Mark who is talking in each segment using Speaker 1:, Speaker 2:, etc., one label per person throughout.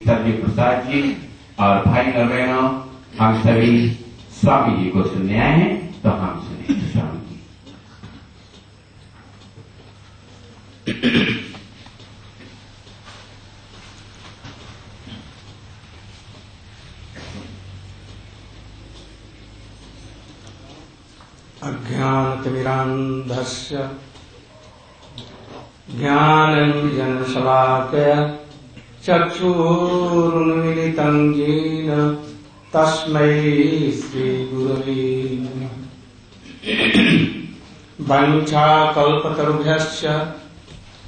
Speaker 1: सत्य प्रसाद जी और भाई नारायण, हम सभी स्वामी जी को सुनने आए हैं, तो हम सुने स्वामी जी।
Speaker 2: अज्ञानतिमिरान्धस्य ज्ञानाञ्जनशलाकया चक्षुरुन्मीलितं येन तस्मै श्रीगुरवे नमः। वञ्चाकल्पतरुभ्यश्च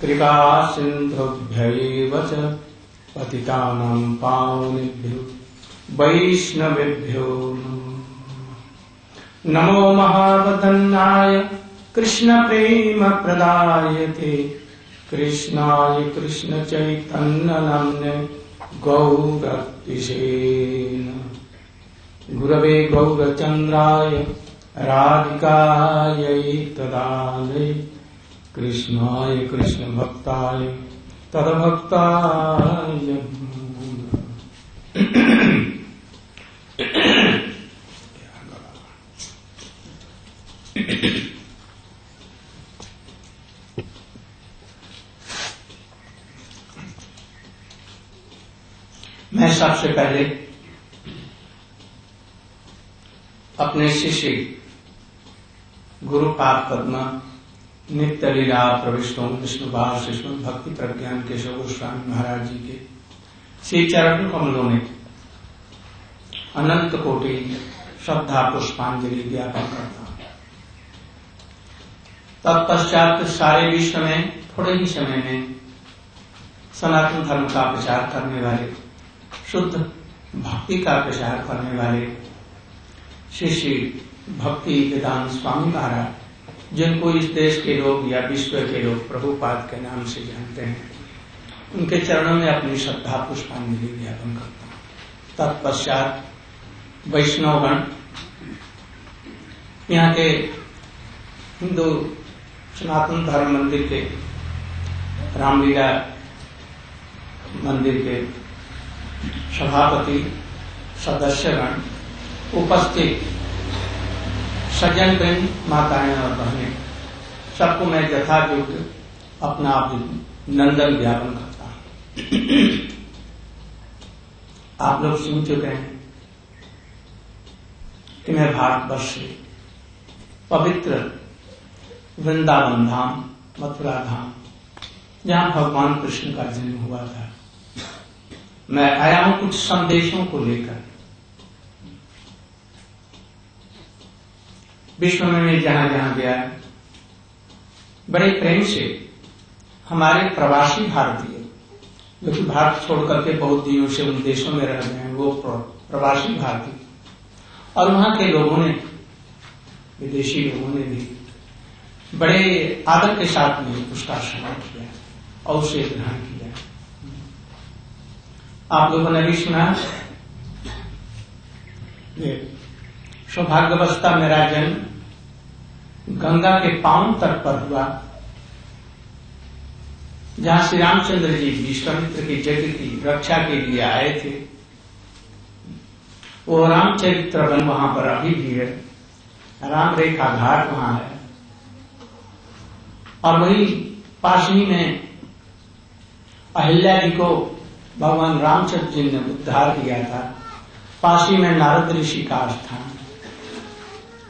Speaker 2: कृपासिन्धुभ्यैव च पतितानां पावनेभ्यो वैष्णवेभ्यो नमो महावदन्नाय कृष्णप्रेमप्रदायते कृष्णाय कृष्णचैतन्यनाम्ने गौरतिशे गुरवे गौरचन्द्राय राधिकायै तदालये कृष्णाय कृष्णभक्ताय तद्भक्ताय। मैं सबसे पहले अपने शिष्य गुरु पाद पद्म नित्य लीला प्रविष्टों विष्णुपाद शिष्णु भक्ति प्रज्ञान केशव गोस्वामी महाराज जी के श्री चरण कमलों में अनंत कोटि श्रद्धा पुष्पांजलि ज्ञापन करता हूं। तत्पश्चात सारे विश्व में थोड़े ही समय में सनातन धर्म का प्रचार करने वाले, शुद्ध भक्ति का प्रचार करने वाले श्री श्री भक्ति वेदांत स्वामी महाराज, जिनको इस देश के लोग या विश्व के लोग प्रभुपाद के नाम से जानते हैं, उनके चरणों में अपनी श्रद्धा पुष्पांजलि ज्ञापन करता हूं। तत्पश्चात वैष्णवगण, यहाँ के हिंदू सनातन धर्म मंदिर के, रामलीला मंदिर के सभापति, सदस्यगण, उपस्थित सज्जन बहन, माताएं और बहनें, सबको मैं यथायोग्य अपना अभिनंदन ज्ञापन करता हूं। आप लोग सुन चुके हैं कि मैं भारतवर्ष से पवित्र वृंदावन धाम, मथुरा धाम, जहां भगवान कृष्ण का जन्म हुआ था, मैं आया हूं कुछ संदेशों को लेकर। विश्व में मैं जहां जहां गया, बड़े प्रेम से हमारे प्रवासी भारतीय, जो कि भारत छोड़कर के बहुत दिनों से उन देशों में रह गए हैं, वो प्रवासी भारतीय और वहां के लोगों ने, विदेशी लोगों ने भी बड़े आदर के साथ में उसका श्रवण किया और उसे ग्रहण किया। आप लोगों ने भी सुना, सौभाग्यवस्था मेरा जन्म गंगा के पावन तट पर हुआ, जहां श्री रामचंद्र जी विश्वामित्र के यज्ञ की रक्षा के लिए आए थे। वो रामचरित्र वन वहां पर अभी भी है, राम रेखा घाट वहां है, और वही पास ही में अहिल्या जी को भगवान रामचंद्र जी ने उद्धार किया था। पास ही में नारद ऋषि का स्थान,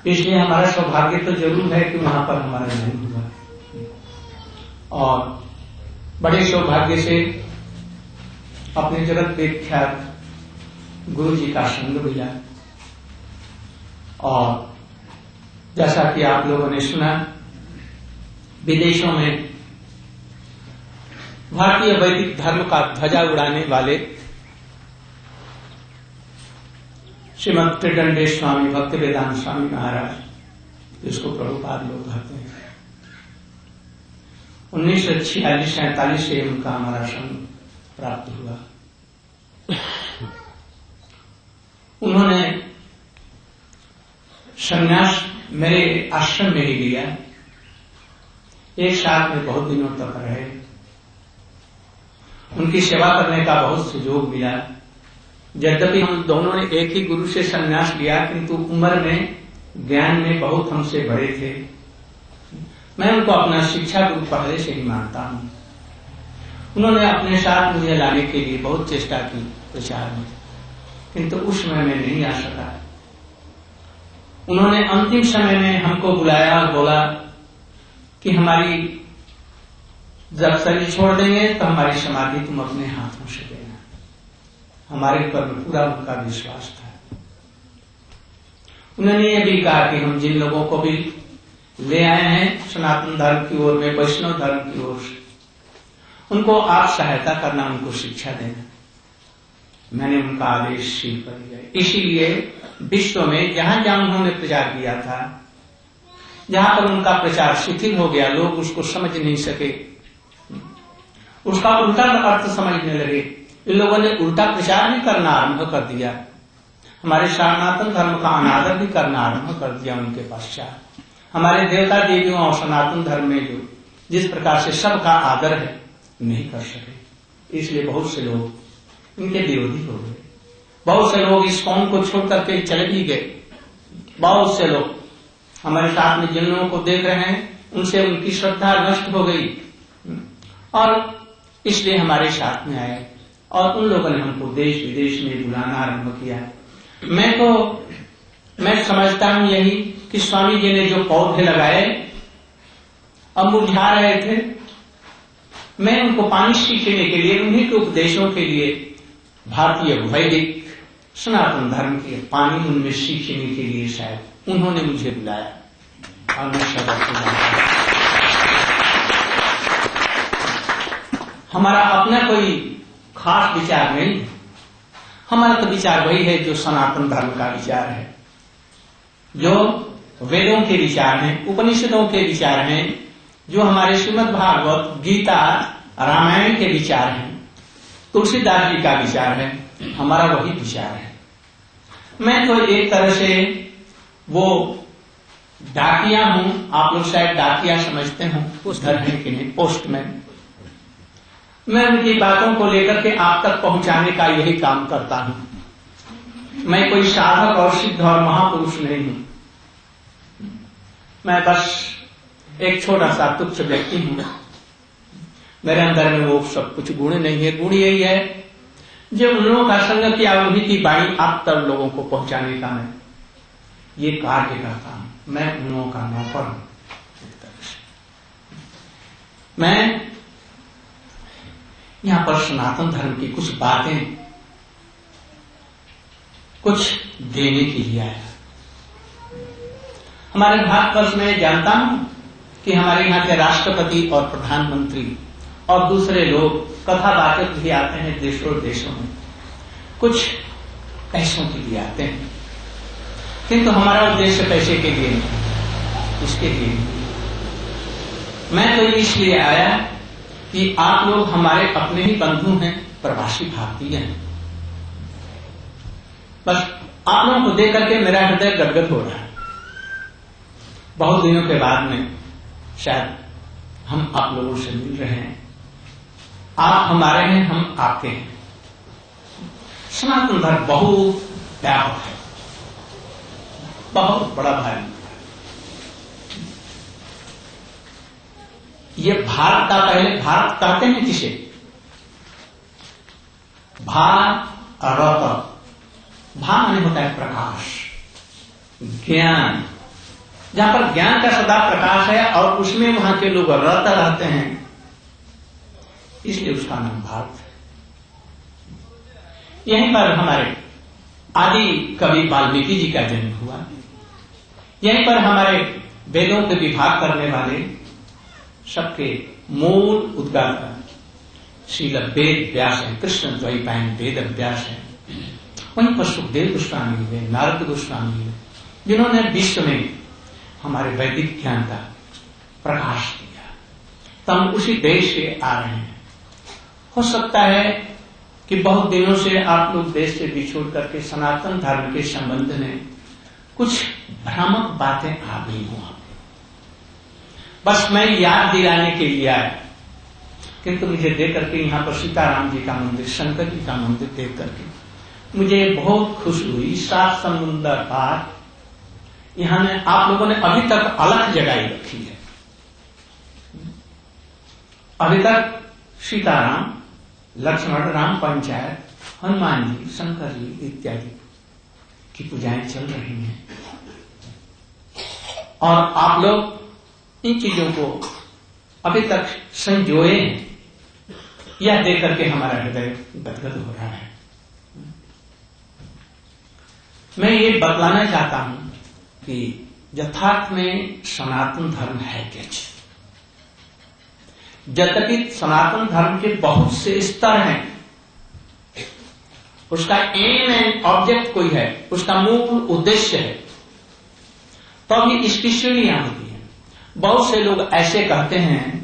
Speaker 2: इसलिए हमारा सौभाग्य तो जरूर है कि वहां पर हमारा जन्म हुआ, और बड़े सौभाग्य से अपने जगत विख्यात गुरु जी का संग मिला। और जैसा कि आप लोगों ने सुना, विदेशों में भारतीय वैदिक धर्म का ध्वजा उड़ाने वाले श्रीमद त्रिदंडेश स्वामी भक्ति वेदांत स्वामी महाराज, जिसको प्रभुपाद लोग कहते हैं, 1946-47 से उनका हमारा संग प्राप्त हुआ। उन्होंने संन्यास मेरे आश्रम में ही लिया, एक साथ में बहुत दिनों तक रहे। उनकी सेवा करने का बहुत सुयोग मिला। यद्यपि हम दोनों ने एक ही गुरु से संन्यास लिया, किंतु उम्र में, ज्ञान में बहुत हमसे बड़े थे। मैं उनको अपना शिक्षा गुरु पहले से ही मानता हूं। उन्होंने अपने साथ मुझे लाने के लिए बहुत चेष्टा की प्रचार में, किंतु उस समय में नहीं आ सका। उन्होंने अंतिम समय में हमको बुलाया और बोला कि हमारी जब शरीर छोड़ देंगे तो हमारी समाधि तुम अपने हाथों से देना। हमारे ऊपर पूरा उनका विश्वास था। उन्होंने ये भी कहा कि हम जिन लोगों को भी ले आए हैं सनातन धर्म की ओर में, वैष्णव धर्म की ओर से, उनको आप सहायता करना, उनको शिक्षा देना। मैंने उनका आदेश शील कर लिया। इसीलिए विश्व में जहां जहां उन्होंने प्रचार किया था, जहां पर उनका प्रचार शिथिल हो गया, लोग उसको समझ नहीं सके, उसका उल्टा अर्थ समझने लगे, इन लोगों ने उल्टा प्रचार भी करना आरंभ कर दिया। हमारे सनातन धर्म का अनादर भी करना आरंभ कर दिया उनके पश्चात। हमारे देवता देवियों और सनातन धर्म में जो जिस प्रकार से सबका आदर है, नहीं कर सके। इसलिए बहुत से लोग इनके विरोधी हो गए। बहुत से लोग इस कौम को छोड़ करके चले भी गए। बहुत से लोग हमारे साथ में जिन लोगों को देख रहे हैं, उनसे उनकी श्रद्धा नष्ट हो गई और इसलिए हमारे साथ में आए और उन लोगों ने हमको देश विदेश में बुलाना आरंभ किया। मैं समझता हूं यही कि स्वामी जी ने जो पौधे लगाए अब मुरझा रहे थे, मैं उनको पानी सीखने के लिए, उन्हीं के उपदेशों के लिए भारतीय वैदिक सनातन धर्म के पानी उनमें सीखने के लिए शायद उन्होंने मुझे बुलाया और मैं सबक हमारा अपना कोई खास विचार नहीं। हमारा तो विचार वही है जो सनातन धर्म का विचार है, जो वेदों के विचार हैं, उपनिषदों के विचार हैं, जो हमारे श्रीमद् भागवत, गीता, रामायण के विचार हैं, तुलसीदास जी का विचार है, हमारा वही विचार है। मैं तो एक तरह से वो डाकिया हूं, आप लोग शायद डाकिया समझते हो, उस घर है कि नहीं, पोस्टमैन। मैं उनकी बातों को लेकर के आप तक पहुंचाने का यही काम करता हूं। मैं कोई साधक और सिद्ध और महापुरुष नहीं हूं। मैं बस एक छोटा सा तुच्छ व्यक्ति हूं। मेरे अंदर में वो सब कुछ गुण नहीं है। गुण यही है जो उन लोगों का संग किया, उन्हीं की वाणी आप तक लोगों को पहुंचाने का मैं ये कार्य करता हूं। मैं उन लोगों का नौकर हूं। मैं यहां पर सनातन धर्म की कुछ बातें कुछ देने के लिए आया। हमारे भारतवर्ष में जानता हूं कि हमारे यहाँ के राष्ट्रपति और प्रधानमंत्री और दूसरे लोग कथावाचक भी आते हैं देशों देशों में, कुछ पैसों के लिए आते हैं, किंतु हमारा उद्देश्य पैसे के लिए नहीं, इसके लिए नहीं। मैं तो इसलिए आया कि आप लोग हमारे अपने ही बंधु हैं, प्रवासी भारतीय हैं। बस आप लोगों को देख करके मेरा हृदय गदगद हो रहा है। बहुत दिनों के बाद में शायद हम आप लोगों से मिल रहे हैं। आप हमारे हैं, हम आपके हैं। सनातन धर्म बहुत व्यापक है, बहुत बड़ा भारी। ये भारत का, पहले भारत कहते हैं किसे? भारत। भा माने होता है प्रकाश, ज्ञान। जहां पर ज्ञान का सदा प्रकाश है और उसमें वहां के लोग रत रहते हैं, इसलिए उसका नाम भारत है। यहीं पर हमारे आदि कवि वाल्मीकि जी का जन्म हुआ। यहीं पर हमारे वेदों के विभाग करने वाले सबके मूल उद्गाता श्रील वेद व्यास है, कृष्ण द्वैपायन वेद व्यास है। वहीं पर सुखदेव गोस्वामी हुए, नारद गोस्वामी हुए, जिन्होंने विश्व में हमारे वैदिक ज्ञान का प्रकाश दिया। तो हम उसी देश से आ रहे हैं। हो सकता है कि बहुत दिनों से आप लोग देश से बिछोड़ करके सनातन धर्म के संबंध में कुछ भ्रामक बातें आ गई हों। बस मैं याद दिलाने के लिए आया। किंतु मुझे देख करके यहाँ पर सीताराम जी का मंदिर, शंकर जी का मंदिर देख करके मुझे बहुत खुशी हुई। 7 समुंदर पार यहाँ में आप लोगों ने अभी तक अलग जगाई रखी है। अभी तक सीताराम, लक्ष्मण, राम पंचायत, हनुमान जी, शंकर जी इत्यादि की पूजाएं चल रही हैं और आप लोग इन चीजों को अभी तक संजोए हैं। यह देख करके हमारा हृदय गदगद हो रहा है। मैं ये बतलाना चाहता हूं कि यथार्थ में सनातन धर्म है क्या चीज। यद्यपि सनातन धर्म के बहुत से स्तर हैं, उसका एम एंड ऑब्जेक्ट कोई है, उसका मूल उद्देश्य है, तब भी इसकी श्रेणियां होती हैं। बहुत से लोग ऐसे कहते हैं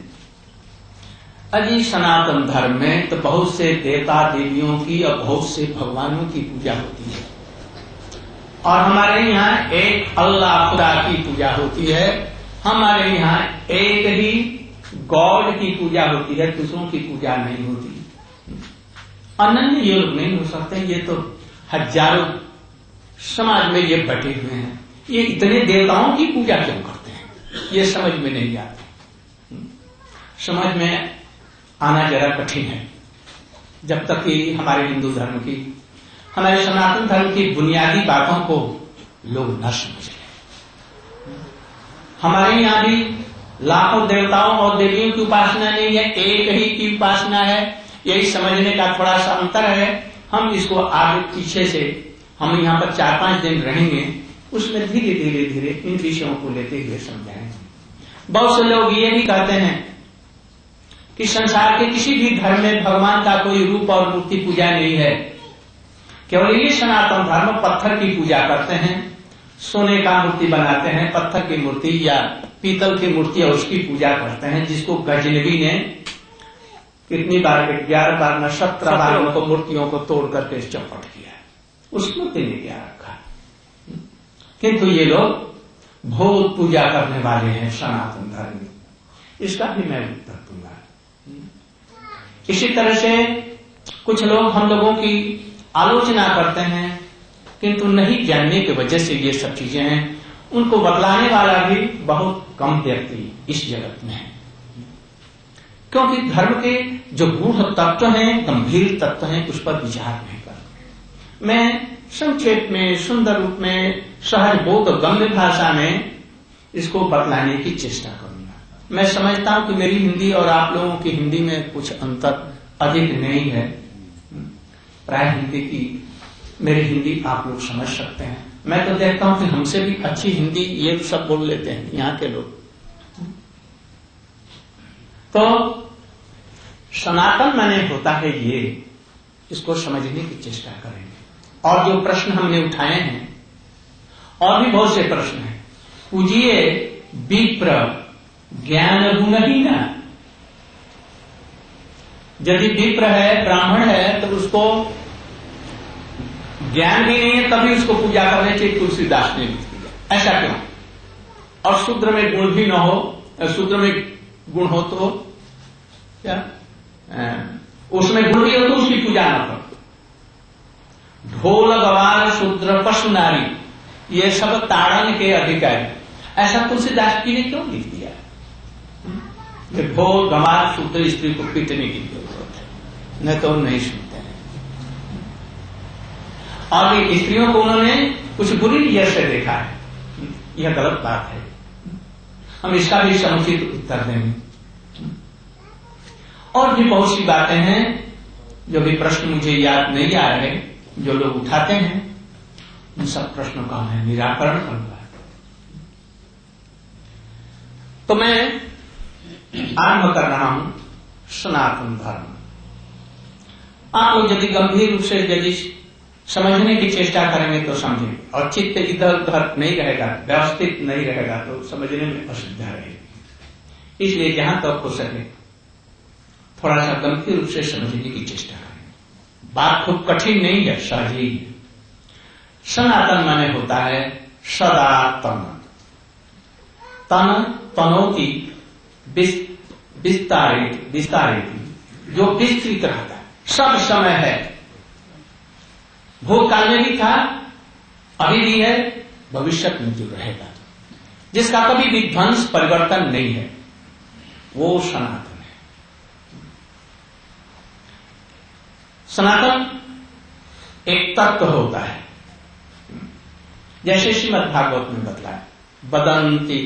Speaker 2: अजी सनातन धर्म में तो बहुत से देवता देवियों की और बहुत से भगवानों की पूजा होती है और हमारे यहाँ एक अल्लाह खुदा की पूजा होती है, हमारे यहाँ एक ही गॉड की पूजा होती है, दूसरों की पूजा नहीं होती। अनन्य ये लोग नहीं हो सकते। ये तो हजारों समाज में ये बटे हुए हैं। ये इतने देवताओं की पूजा क्यों करते हैं, ये समझ में नहीं आती। समझ में आना जरा कठिन है जब तक कि हमारे हिंदू धर्म की, हमारे सनातन धर्म की बुनियादी बातों को लोग न समझ लें। हमारे यहाँ भी लाखों देवताओं और देवियों की उपासना नहीं है, एक ही की उपासना है। यही समझने का थोड़ा सा अंतर है। हम इसको आगे पीछे से, हम यहाँ पर 4-5 दिन रहेंगे, उसमें धीरे धीरे धीरे इन विषयों को लेते हुए समझाएंगे। बहुत से लोग ये भी कहते हैं कि संसार के किसी भी धर्म में भगवान का कोई रूप और मूर्ति पूजा नहीं है, केवल ये सनातन धर्म पत्थर की पूजा करते हैं, सोने का मूर्ति बनाते हैं, पत्थर की मूर्ति या पीतल की मूर्ति और उसकी पूजा करते हैं, जिसको गजनवी ने कितनी बार, 11 बार न 17 बार उनको मूर्तियों को तोड़ करके चौपट किया है, उस मूर्ति ने क्या रखा। किंतु ये लोग बहुत पूजा करने वाले हैं सनातन धर्म, इसका भी मैं उत्तर दूंगा। इसी तरह से कुछ लोग हम लोगों की आलोचना करते हैं, किंतु नहीं जानने की वजह से ये सब चीजें हैं। उनको बतलाने वाला भी बहुत कम व्यक्ति इस जगत में है, क्योंकि धर्म के जो गूढ़ तत्व हैं, गंभीर तत्व हैं, उस पर विचार नहीं करते। मैं संक्षेप में, सुंदर रूप में, सहज बोध गम्य भाषा में इसको बतलाने की चेष्टा करूंगा। मैं समझता हूं कि मेरी हिंदी और आप लोगों की हिंदी में कुछ अंतर अधिक नहीं है। प्राय हिंदी की, मेरी हिंदी आप लोग समझ सकते हैं। मैं तो देखता हूं कि हमसे भी अच्छी हिंदी ये सब बोल लेते हैं यहाँ के लोग। तो सनातन माने होता है ये, इसको समझने की चेष्टा करेंगे। और जो प्रश्न हमने उठाए हैं, और भी बहुत से प्रश्न हैं। पूजिए विप्र ज्ञान गुणहीन। यदि विप्र है, ब्राह्मण है, तो उसको ज्ञान भी नहीं है, तभी उसको पूजा करने चाहिए, तुलसीदास ने लिख दिया। ऐसा क्यों? और शूद्र में गुण भी न हो, शूद्र में गुण हो तो क्या, उसमें गुण भी हो तो उसकी पूजा न करो। ढोल गवार शूद्र पशु नारी, ये सब ताड़न के अधिकारी। ऐसा तुलसीदास जी ने क्यों लिख दिया? ढोल गवार शूद्र स्त्री को पीटने की जरूरत है, न तो नहीं सुनते हैं। और ये स्त्रियों को उन्होंने कुछ बुरी नजर से देखा है, यह गलत बात है। हम इसका भी समुचित उत्तर देंगे। और भी बहुत सी बातें हैं, जो भी प्रश्न मुझे याद नहीं आ रहे, जो लोग उठाते हैं, उन सब प्रश्नों का मैं निराकरण करूंगा। तो मैं आरंभ कर रहा हूं सनातन धर्म। आप लोग यदि गंभीर रूप से यदि समझने की चेष्टा करेंगे तो समझेंगे, और चित्त इधर उधर नहीं रहेगा, व्यवस्थित नहीं रहेगा, तो समझने में असुविधा रहेगी। इसलिए जहां तक हो सके थोड़ा सा गंभीर रूप से समझने की चेष्टा करें। बात खूब कठिन नहीं है, सहज ही है। सनातन माने होता है सदा तन, तन तनोति विस्तारित जो विस्तृत रहता है, सब समय है, भूतकाल में भी था, अभी भी है, भविष्य में जो रहेगा, जिसका कभी भी ध्वंस परिवर्तन नहीं है, वो सनातन है। सनातन एक तत्व होता है, जैसे श्रीमद् भागवत में बतलाया, वदन्ति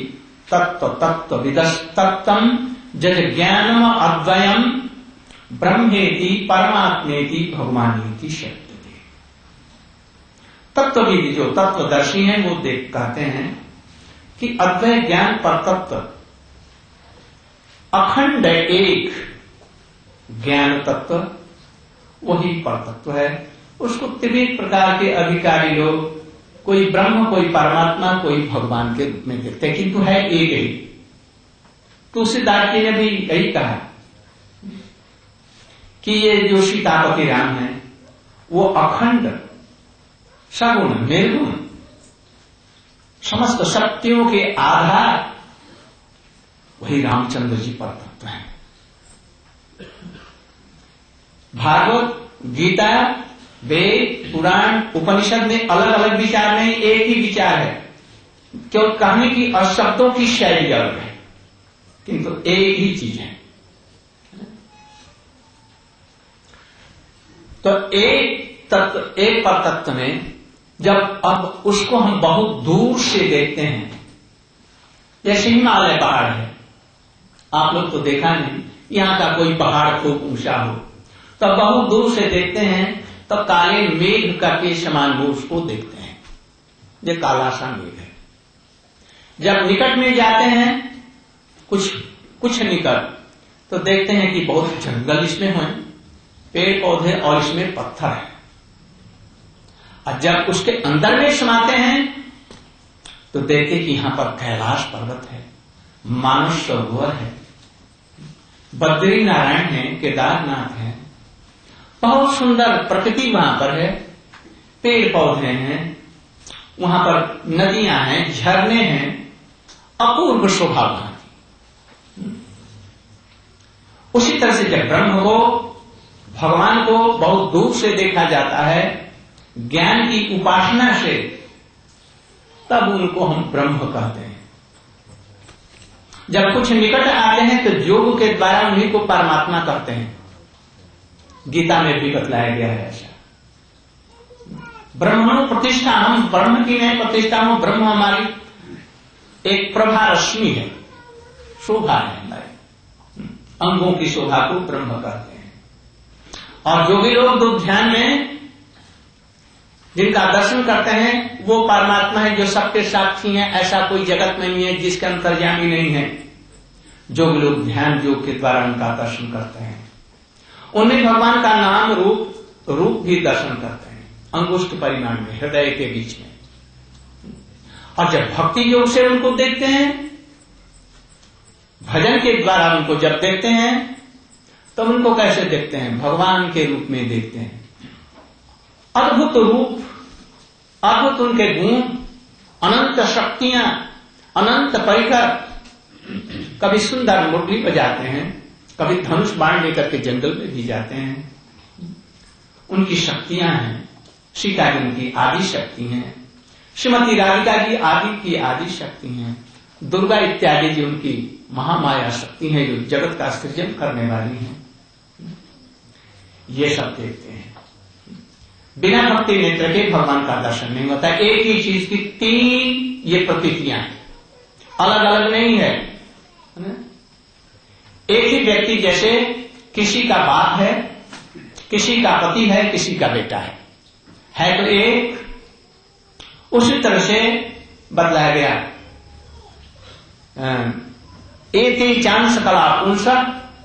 Speaker 2: तत्व तत्व विदस्तत्तम जज ज्ञानम अद्वयम ब्रह्मेति परमात्मेति भगवानेति शब्दते। तत्वविद जो तत्वदर्शी हैं वो कहते हैं कि अद्वय ज्ञान पर तत्व अखंड एक ज्ञान तत्व वही पर तत्व है। उसको त्रिविध प्रकार के अधिकारी लोग, कोई ब्रह्म, कोई परमात्मा, कोई भगवान के रूप में देखते हैं, किंतु है एक ही। तुलसीदास जी ने भी यही कहा कि ये जो सीतापति राम है वो अखंड सगुण निर्गुण समस्त शक्तियों के आधार वही रामचंद्र जी पर तत्व है। भागवत, गीता, वेद, पुराण, उपनिषद में अलग अलग विचार नहीं, एक ही विचार है। क्यों? कहने की और शब्दों की शैली अलग है, किंतु एक ही चीज है। तो एक तत्व, एक पर तत्व में जब अब उसको हम बहुत दूर से देखते हैं, जैसे हिमालय पहाड़ है, आप लोग तो देखा नहीं, यहां का कोई पहाड़ खूब ऊंचा हो, तब बहुत दूर से देखते हैं तो काले मेघ का के समान वो उसको देखते हैं, ये काला सा मेघ है। जब निकट में जाते हैं कुछ निकट, तो देखते हैं कि बहुत जंगल इसमें है, पेड़ पौधे और इसमें पत्थर है। और जब उसके अंदर में समाते हैं तो देखते कि यहां पर कैलाश पर्वत है, मानस सरोवर है, बद्री नारायण है, केदारनाथ है, बहुत सुंदर प्रकृति वहां पर है, पेड़ पौधे हैं, वहां पर नदियां हैं, झरने हैं, अपूर्व शोभा वहां की। उसी तरह से जब ब्रह्म को, भगवान को बहुत दूर से देखा जाता है ज्ञान की उपासना से, तब उनको हम ब्रह्म कहते हैं। जब कुछ निकट आते हैं तो योग के द्वारा उन्हीं को परमात्मा कहते हैं। गीता में भी बतलाया गया है ऐसा। ब्रह्मणु प्रतिष्ठा, हम ब्रह्म की नहीं प्रतिष्ठा हो, ब्रह्म हमारी एक प्रभा रश्मि है, शोभा है, हमारे अंगों की शोभा को ब्रह्म कहते हैं। और योगी लोग तो ध्यान में जिनका दर्शन करते हैं वो परमात्मा है जो सबके साक्षी हैं, ऐसा कोई जगत में नहीं है जिसके अंतर्यामी नहीं है। जो लोग ध्यान योग के द्वारा उनका दर्शन करते हैं, उन्हें भगवान का नाम रूप भी दर्शन करते हैं, अंगुष्ठ परिमाण में, हृदय के बीच में। और जब भक्ति योग से उनको देखते हैं, भजन के द्वारा उनको जब देखते हैं, तो उनको कैसे देखते हैं? भगवान के रूप में देखते हैं। अद्भुत रूप, अद्भुत उनके गुण, अनंत शक्तियां, अनंत परिकर। कभी सुंदर मुरली बजाते हैं, कभी धनुष बाण लेकर के जंगल में भी जाते हैं, उनकी शक्तियां हैं। सीता जी उनकी आदि शक्ति हैं, श्रीमती राधिका जी आदि की आदि शक्ति हैं, दुर्गा इत्यादि जी उनकी महामाया शक्ति है जो जगत का सृजन करने वाली हैं। ये सब देखते हैं। बिना भक्ति नेत्र के भगवान का दर्शन नहीं होता। एक ही चीज की तीन ये प्रतीतियां हैं, अलग अलग नहीं है। एक ही व्यक्ति, जैसे किसी का बाप है, किसी का पति है, किसी का बेटा है तो एक, उसी तरह से बदलाया गया। एक ही चांद सकला पुंस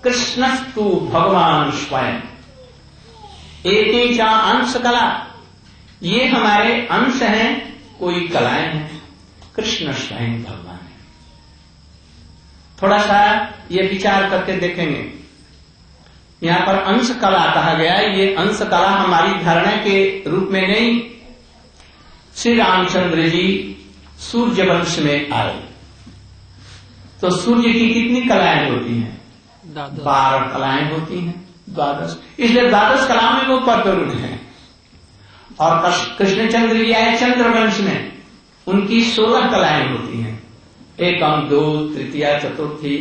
Speaker 2: कृष्णस्तु भगवान स्वयं। एक ही अंश कला, ये हमारे अंश हैं, कोई कलाएं हैं, कृष्ण स्वयं भगवान है। थोड़ा सा ये विचार करके देखेंगे, यहां पर अंश कला कहा गया है। ये अंश कला हमारी धारणा के रूप में नहीं। श्री रामचंद्र जी सूर्य वंश में आए तो सूर्य की कितनी कलाएं होती हैं? 12 कलाएं होती हैं। द्वादश, इसलिए द्वादश कलाओं में वो प्रकट है। और कृष्णचंद्र जी आए चंद्रवंश में, उनकी 16 कलाएं होती हैं। एकम, दो, तृतीया, चतुर्थी,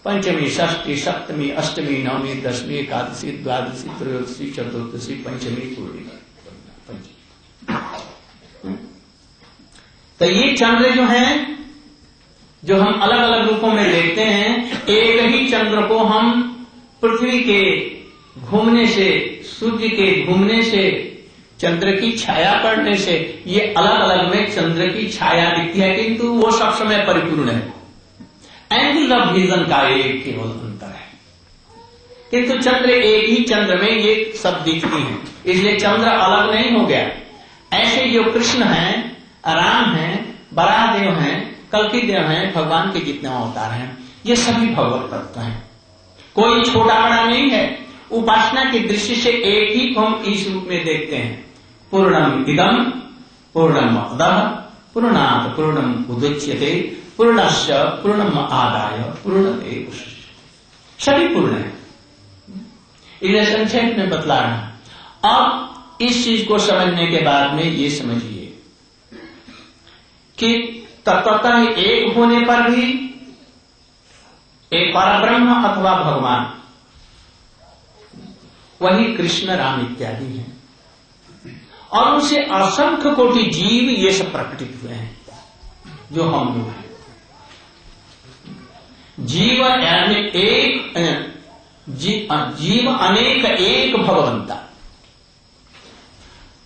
Speaker 2: पंचमी, षष्ठी, सप्तमी, अष्टमी, नवमी, दशमी, एकादशी, द्वादशी, त्रयोदशी, चतुर्दशी, पंचमी, पूर्णिमा। तो ये चंद्र जो हैं, जो हम अलग अलग रूपों में देखते हैं, एक ही चंद्र को हम पृथ्वी के घूमने से, सूर्य के घूमने से, चंद्र की छाया पड़ने से, ये अलग अलग में चंद्र की छाया दिखती है, किंतु वो सब समय परिपूर्ण है। एंगल ऑफ विजन का एक केवल अंतर है, किंतु चंद्र एक ही चंद्र में ये सब दिखती हैं, इसलिए चंद्र अलग नहीं हो गया। ऐसे जो कृष्ण हैं, राम हैं, बराहदेव हैं, कल्कि देव हैं, भगवान के जितने अवतार हैं, ये सभी भगवत तत्व हैं, कोई छोटा बड़ा नहीं है। उपासना की दृष्टि से एक ही को हम इस रूप में देखते हैं। पूर्णम इदम पूर्णमदः पूर्णात् पूर्णम उदच्यते पूर्णस्य पूर्णम आदाय पूर्णमेव सभी पूर्ण है। इसे संक्षेप में बतला रहा हूं। अब इस चीज को समझने के बाद में ये समझिए कि तत्वतः एक होने पर भी एक परब्रह्म अथवा भगवान, वही कृष्ण, राम इत्यादि हैं, और उनसे असंख्य कोटि जीव ये सब प्रकटित हुए हैं जो हम लोग हैं। जीव यानी एक, जीव अनेक एक भगवंता।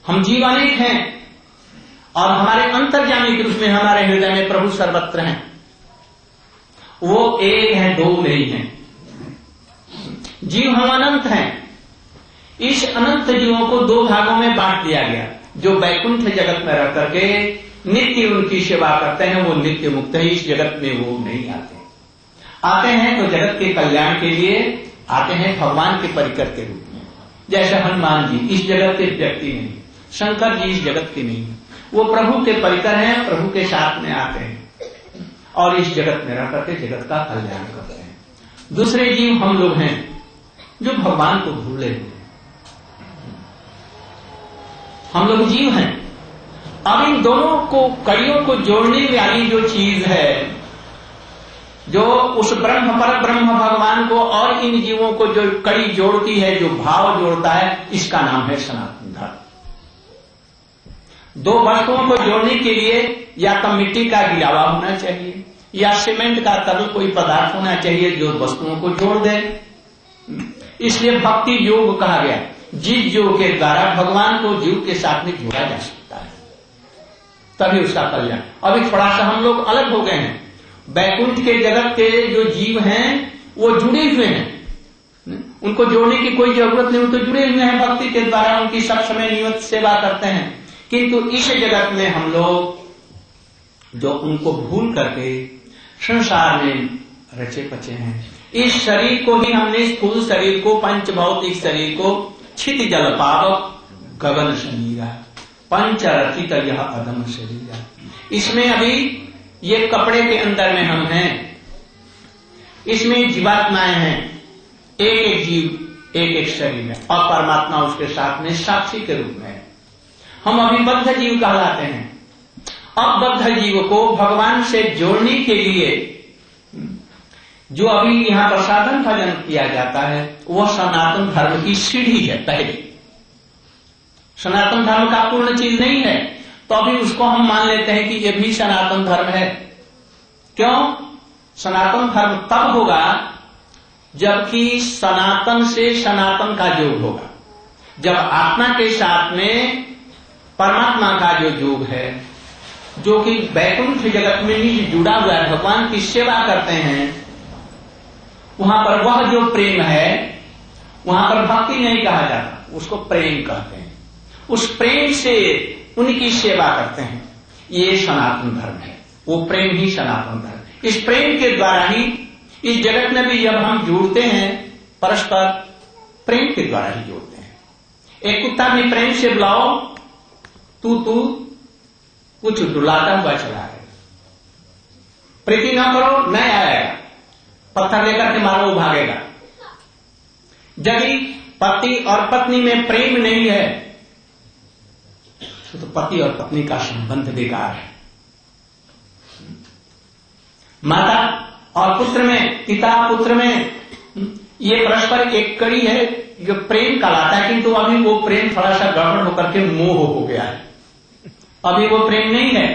Speaker 2: हम जीव अनेक हैं और हमारे अंतर्यामी के रूप में हमारे हृदय में प्रभु सर्वत्र हैं। वो एक है, दो नहीं है। जीव हम अनंत हैं। इस अनंत जीवों को दो भागों में बांट दिया गया। जो वैकुंठ जगत में रह करके नित्य उनकी सेवा करते हैं वो नित्य मुक्त है, इस जगत में वो नहीं आते। आते हैं तो जगत के कल्याण के लिए आते हैं, भगवान के परिकर के रूप में। जैसे हनुमान जी इस जगत के व्यक्ति नहीं, शंकर जी इस जगत के नहीं, वो प्रभु के परिकर हैं, प्रभु के साथ में आते हैं और इस जगत में रह करके जगत का कल्याण करते हैं। दूसरे जीव हम लोग हैं जो भगवान को भूले हुए, हम लोग जीव हैं। अब इन दोनों को कड़ियों को जोड़ने वाली जो चीज है, जो उस ब्रह्म पर ब्रह्म भगवान को और इन जीवों को जो कड़ी जोड़ती है, जो भाव जोड़ता है, इसका नाम है सनातन धर्म। दो वस्तुओं को जोड़ने के लिए या तो मिट्टी का गिलावा होना चाहिए या सीमेंट का तरल कोई पदार्थ होना चाहिए जो वस्तुओं को जोड़ दे। इसलिए भक्ति योग कहा गया, जिस योग के द्वारा भगवान को जीव के साथ में जोड़ा जा सकता है, तभी उसका कल्याण। अभी थोड़ा सा हम लोग अलग हो गए हैं। वैकुंठ के जगत के जो जीव हैं वो जुड़े हुए हैं, उनको जोड़ने की कोई जरूरत नहीं, वो तो जुड़े हुए हैं भक्ति के द्वारा, उनकी सब समय नियमित सेवा करते हैं। किंतु इस जगत में हम लोग जो उनको भूल करके संसार में रचे पचे हैं, इस शरीर को ही हमने, स्थूल शरीर को, पंच भौतिक शरीर को छित जल पावक गगन शरीरा पंच रचित यह अदम शरीरा, इसमें अभी ये कपड़े के अंदर में हम हैं, इसमें जीवात्माएं हैं, एक एक जीव एक एक शरीर है और परमात्मा उसके साथ में साक्षी के रूप में है। हम अभी बद्ध जीव कहलाते हैं। अब बद्ध जीव को भगवान से जोड़ने के लिए जो अभी यहाँ पर साधन भजन किया जाता है वह सनातन धर्म की सीढ़ी है। पहले सनातन धर्म का पूर्ण चीज नहीं है, तो अभी उसको हम मान लेते हैं कि यह भी सनातन धर्म है। क्यों? सनातन धर्म तब होगा जबकि सनातन से सनातन का योग होगा, जब आत्मा के साथ में परमात्मा का जो योग है, जो कि वैकुंठ जगत में ही जुड़ा हुआ है, भगवान की सेवा करते हैं, वहां पर वह जो प्रेम है, वहां पर भक्ति नहीं कहा जाता, उसको प्रेम कहते हैं। उस प्रेम से उनकी सेवा करते हैं, ये सनातन धर्म है। वो प्रेम ही सनातन धर्म। इस प्रेम के द्वारा ही इस जगत में भी जब हम जुड़ते हैं, परस्पर प्रेम के द्वारा ही जुड़ते हैं। एक कुत्ता भी प्रेम से बुलाओ, तू कुछ डुलाता हुआ चला है, प्रीति न करो नहीं आएगा, पत्थर लेकर के मारो वो भागेगा। यदि पति और पत्नी में प्रेम नहीं है तो पति और पत्नी का संबंध बेकार है। माता और पुत्र में, पिता पुत्र में ये परस्पर एक कड़ी है जो प्रेम कहलाता है, किंतु अभी वो प्रेम थोड़ा सा गड़बड़ होकर के मोह हो गया है। अभी वो प्रेम नहीं है।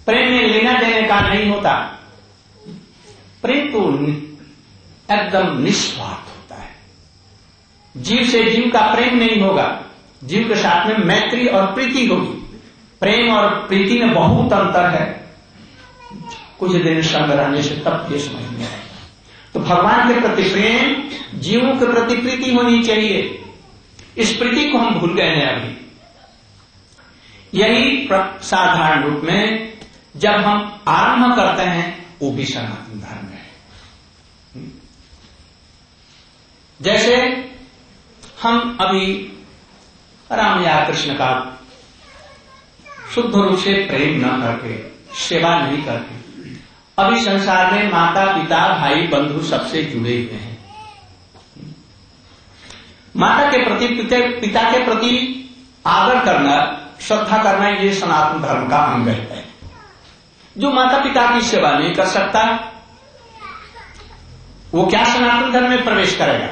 Speaker 2: प्रेम में लेना देने का नहीं होता। प्रेम तो एकदम निस्वार्थ होता है। जीव से जीव का प्रेम नहीं होगा, जीव के साथ में मैत्री और प्रीति होगी। प्रेम और प्रीति में बहुत अंतर है। कुछ दिन संग रहने से तब ये समझ में आएगा। तो भगवान के प्रति प्रेम, जीवों के प्रति प्रीति होनी चाहिए। इस प्रीति को हम भूल गए हैं अभी। यही साधारण रूप में जब हम आरंभ करते हैं वो भी सनातन धर्म है। जैसे हम अभी राम या कृष्ण का शुद्ध रूप से प्रेम न करके, सेवा नहीं करके, अभी संसार में माता पिता भाई बंधु सबसे जुड़े हुए हैं। माता के प्रति, पिता के प्रति आदर करना, श्रद्धा करना, ये सनातन धर्म का अंग है। जो माता पिता की सेवा नहीं कर सकता वो क्या सनातन धर्म में प्रवेश करेगा?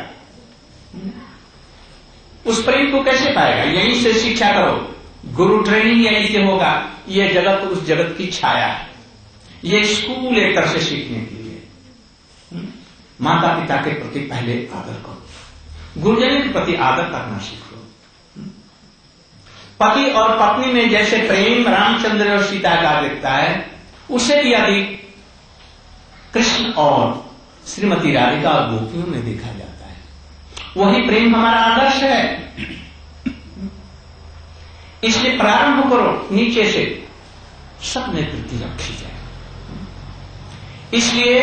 Speaker 2: उस प्रेम को कैसे पाएगा? यहीं से शिक्षा करो। गुरु ट्रेनिंग यहीं से होगा। ये जगत उस जगत की छाया है। ये स्कूल एक तरह से सीखने के लिए। माता पिता के प्रति पहले आदर करो, गुरुजनों के प्रति आदर करना सीखो। पति और पत्नी में जैसे प्रेम रामचंद्र और सीता का दिखता है, उससे भी अधिक कृष्ण और श्रीमती राधिका और गोपियों में देखा जाता है। वही प्रेम हमारा आदर्श है। इसलिए प्रारंभ करो नीचे से, सब में प्रीति रखी जाए। इसलिए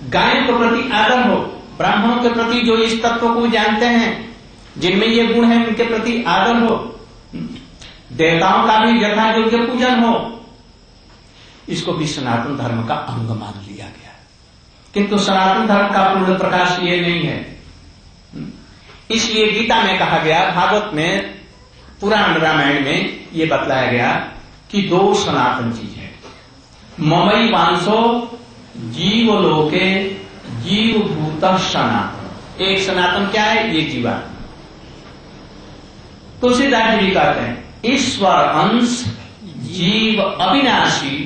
Speaker 2: गायों के प्रति आदर हो, ब्राह्मणों के प्रति जो इस तत्व को जानते हैं, जिनमें ये गुण है, उनके प्रति आदर हो। देवताओं का भी यथा योग्य पूजन हो। इसको भी सनातन धर्म का अंग मान लिया गया। किंतु सनातन धर्म का पूर्ण प्रकाश ये नहीं है। इसलिए गीता में कहा गया, भागवत में, पुराण रामायण में ये बतलाया गया कि दो सनातन चीज है। ममई वांसो जीव लोके जीव भूत सनातन। एक सनातन क्या है? ये जीवात्मा। तुलसीदास जी कहते हैं, ईश्वर अंश जीव अविनाशी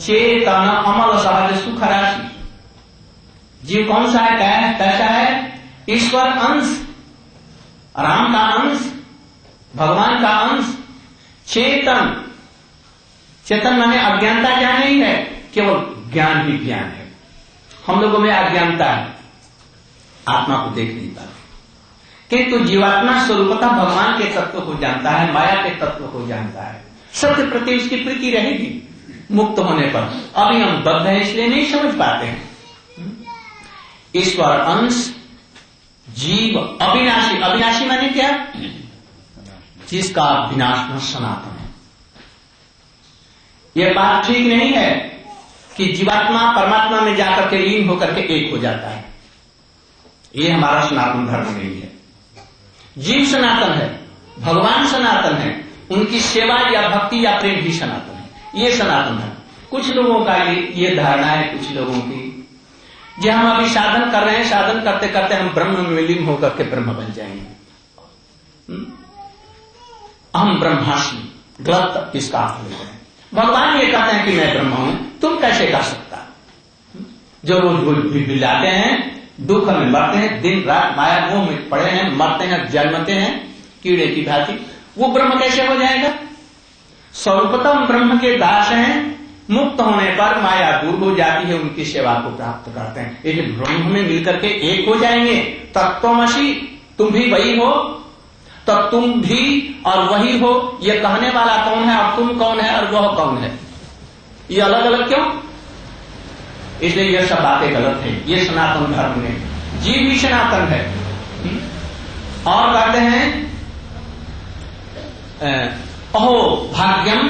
Speaker 2: चेतन अमल सहज सुख राशि। जीव कौन सा है? क्या है? कैसा है? ईश्वर अंश, राम का अंश, भगवान का अंश, चेतन। चेतन माने अज्ञानता क्या नहीं है, केवल ज्ञान ही ज्ञान है। हम लोगों में अज्ञानता है, आत्मा को देख नहीं पाते। किंतु जीवात्मा स्वरूपतः भगवान के तत्व को जानता है, माया के तत्व को जानता है। सबके प्रति उसकी प्रीति रहेगी मुक्त होने पर। अभी हम बद्ध हैं इसलिए नहीं समझ पाते हैं। ईश्वर अंश जीव अविनाशी। अविनाशी माने क्या? जिसका विनाश न सनातन है। यह बात ठीक नहीं है कि जीवात्मा परमात्मा में जाकर के लीन होकर के एक हो जाता है। यह हमारा सनातन धर्म नहीं है। जीव सनातन है, भगवान सनातन है, उनकी सेवा या भक्ति या प्रेम भी सनातन है। ये सनातन धर्म। कुछ लोगों का ये धारणा है, कुछ लोगों की, जो हम अभी साधन कर रहे हैं, साधन करते करते हम ब्रह्म में लीन होकर के ब्रह्म बन जाएंगे। हम ब्रह्मास्मि। गलत इसका अर्थ लेते हैं। भगवान ये कहते हैं कि मैं ब्रह्म हूं, तुम कैसे कर सकता? जो रोज बिलाते हैं, दुख में मरते हैं, दिन रात माया मोह में पड़े हैं, मरते हैं, जन्मते हैं कीड़े की भांति, वो ब्रह्म कैसे हो जाएगा? सर्वप्रथम ब्रह्म के दास हैं। मुक्त होने पर माया दूर हो जाती है, उनकी सेवा को प्राप्त करते हैं। ये ब्रह्म में मिलकर के एक हो जाएंगे। तत्वमसि, तुम भी वही हो, तो तुम भी और वही हो। ये कहने वाला कौन है और तुम कौन है और वह कौन है? ये अलग अलग क्यों? इसलिए ये सब बातें गलत है। ये सनातन धर्म में जीव भी सनातन है। और कहते हैं अहो भाग्यम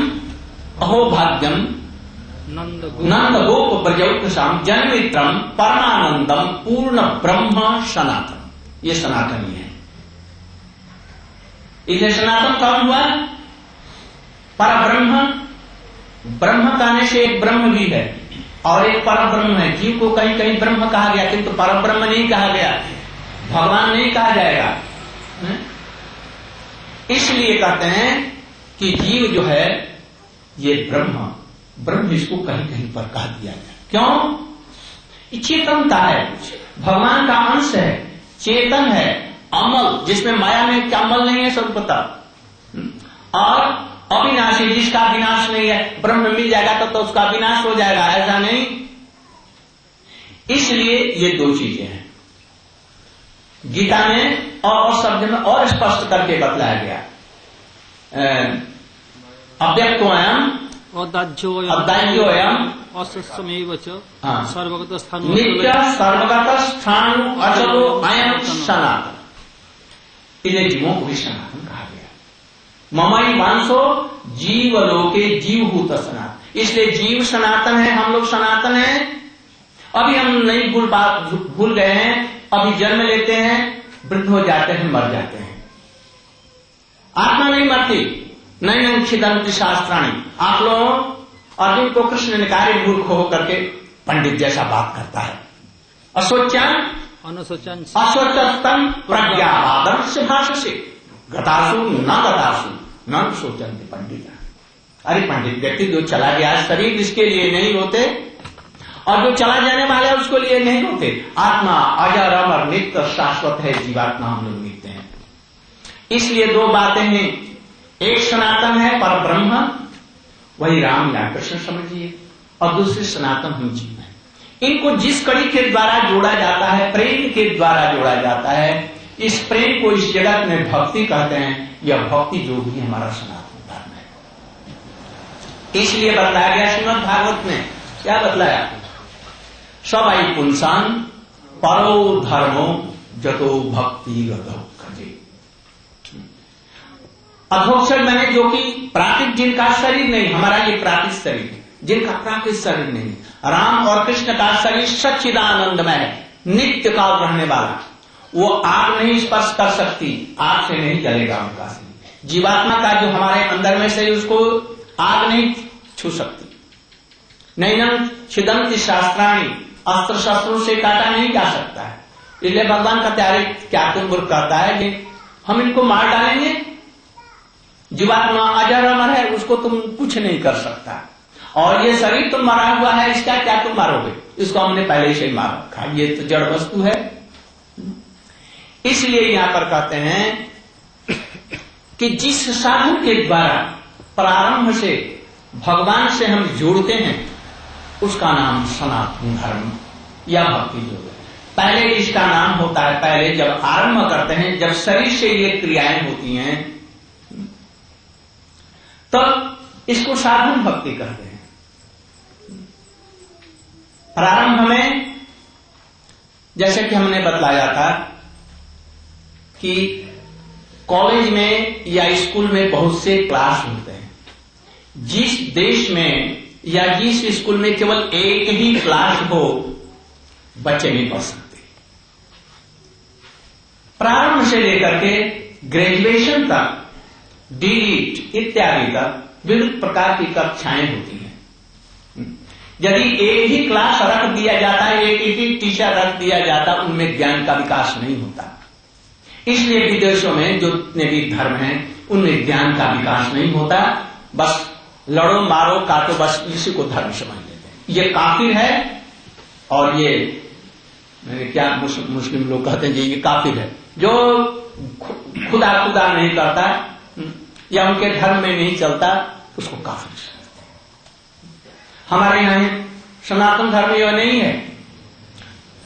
Speaker 2: नंद गोप ब्रजौत शाम जन्मित्रम परमानंदम पूर्ण ब्रह्म सनातन। ये सनातनी है। इसे सनातन कौन हुआ? पर ब्रह्म। ब्रह्म कहने से एक ब्रह्म भी है और एक पर ब्रह्म है। जीव को कहीं कहीं ब्रह्म कहा गया, किंतु पर ब्रह्म नहीं कहा गया, भगवान नहीं कहा जाएगा। इसलिए कहते हैं कि जीव जो है ये ब्रह्म इसको कहीं कहीं पर कह दिया गया। क्यों? चेतनता है, भगवान का अंश है, चेतन है, अमल, जिसमें माया में क्या अमल नहीं है सर्वपता, और अविनाशी, जिसका विनाश नहीं है। ब्रह्म मिल जाएगा तो उसका विनाश हो जाएगा, ऐसा नहीं। इसलिए ये दो चीजें हैं गीता में और शब्द में और स्पष्ट करके बतलाया गया। अव्यक्तोऽयम् अदाह्योऽयम्
Speaker 3: असस्यमेव च सर्वगत स्थान
Speaker 2: नित्य सर्वगत स्थान अचलो अयम् सनातन। इन्हें जीवों को भी सनातन कहा गया। ममई वांसो जीवलोके जीवभूत सनातन। इसलिए जीव सनातन है, हम लोग सनातन हैं। अभी हम नहीं भूल गए हैं। अभी जन्म लेते हैं, वृद्ध हो जाते हैं, मर जाते हैं। आत्मा नहीं मरती। नहीं छिदंति शास्त्राणी। आप लोगों अर्जुन को कृष्ण ने कार्य मूर्ख होकर के पंडित जैसा बात करता है। असोचन प्रज्ञावादर्श भाष्य गतासु न गतासु न सोचन्ति पंडित। अरे पंडित व्यक्ति जो चला गया, शरीर इसके लिए नहीं होते, और जो चला जाने वाला है उसको लिए नहीं होते। आत्मा अजर अमर नित्य शाश्वत है, जीवात्मा हम लोग नित्य हैं। इसलिए दो बातें हैं, एक सनातन है पर ब्रह्म, वही राम या कृष्ण समझिए, और दूसरी सनातन हम जीव हैं। इनको जिस कड़ी के द्वारा जोड़ा जाता है, प्रेम के द्वारा जोड़ा जाता है, इस प्रेम को इस जगत में भक्ति कहते हैं। यह भक्ति जो भी हमारा सनातन धर्म है। इसलिए बतलाया गया श्रीमद् भागवत में, क्या बतलाया? सवै पुंसान परो धर्मो जतो भक्ति गतो खजे। अधोक्षर मैंने जो कि प्राकृतिक, जिनका शरीर नहीं, हमारा ये प्राकृतिक शरीर, जिनका प्राकृतिक शरीर नहीं, राम और कृष्ण का शरीर सच्चिदानंदमय है, नित्य काल रहने वाला। वो आग नहीं स्पर्श कर सकती, आग से नहीं जलेगा उनका शरीर। जीवात्मा का जो हमारे अंदर में शरीर, उसको आग नहीं छू सकती। नैनम छिदंति शास्त्राणी। अस्त्र शस्त्रों से काटा नहीं जा सकता है। इसलिए भगवान का त्यारे क्या तुम मूर्ख कहता है कि हम इनको मार डालेंगे। जीवात्मा अजर अमर है, उसको तुम कुछ नहीं कर सकता। और ये शरीर तुम मरा हुआ है, इसका क्या तुम मारोगे? इसको हमने पहले से मार रखा, ये तो जड़ वस्तु है। इसलिए यहां पर कहते हैं कि जिस साधन के द्वारा प्रारंभ से भगवान से हम जुड़ते हैं, उसका नाम सनातन धर्म या भक्ति योग है। पहले इसका नाम होता है, पहले जब आरंभ करते हैं, जब शरीर से ये क्रियाएं होती हैं, तो इसको साधन भक्ति कहते हैं। प्रारंभ में जैसे कि हमने बतलाया था कि कॉलेज में या स्कूल में बहुत से क्लास होते हैं। जिस देश में या जिस स्कूल में केवल एक ही क्लास हो, बच्चे नहीं पढ़ सकते। प्रारंभ से लेकर के ग्रेजुएशन तक, डीलिट इत्यादि तक विभिन्न प्रकार की कक्षाएं होती हैं। यदि एक ही क्लास रख दिया जाता है, एक ही टीचर रख दिया जाता, उनमें ज्ञान का विकास नहीं होता। इसलिए विदेशों में जो जितने भी धर्म हैं, उनमें ज्ञान का विकास नहीं होता। बस लड़ो मारो काटो, बस इसी को धर्म समझ लेते हैं। ये काफिर है, और ये क्या मुस्लिम लोग कहते हैं जी ये काफिर है, जो खुदा नहीं करता या उनके धर्म में नहीं चलता, उसको काफिर समझते हैं। हमारे यहाँ सनातन धर्म यह नहीं है।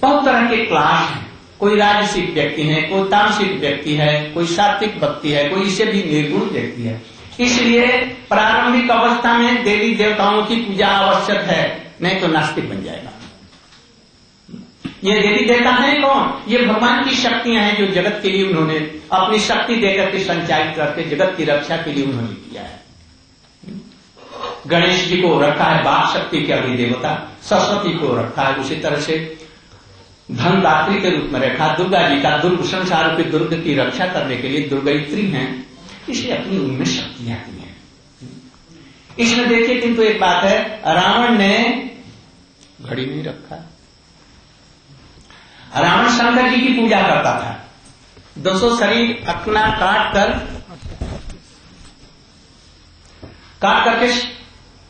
Speaker 2: बहुत तरह के क्लास हैं। कोई राजसिक व्यक्ति है, कोई तामसिक व्यक्ति है, कोई सात्विक व्यक्ति है, कोई इससे भी निर्गुण व्यक्ति है। इसलिए प्रारंभिक अवस्था में देवी देवताओं की पूजा आवश्यक है, नहीं तो नास्तिक बन जाएगा। ये देवी देवता है कौन? ये भगवान की शक्तियां हैं, जो जगत के लिए उन्होंने अपनी शक्ति देकर के संचालित करके जगत की रक्षा के लिए उन्होंने किया है। गणेश जी को रखा है वाक शक्ति के अधिदेवता, सरस्वती को रखा है उसी तरह से धनदात्री के रूप में रखा। दुर्गा जी का दुर्ग संसार रूपी दुर्ग की रक्षा करने के लिए दुर्गयित्री हैं, इसलिए अपनी उनमें शक्तियां दी हैं। इसमें देखिए किंतु एक बात है, रावण ने घड़ी नहीं रखा। रावण शंकर जी की पूजा करता था, 200 शरीर अपना काट करके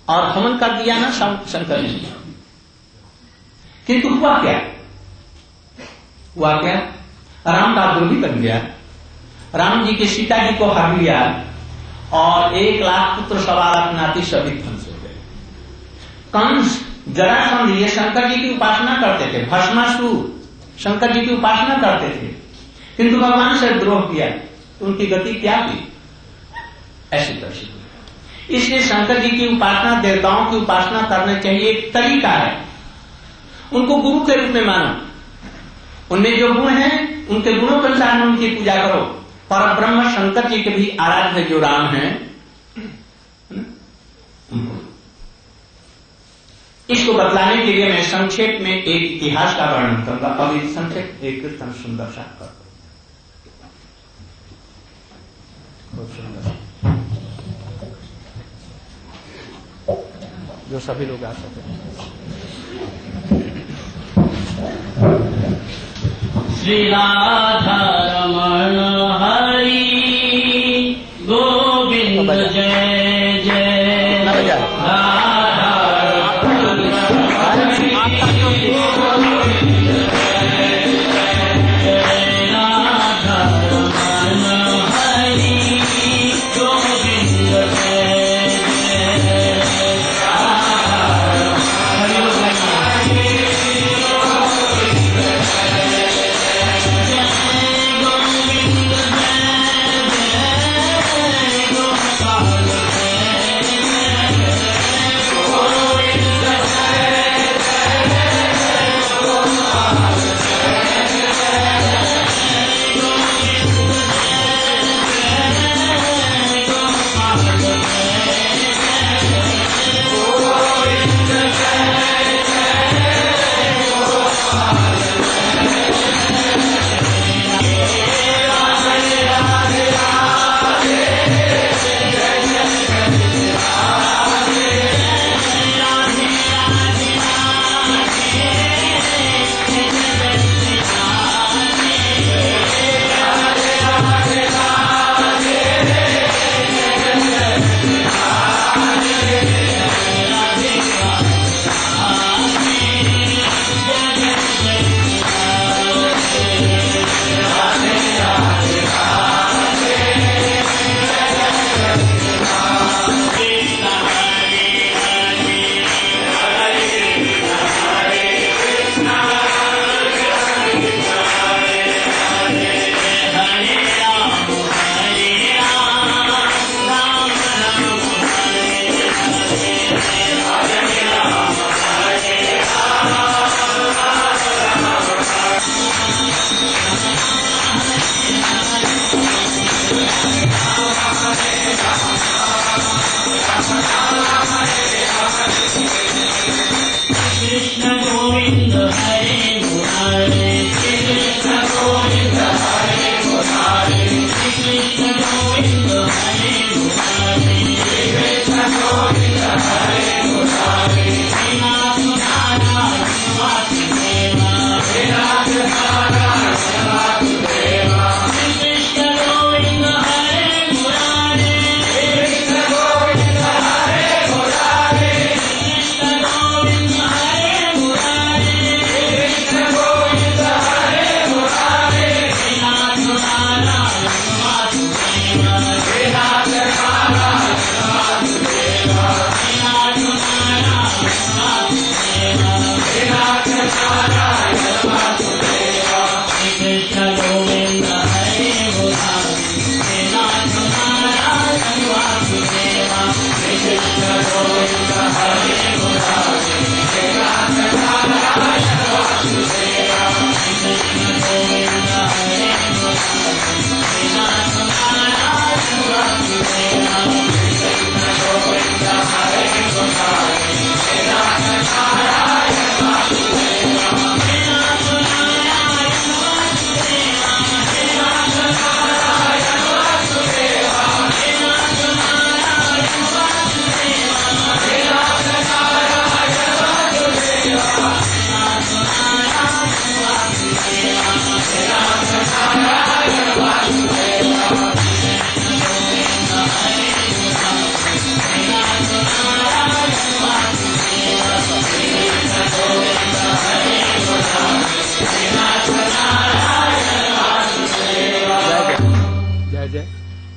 Speaker 2: और हवन कर दिया ना शंकर जी। किंतु हुआ क्या? राम का दुर्ग बन गया। राम जी की सीता जी को हर लिया और 1 लाख पुत्र सवार नाती सभी ध्वंस हो गए। कंस, जरासंध ये शंकर जी की उपासना करते थे, भस्मासुर शंकर जी की उपासना करते थे, किंतु भगवान से द्रोह किया तो उनकी गति क्या हुई? ऐसी दर्शित हुई। इसलिए शंकर जी की उपासना, देवताओं की उपासना करने चाहिए, एक तरीका है। उनको गुरु के रूप में मानो, उनमें जो गुण हैं उनके गुणों के अनुसार उनकी पूजा करो। पर ब्रह्म शंकर जी के भी आराध्य जो राम हैं, इसको बतलाने के लिए मैं संक्षेप में एक इतिहास का वर्णन करूंगा। अभी संक्षेप एक कीर्तन सुंदर सा कर, बहुत सुंदर, जो सभी लोग आ सके।
Speaker 4: श्री राधा रमण हरि गोविंद जय जय राधा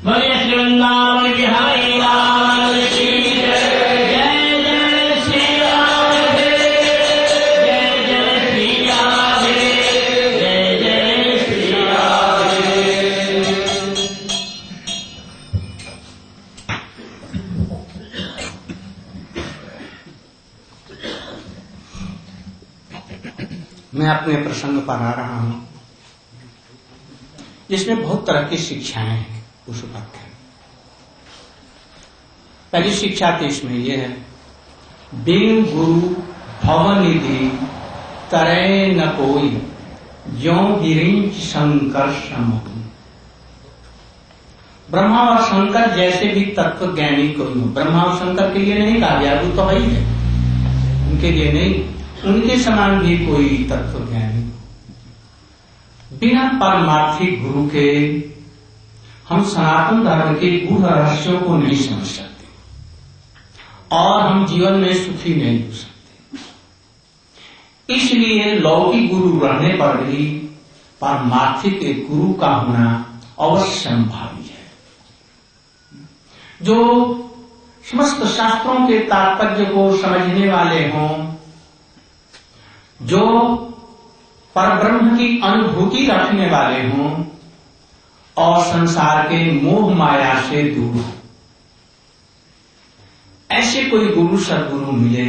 Speaker 4: बोलिए श्री वृंदावन बिहारी लाल की जय। जय जय श्री राधे, जय जय श्री राधे, जय जय श्री राधे।
Speaker 2: मैं अपने प्रसंग पर आ रहा हूं जिसमें बहुत तरह की शिक्षाएं हैं। उस वक्त पहली शिक्षा तो इसमें यह है, बिन गुरु भवनिधि तरे न कोई, ज्यों गिरिंच शंकर सम। ब्रह्मा और शंकर जैसे भी तत्व ज्ञानी कोई हो, ब्रह्मा और शंकर के लिए नहीं कहा गया, वो तो वही है, उनके लिए नहीं, उनके समान भी कोई तत्व ज्ञानी बिना परमार्थी गुरु के हम सनातन धर्म के गूढ़ रहस्यों को नहीं समझ सकते और हम जीवन में सुखी नहीं हो सकते। इसलिए लौकिक गुरु रहने पर भी पारमार्थिक गुरु का होना अवश्य संभावी है, जो समस्त शास्त्रों के तात्पर्य को समझने वाले हों, जो परब्रह्म की अनुभूति रखने वाले हों और संसार के मोह माया से दूर हो। ऐसे कोई गुरु सदगुरु मिले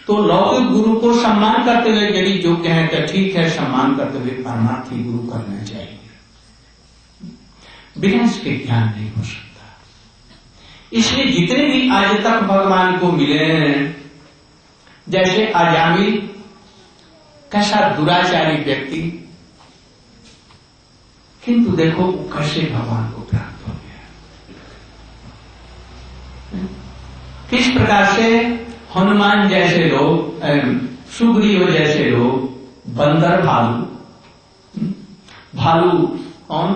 Speaker 2: तो लौकिक गुरु को सम्मान करते हुए, यदि जो कहें तो ठीक है, सम्मान करते हुए परमार्थी गुरु करना चाहिए, बिना इसके ज्ञान नहीं हो सकता। इसलिए जितने भी आज तक भगवान को मिले हैं, जैसे अजामिल कैसा दुराचारी व्यक्ति, किंतु देखो वो कैसे भगवान को प्राप्त हो गया, किस प्रकार से हनुमान जैसे लोग, सुग्रीव जैसे लोग, बंदर भालू कौन,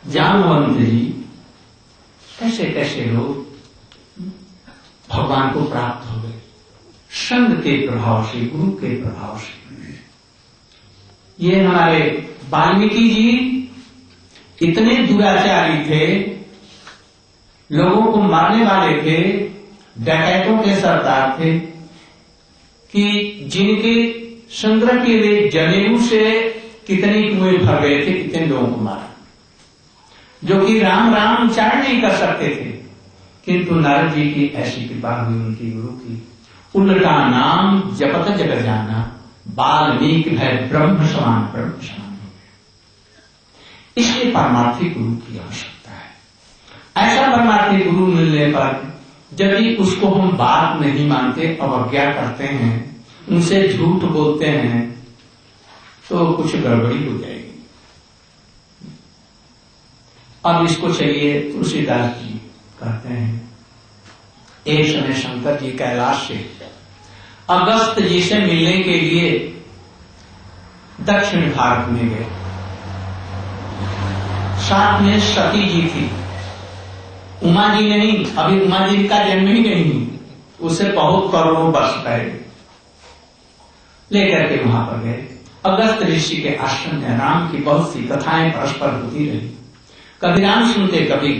Speaker 2: जामवंत जी, कैसे कैसे लोग भगवान को प्राप्त हो गए संग के प्रभाव से, गुरु के प्रभाव से। ये हमारे वाल्मीकि जी इतने दुराचारी थे, लोगों को मारने वाले थे, डकैतों के सरदार थे, कि जिनके संग्रह के लिए जनेऊ से कितने कुएं भर गए थे, कितने लोगों को मारा, जो कि राम राम उच्चारण नहीं कर सकते थे, किंतु नारद जी की ऐसी कृपा हुई उनकी गुरु की, उनका नाम जपत जग जाना, वाल्मीकि है ब्रह्म समान, ब्रह्म समान। इसलिए परमार्थी गुरु की आवश्यकता है। ऐसा परमार्थी गुरु मिलने पर यदि उसको हम बात नहीं मानते, अवज्ञा करते हैं, उनसे झूठ बोलते हैं, तो कुछ गड़बड़ी हो जाएगी। अब इसको चलिए तुलसीदास जी कहते हैं, एक समय शंकर जी कैलाश से अगस्त जी से मिलने के लिए दक्षिण भारत में गए। साथ में सती जी थी, उमा जी नहीं, अभी उमा जी का जन्म ही नहीं, उससे बहुत करोड़ों वर्ष पहले लेकर के वहां पर गए। अगस्त ऋषि के आश्रम में राम की बहुत सी कथाएं परस्पर होती रही, कभी राम सुनते, कभी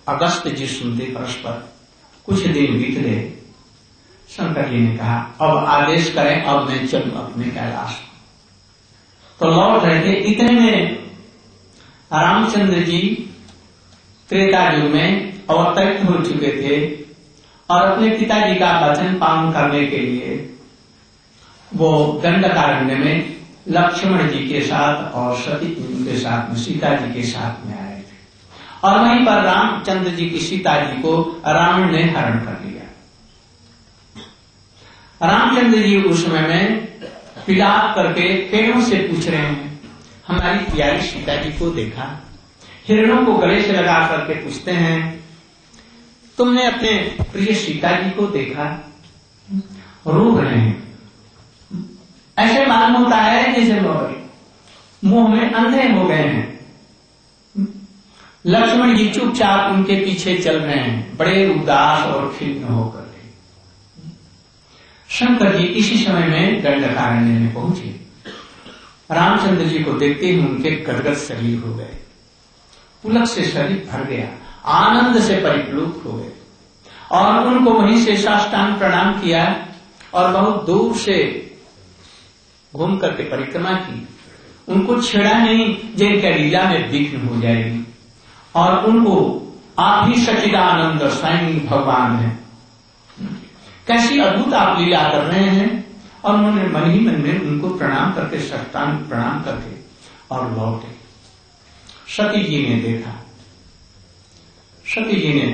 Speaker 2: अगस्त जी सुनते परस्पर। कुछ दिन बीत गए, शंकर जी ने कहा अब आदेश करें, अब मैं चलूं अपने कैलाश। तो लौट रहे थे, इतने में रामचंद्र जी त्रेता युग में अवतरित हो चुके थे और अपने पिताजी का वचन पालन करने के लिए वो दंडकारण्य में लक्ष्मण जी के साथ और सती के साथ में, सीता जी के साथ में आए थे, और वहीं पर रामचंद्र जी की सीता जी को रावण ने हरण कर लिया। रामचंद्र जी उस समय में विलाप करके पेड़ों से पूछ रहे हैं, हमारी प्यारी सीता जी को देखा? हिरणों को गले से लगा करके पूछते हैं, तुमने अपने प्रिय सीता जी को देखा? रो रहे हैं, ऐसे मालूम होता है जैसे मुंह में अंधे हो गए हैं। लक्ष्मण जी चुपचाप उनके पीछे चल रहे हैं, बड़े उदास और खिन्न होकर। शंकर जी इसी समय में दंडकारण्य में पहुंचे। रामचंद्र जी को देखते ही उनके गदगद शरीर हो गए पुलक से शरीर भर गया, आनंद से परिप्लुत हो गए और उनको वहीं से साष्टांग प्रणाम किया और बहुत दूर से घूम करके परिक्रमा की। उनको छेड़ा नहीं जिनका लीला में विघ्न हो जाएगी और उनको आप ही सच्चिदानंद स्वयं भगवान है, कैसी अद्भुत आप लीला कर रहे हैं। और उन्होंने मन ही मन में उनको प्रणाम करके साष्टांग प्रणाम करके और लौटे। सती जी ने देखा, सती जी ने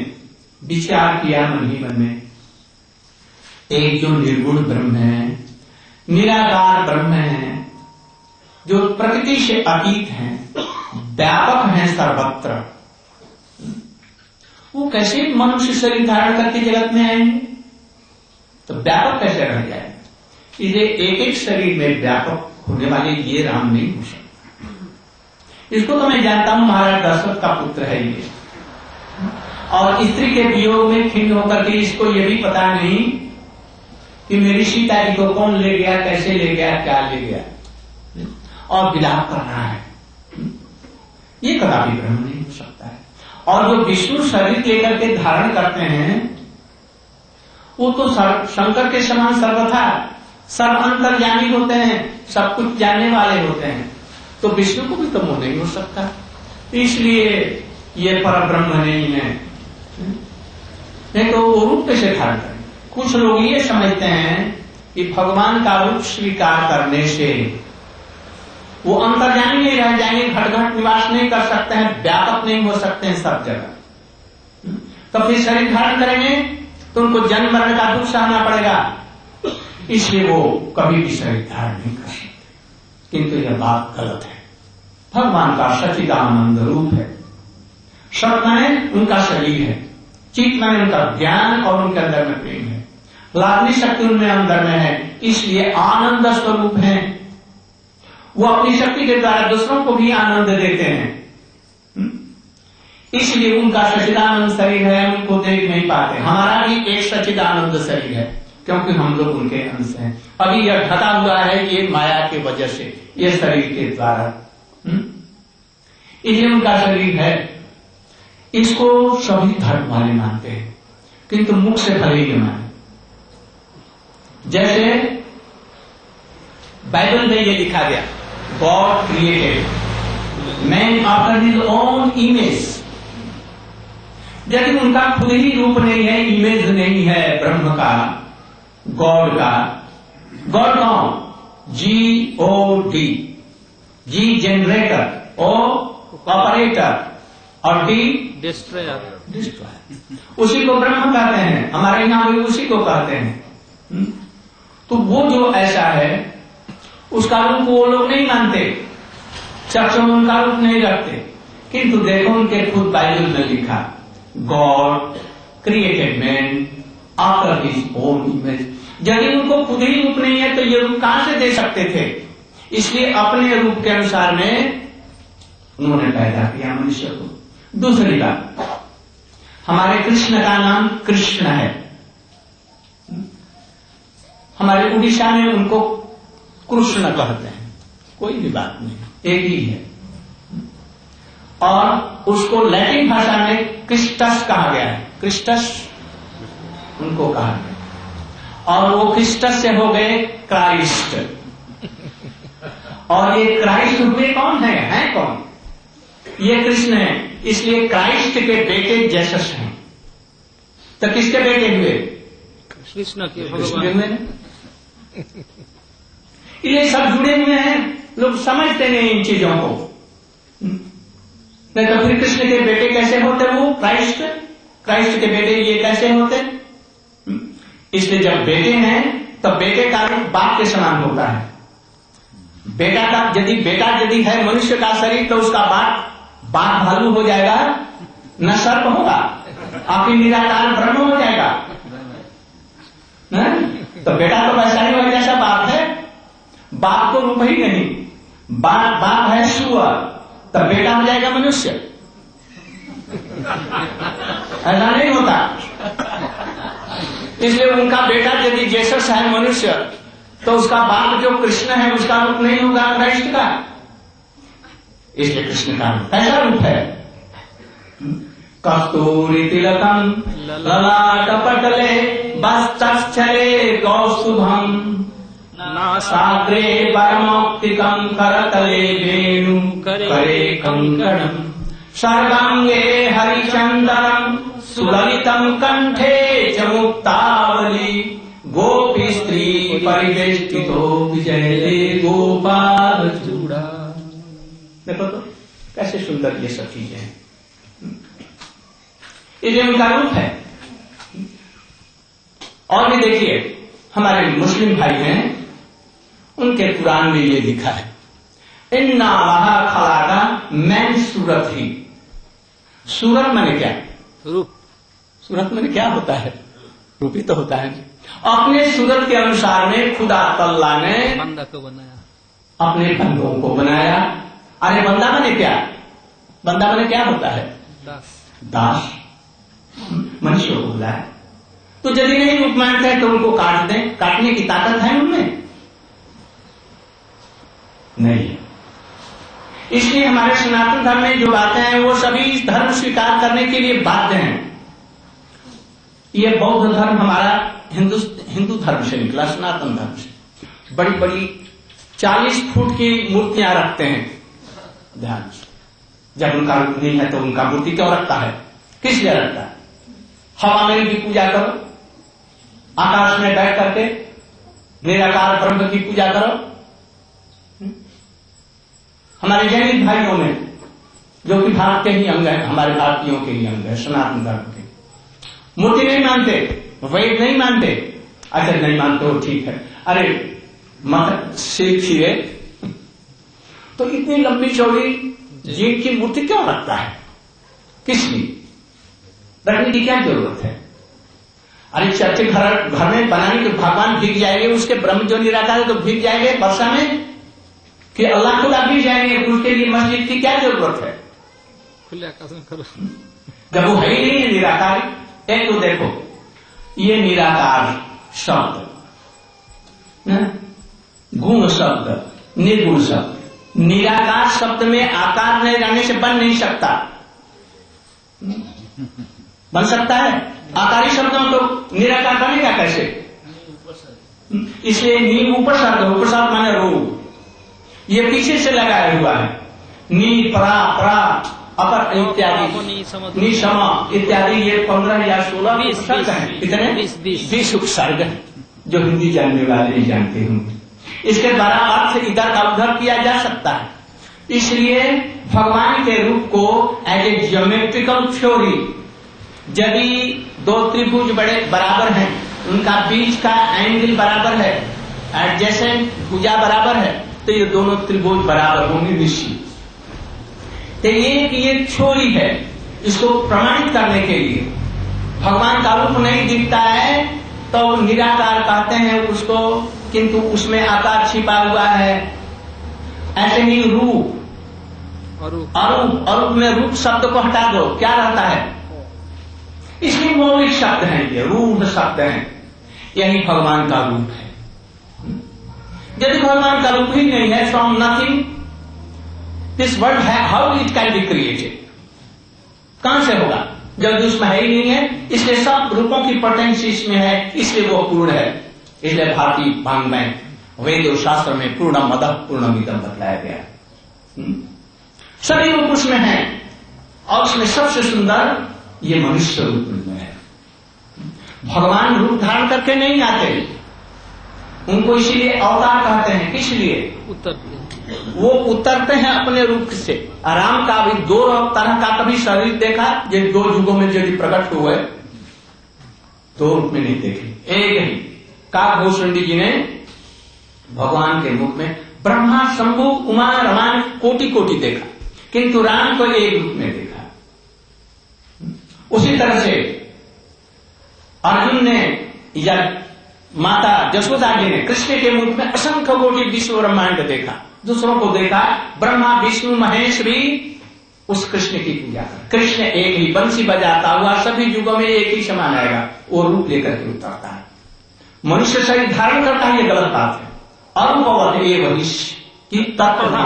Speaker 2: विचार किया मन ही मन में, एक जो निर्गुण ब्रह्म है, निराकार ब्रह्म है, जो प्रकृति से अतीत है, व्यापक है सर्वत्र, वो कैसे मनुष्य शरीर धारण करके जगत में आएंगे? तो व्यापक कैसे रह जाए? इसलिए एक एक शरीर में व्यापक होने वाले ये राम नहीं हो सकते। इसको तो मैं जानता हूं, महाराज दशरथ का पुत्र है ये, और स्त्री के वियोग में खिन्न होकर के इसको ये भी पता नहीं कि मेरी सीता जी को कौन ले गया, कैसे ले गया, क्या ले गया, और विलाप करना है। ये कदापि ब्रह्म नहीं हो सकता है। और जो विष्णु शरीर लेकर के धारण करते हैं वो तो शंकर के समान सर्वथा सर्वांतर्यामी होते हैं, सब कुछ जानने वाले होते हैं, तो विष्णु को भी तो मोह नहीं हो सकता। इसलिए ये पर ब्रह्म नहीं है, नहीं तो वो रूप कैसे धारण करें? कुछ लोग ये समझते हैं कि भगवान का रूप स्वीकार करने से वो अंतर्यामी नहीं रह जाएंगे, घट घट निवास नहीं कर सकते हैं, व्यापक नहीं हो सकते हैं सब जगह। तो फिर शरीर धारण करेंगे तो उनको जन्म मरण का दुख सहना पड़ेगा, इसलिए वो कभी भी शरीर धारण नहीं कर सकते। किंतु यह बात गलत है। भगवान का सच्चिदानंद रूप है, सत में उनका शरीर है, चित्त में उनका ज्ञान और उनके अंदर में प्रेम है, लादनी शक्ति उनमें अंदर में है, इसलिए आनंद स्वरूप है। वो अपनी शक्ति के द्वारा दूसरों को भी आनंद देते हैं, इसलिए उनका सच्चिदानंद शरीर है, उनको देख नहीं पाते। हमारा भी एक सच्चिदानंद शरीर है क्योंकि हम लोग उनके अंश हैं। अभी यह ढका हुआ है ये माया की वजह से, ये शरीर के द्वारा, इसलिए उनका शरीर है। इसको सभी धर्म वाले मानते हैं किंतु मुख से भले ही माने। जैसे बाइबल में ये लिखा गया, God created man after his own image, लेकिन उनका खुद ही रूप नहीं है, इमेज नहीं है ब्रह्म का, गॉड का। गॉड कौन? GOD, जी जनरेटर, O ऑपरेटर और D डिस्ट्रॉयर। उसी को ब्रह्म कहते हैं, हमारे यहां भी उसी को कहते हैं। तो वो जो ऐसा है उसका रूप वो लोग नहीं मानते, चर्चों में उनका रूप नहीं रखते, किंतु देखो उनके खुद बाइबल में लिखा, God created man after his own image. यदि उनको खुद ही रूप नहीं है तो ये रूप कहां से दे सकते थे? इसलिए अपने रूप के अनुसार में उन्होंने पैदा किया मनुष्य को। दूसरी बात, हमारे कृष्ण का नाम कृष्ण है, हमारे उड़ीसा में उनको कृष्ण कहते हैं, कोई भी बात नहीं, एक ही है। और उसको लैटिन भाषा में क्रिस्टस कहा गया है, क्रिस्टस उनको कहा गया, और वो क्रिस्टस से हो गए क्राइस्ट। और ये क्राइस्ट हुए कौन है कौन? ये कृष्ण है, इसलिए क्राइस्ट के बेटे जेसस हैं। तो किसके बेटे हुए?
Speaker 3: कृष्ण के
Speaker 2: भगवान हुए। ये सब जुड़े हुए हैं, लोग समझते नहीं इन चीजों को। नहीं तो फिर कृष्ण के बेटे कैसे होते? वो क्राइस्ट के बेटे ये कैसे होते? इसलिए जब बेटे हैं तो बेटे का रूप बाप के समान होता है। बेटा का यदि है मनुष्य का शरीर तो उसका बाप भालू हो जाएगा, न सर्प होगा, आपकी निराकार ब्रह्म हो जाएगा। तो बेटा तो वैसा ही हो जैसा बाप है, बाप को रूप ही नहीं, बाप है सुअर, तब बेटा हो जाएगा मनुष्य। ऐसा नहीं होता। इसलिए उनका बेटा यदि जेसस है मनुष्य तो उसका बाप जो कृष्ण है उसका रूप नहीं होगा क्राइस्ट का। इसलिए कृष्ण का रूप ऐसा रूप है कस्तूरी तिलकम ललाटपटले वस्तश्चले कौस्तुभम नासाग्रे परमौक्तिकं करतले वेणु करे कंकणम सर्वांगे हरिचंदनम सुललितम कंठे च मुक्तावली गोपी स्त्री परिवेष्टितो विजयते गोपाल चूड़ा। देखो तो कैसे सुंदर ये सब चीजें हैं। ये उनका रूप है। और भी देखिए, हमारे मुस्लिम भाई हैं, उनके कुरान में ये लिखा है, इन्ना वहा खलाका मैन सूरत ही। सूरत मैंने क्या?
Speaker 3: रूप।
Speaker 2: सूरत मैंने क्या होता है? रूप ही तो होता है। अपने सूरत के अनुसार में खुदा तल्ला ने
Speaker 3: बंदा को बनाया,
Speaker 2: अपने बंदों को बनाया। अरे बंदा मैंने क्या? बंदा मैंने क्या होता है?
Speaker 3: दास।
Speaker 2: दास मनुष्य को बोला है। तो यदि नहीं रूप मानते हैं तो उनको काट दें। काटने की ताकत है उनमें? नहीं है। इसलिए हमारे सनातन धर्म में जो बातें हैं वो सभी धर्म स्वीकार करने के लिए बाध्य हैं। ये बौद्ध धर्म हमारा हिंदू धर्म से निकला, सनातन धर्म से। बड़ी बड़ी 40 फुट की मूर्तियां रखते हैं। ध्यान से, जब उनका रूप नहीं है तो उनका मूर्ति क्यों रखता है? किस लिए रखता है? हवा में भी पूजा करो, आकाश में बैठ करके निराकार ब्रह्म की पूजा करो। हमारे जैन भाइयों में, जो कि भारत के ही अंग है, हमारे भारतीयों के ही अंग है, सनातन धर्म के, मूर्ति नहीं मानते, वेद नहीं मानते। अच्छा नहीं मानते हो, ठीक है। अरे मत सीखिए तो इतनी लंबी चौड़ी जीव की मूर्ति क्यों रखता है? किस लिए रखने की क्या जरूरत है? अरे चर्च घर में बनाने के भगवान भीग जाएंगे, उसके ब्रह्म जो निराकार है तो भीग जाएंगे वर्षा में, कि अल्लाह खुदा भीग जाएंगे, उसके लिए मस्जिद की क्या जरूरत है?
Speaker 3: खुले आकाश में करो।
Speaker 2: जब वो है ही नहीं है निराकार। एक तो देखो, ये निराकार शब्द, गुण शब्द, निर्गुण शब्द। निराकार शब्द में आकार नहीं रहने से बन नहीं सकता। बन सकता है? आकारी शब्द में तो निराकार बनेगा कैसे? इसलिए नी उपसर्ग, उपसर्ग माने रूप, ये पीछे से लगाया हुआ है। नी परा परा अपर इत्यादि, निशमा इत्यादि, ये 15 या 16 उपसर्ग हैं। कितने? 20 उपसर्ग हैं, जो हिंदी जानने वाले ही जानते होंगे। इसके द्वारा अर्थ इधर का उधर किया जा सकता है। इसलिए भगवान के रूप को एज ए ज्योमेट्रिकल थ्योरी, यदि दो त्रिभुज बड़े बराबर हैं, उनका बीच का एंगल बराबर है, जैसे भुजा बराबर है, तो ये दोनों त्रिभुज बराबर होंगे निश्चित। तो ये थ्योरी है। इसको प्रमाणित करने के लिए भगवान का रूप नहीं दिखता है तो निराकार कहते हैं उसको, किंतु उसमें आकार छिपा हुआ है। ऐसे ही रूप, अरूप में रूप शब्द को हटा दो, क्या रहता है? इसलिए मौलिक शब्द हैं, ये रूप शब्द हैं। यही भगवान का रूप है। यदि भगवान का रूप ही नहीं है, फ्रॉम नथिंग दिस वर्ल्ड है, how it can be created? कहां से होगा जब उसमें है ही नहीं है? इसलिए सब रूपों की पोटेंसी इसमें है, इसलिए वो पूर्ण है। इसलिए भारतीय भांग में, वेद और शास्त्र में पूर्ण मदः पूर्णमिदं बतलाया गया। सभी रूप उसमें है, और उसमें सबसे सुंदर ये मनुष्य रूप में है। भगवान रूप धारण करके नहीं आते, उनको इसीलिए अवतार कहते हैं। किस लिए? वो उतरते हैं अपने रूप से। राम का भी 2 तरह का कभी शरीर देखा? ये 2 युगों में यदि प्रकट हुए 2 रूप में नहीं देखे, एक ही। काकभूषण जी ने भगवान के मुख में ब्रह्मा शंभु उमा रमान कोटि कोटि देखा, किंतु राम को एक रूप में देखा। उसी तरह से अर्जुन ने या माता जशोदा जी ने कृष्ण के मुख में असंख्य कोटि विश्व ब्रह्मांड देखा। दूसरों को देखा, ब्रह्मा विष्णु महेश भी उस कृष्ण की पूजा कर। कृष्ण एक ही बंसी बजाता हुआ सभी युगों में एक ही समान आएगा, वो रूप लेकर के उतरता है। मनुष्य शरीर धारण करता है, ये गलत बात है। अरूपवत ये वरिष्ठ की तत्व,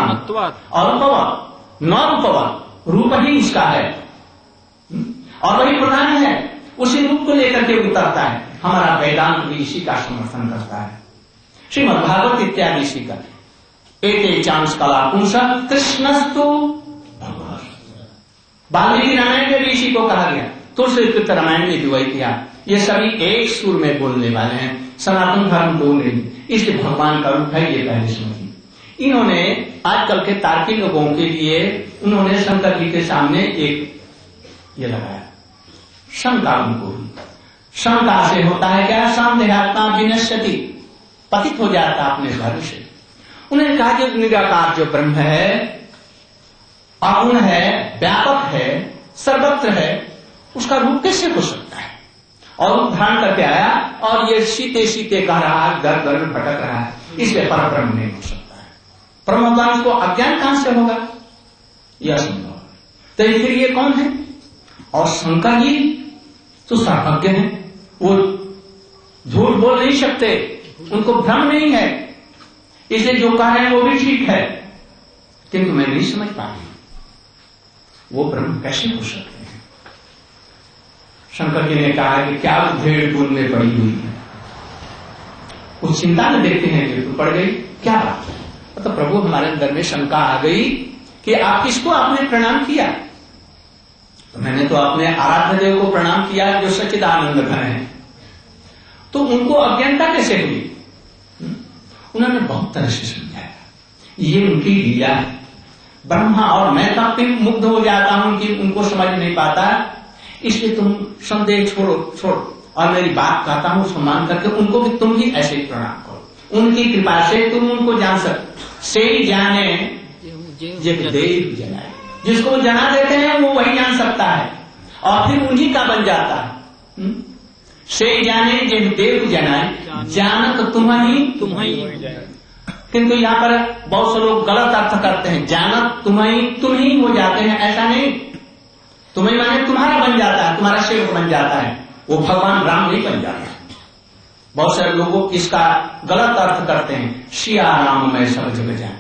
Speaker 2: अरूपवत न रूपवत, रूप ही उसका है। और वही प्रधान है, उसी रूप को लेकर के उतरता है। हमारा वेदांत भी इसी का समर्थन करता है। श्रीमद् भागवत इत्यादि इसी का एते चांस कला पुंस कृष्णस्तु भगवान। वाल्मीकि रामायण में भी इसी को कहा गया, तुलसीकृत रामायण में भी वही किया। ये सभी एक सुर में बोलने वाले हैं, सनातन धर्म दो नहीं, इसलिए भगवान का रूप है ये पहले समझिए। इन्होंने आजकल के तार्किक लोगों के लिए उन्होंने शंकर जी के सामने एक ये लगाया शंका। उनको शंका से होता है क्या? संदेहात्मा विनश्यति, पतित हो जाता अपने धर्म से। उन्होंने कहा जो निराकार जो ब्रह्म है, अगुण है, व्यापक है, सर्वत्र है, उसका रूप कैसे हो सकता है? और रूप धारण करके आया और ये सीते सीते कह रहा है, घर घर में भटक रहा है, इसलिए पर ब्रह्म नहीं हो सकता है। ब्रह्मज्ञान को अज्ञान कहां से होगा? यह संभव है। तो फिर ये कौन है? और शंकर जी तो सर्वज्ञ हैं, वो झूठ बोल नहीं सकते, उनको भ्रम नहीं है, इसलिए जो कह रहे हैं वो भी ठीक है। किंतु मैं नहीं समझ पा रही वो ब्रह्म कैसे हो सकते हैं। शंकर जी ने कहा कि क्या भेड़ दूध में पड़ी हुई है, उस चिंता में देखते हैं कि पड़ गई, क्या बात है? मतलब प्रभु हमारे अंदर में शंका आ गई कि आप किसको आपने प्रणाम किया? तो मैंने तो अपने आराध्य देव को प्रणाम किया जो सच्चिदानंद घन है। तो उनको अज्ञानता कैसे हुई? उन्होंने बहुत तरह से समझाया, ये उनकी लीला है। ब्रह्मा और मैं तब भी मुग्ध हो जाता हूं कि उनको समझ नहीं पाता, इसलिए तुम संदेह छोड़ो और मेरी बात कहता हूं सम्मान करके उनको भी तुम भी ऐसे ही प्रणाम करो। उनकी कृपा से तुम उनको जान सकते। से जाने जब देव जनाए, जिसको वो जना देते हैं वो वही जान सकता है और फिर उन्हीं का बन जाता है। से जाने जब देव जनाए, जानत तुम्हें। किंतु यहाँ पर बहुत से लोग गलत अर्थ करते हैं, जानत तुम ही हो जाते हैं, ऐसा नहीं। तुम्हें माने तुम्हारा बन जाता है, तुम्हारा सेवक बन जाता है, वो भगवान राम नहीं बन जाता। बहुत सारे लोग इसका गलत अर्थ करते हैं, सिया राम मैं सब जगह जाए।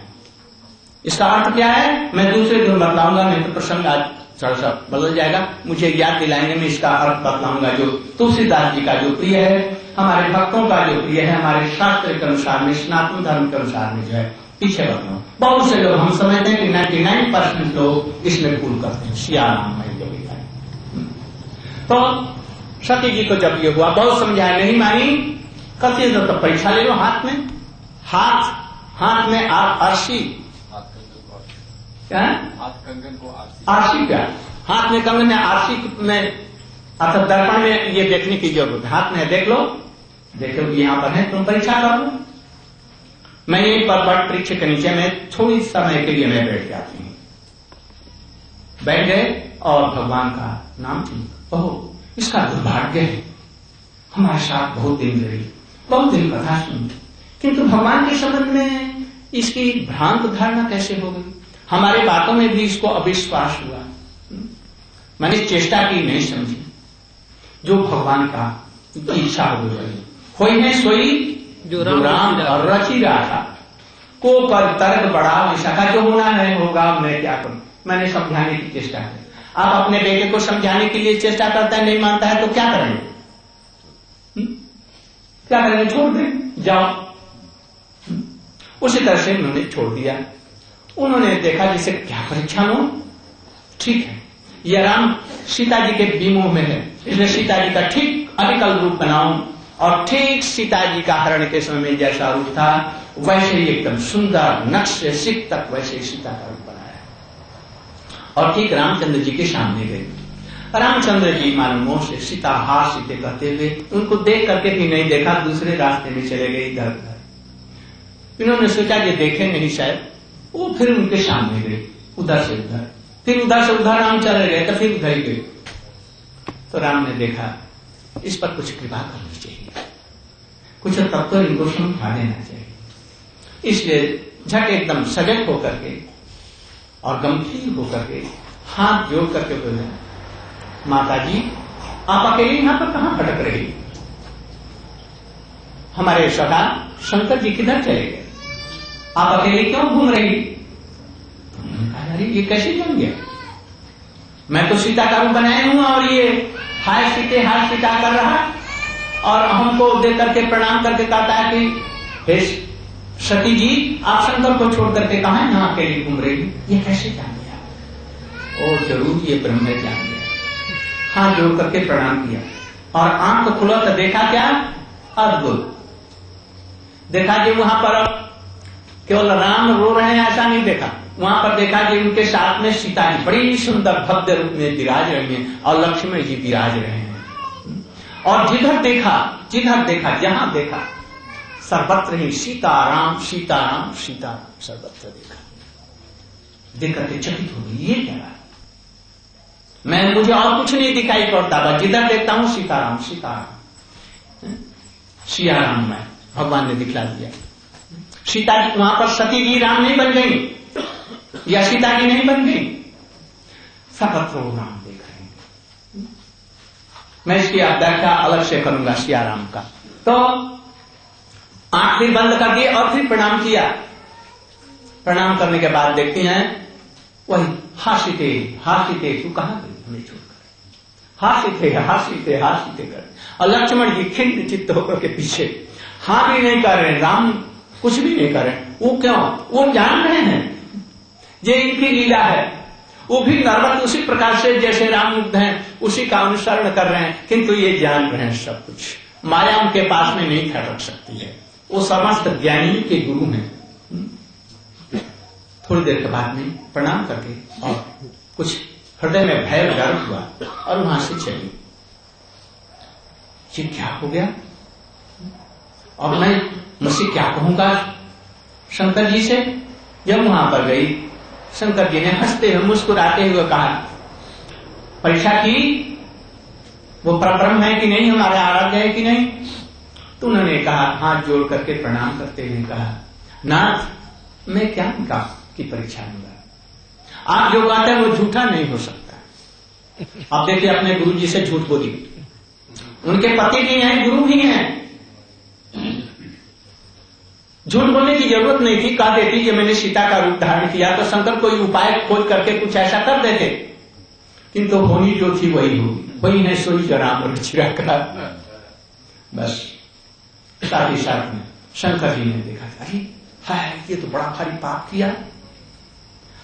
Speaker 2: इसका अर्थ क्या है मैं दूसरे दिन बतलाऊंगा, नहीं तो प्रसंग आज थोड़ा बदल जाएगा। मुझे याद दिलाएंगे, मैं इसका अर्थ बतलाऊंगा जो तुलसीदास जी का जो प्रिय है, हमारे भक्तों का जो प्रिय है, हमारे शास्त्र के अनुसार में, सनातन धर्म के अनुसार में जो है पीछे बतलाऊं। बहुत से लोग हम समझते हैं कि 99% लोग इसमें भूल करते हैं, सिया राम मैं जो लिखा है। तो सती जी को जब ये हुआ बहुत समझाया, नहीं मानी। कहते तो परीक्षा ले लो, हाथ में हाथ में आप आरसी क्या आरसी क्या हाथ में कंगन में आरसी में अर्थात दर्पण में ये देखने की जरूरत है। हाथ में देख लो, देखो यहाँ पर है, तुम परीक्षा कर लो। मैं यही पर वृक्ष के नीचे में थोड़ी समय के लिए मैं बैठ जाती हूँ। बैठ गए और भगवान का नाम चिंतन। ओह इसका दुर्भाग्य है, हमारे साथ बहुत दिन रही, बहुत दिन कथा सुनी, किंतु भगवान के संबंध में इसकी भ्रांत धारणा कैसे हो गई? हमारे बातों में भी इसको अविश्वास हुआ। मैंने चेष्टा की, नहीं समझी। जो भगवान का इच्छा हो गई, कोई है सोई जो राम और रची रहा था को पर तर्क बढ़ा विशाखा, जो होना है होगा, मैं क्या करूं? मैंने समझाने की चेष्टा की। आप अपने बेटे को समझाने के लिए चेष्टा करता है, नहीं मानता है तो क्या करेंगे? क्या करेंगे? छोड़ दें, जाओ। उसी तरह से उन्होंने छोड़ दिया। उन्होंने देखा जिसे क्या परीक्षा लो, ठीक है यह राम सीता जी के विमोह में है, इसलिए सीता जी का ठीक अविकल रूप बनाऊं और ठीक सीता जी का हरण के समय में जैसा रूप था वैसे ही एकदम सुंदर नक्शे सिख तक वैसे ही सीता का रूप बनाया और ठीक रामचंद्र जी के सामने गए। रामचंद्र जी मानो से सीता हार सीते कहते हुए उनको देख करके भी नहीं देखा, दूसरे रास्ते में चले गए इधर उधर। इन्होंने सोचा ये देखे नहीं शायद, वो फिर उनके सामने गए, उधर से उधर, फिर उधर से उधर राम चले गए तो फिर उधर ही गए। तो राम ने देखा इस पर कुछ कृपा करनी चाहिए, कुछ तत्व इनको समझा देना चाहिए। इसलिए झट एकदम सजग होकर के और गंभीर होकर के हाथ जोड़ करके बोले, माता जी आप अकेले यहां पर कहां भटक रही? हमारे सदा शंकर जी किधर चले गए? आप अकेले क्यों घूम रही? अरे ये कैसे जम गया? मैं तो सीता का रूप बनाया हूं और ये हाय सीता कर रहा, और हमको देख करके प्रणाम करके कहता है कि हे सती जी, आप शंकर को छोड़ करके कहा है यहाँ अकेले घूम रही? ये कैसे जान गया? ओ जरूर ये ब्रह्म जान गया। हाथ जोड़ करके प्रणाम किया और आंख खुला तो देखा क्या? अद्भुत देखा कि वहां पर केवल राम रो रहे हैं ऐसा नहीं देखा, वहां पर देखा कि उनके साथ में सीता जी बड़ी सुंदर भव्य रूप में विराज रही हैं और लक्ष्मण जी विराज रहे हैं। और जिधर देखा जहां देखा सर्वत्र ही सीताराम सीताराम सीताराम सर्वत्र देखा। देख करके चकित हो गई, ये क्या है? मुझे और कुछ नहीं दिखाई पड़ता, बस जिधर देखता हूं सीताराम सीताराम सियाराम में भगवान ने दिखला दिया। सीता जी वहां पर सती जी राम नहीं बन गई या सीता जी नहीं बन गई, सर्वत्र राम देख रहे हैं। मैं इसकी व्याख्या अलग से करूंगा सियाराम का। तो आंख भी बंद कर दी और फिर प्रणाम किया। प्रणाम करने के बाद देखते हैं वही हासीते तू कहां गई हमें छोड़कर? हासीते कर। और लक्ष्मण जी खिन्न चित्त होकर के पीछे हाँ भी नहीं कर रहे, राम कुछ भी नहीं कर रहे। वो क्यों? वो जान रहे हैं ये इनकी लीला है। वो भी नर्वत उसी प्रकार से जैसे राम मुग्ध हैं उसी का अनुसरण कर रहे हैं, किंतु ये जान रहे हैं सब कुछ। माया उनके पास में नहीं खड़ सकती है, वो समस्त ज्ञानी के गुरु हैं। थोड़ी देर के बाद में प्रणाम करके और कुछ हृदय में भय डर हुआ और वहां से चली। ये क्या हो गया? और मैं मुझसे क्या कहूंगा शंकर जी से? जब वहां पर गई शंकर जी ने हंसते हुए मुस्कुराते हुए कहा, परीक्षा की वो परब्रह्म है कि नहीं, हमारे आराध्य है कि नहीं? तो उन्होंने कहा, हाथ जोड़ करके प्रणाम करते हुए कहा, नाथ मैं क्या इनका की परीक्षा लूंगा? आप जो कहते हैं वो झूठा नहीं हो सकता। आप देखिए अपने गुरु जी से झूठ बोली, उनके पति भी हैं गुरु भी हैं, झूठ बोलने की जरूरत नहीं थी। कह देती कि मैंने सीता का रूप धारण किया तो शंकर कोई उपाय खोज करके कुछ ऐसा कर देते, किंतु होनी जो थी वही होगी, वही है सोई जो राम रुचिरा का। बस साथ ही साथ में शंकर जी ने देखा, अरे हाय ये तो बड़ा भारी पाप किया,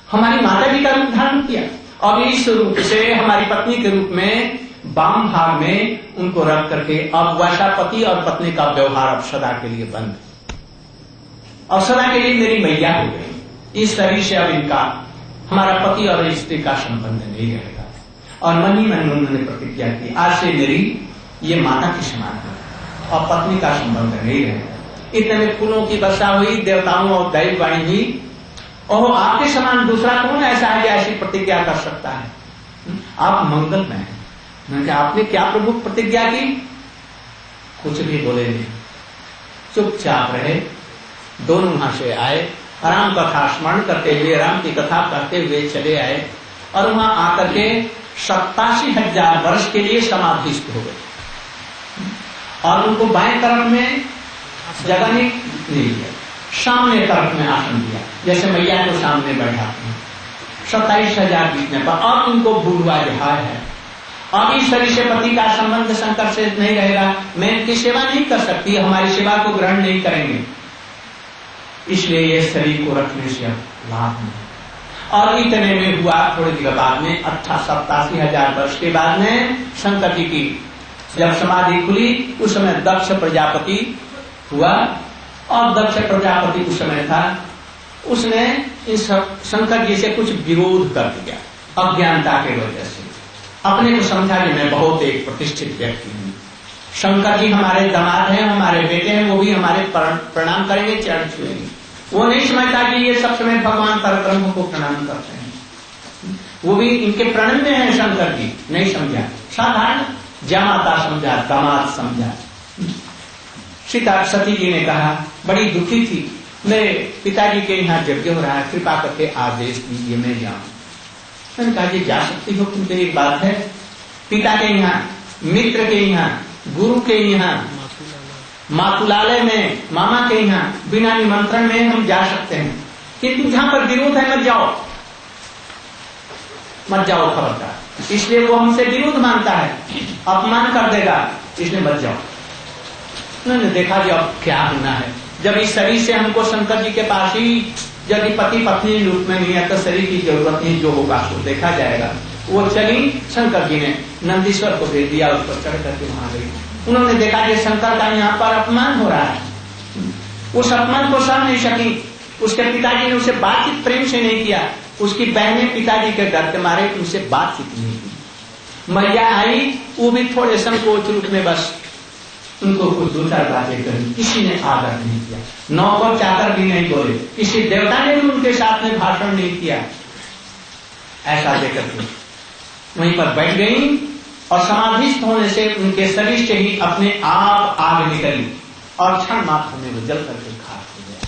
Speaker 2: हमारी माता जी का रूप धारण किया और इस रूप से हमारी पत्नी के रूप में वाम भाग में उनको रख करके अब वैसा पति और पत्नी का व्यवहार अब सदा के लिए बंद और सदा के लिए मेरी मैया हो गई। इस शरीर से अब इनका हमारा पति और स्त्री का संबंध नहीं रहेगा। और मन ही मन उन्होंने प्रतिज्ञा की, आज से मेरी ये माता की समान है और पत्नी का संबंध नहीं रहेगा। इतने में फूलों की वर्षा हुई, देवताओं और दैववाणी हुई, और आपके समान दूसरा कौन ऐसा है जो ऐसी प्रतिज्ञा कर सकता है? आप मंगल में हैं। मैंने कहा आपने क्या प्रभु प्रतिज्ञा की? कुछ भी बोले नहीं, चुपचाप रहे। दोनों वहां से आए, राम कथा स्मरण करते हुए राम की कथा करते हुए चले आए और वहां आकर के 87,000 वर्ष के लिए समाधिस्थ हो गए। और उनको बाएं तरफ में जगह नहीं दिया, सामने तरफ में आसन दिया, जैसे मैया को सामने बैठाते हैं। 27,000 बीतने पर अब उनको भूलवा जहाज है, अब इस शरीर से पति का संबंध शंकर से नहीं रहेगा, मैं इनकी सेवा नहीं कर सकती, हमारी सेवा को ग्रहण नहीं करेंगे, इसलिए ये शरीर को रखने से अब लाभ नहीं। और इतने में हुआ थोड़ी देर बाद में 87,000 वर्ष के बाद में शंकर जी की जब समाधि खुली उस समय दक्ष प्रजापति हुआ, और दक्ष प्रजापति उस समय था, उसने इस शंकर जी से कुछ विरोध कर दिया अज्ञानता के वजह से। अपने को समझा कि मैं बहुत एक प्रतिष्ठित व्यक्ति हूँ, शंकर जी हमारे दामाद हैं, हमारे बेटे हैं, वो भी हमारे प्रणाम करेंगे, चरण छुएंगे। वो नहीं समझता कि ये सब समय भगवान परब्रह्म को प्रणाम करते हैं, वो भी इनके प्रणम में है शंकर जी, नहीं समझा। साधारण जामाता समझा, दामाद समझा। सीता सती जी ने कहा, बड़ी दुखी थी, मेरे पिताजी के यहाँ यज्ञ हो रहा है, कृपा करके आदेश दीजिए मैं जाऊं। मैंने कहा जी जा सकती हो, किंतु एक बात है, पिता के यहाँ, मित्र के यहाँ, गुरु के यहाँ, मातुलालय में, मामा के यहाँ बिना निमंत्रण में हम जा सकते हैं, किंतु जहां पर विरोध है मत जाओ, मत जाओ, खबरदार। इसलिए वो हमसे विरोध मानता है, अपमान कर देगा, इसलिए बच जाओ। उन्होंने देखा कि अब क्या होना है, जब इस शरीर से हमको शंकर जी के पास ही यदि पति पत्नी रूप में नहीं है तो शरीर की जरूरत नहीं, जो होगा वो देखा जाएगा। वो चली, शंकर जी ने नंदीश्वर को भेज दिया, उस पर चढ़ करके वहां गई। उन्होंने देखा कि शंकर का यहाँ पर अपमान हो रहा है, उस अपमान को सह नहीं सकी। उसके पिताजी ने उसे बातचीत प्रेम से नहीं किया, उसकी बहनें पिताजी के डर के मारे उनसे बातचीत नहीं की। मैया आई, वो भी थोड़े संकोच रूप में बस उनको कुछ दो चार बातें कही, किसी ने आदर नहीं किया, नौकर चाकर भी नहीं बोले, किसी देवता ने भी उनके साथ में भाषण नहीं किया। ऐसा देखकर के वहीं पर बैठ गई और समाधिस्थ होने से उनके शरीर से ही अपने आप आग निकली और क्षण मात्र में वो जल करके खाक हो गया।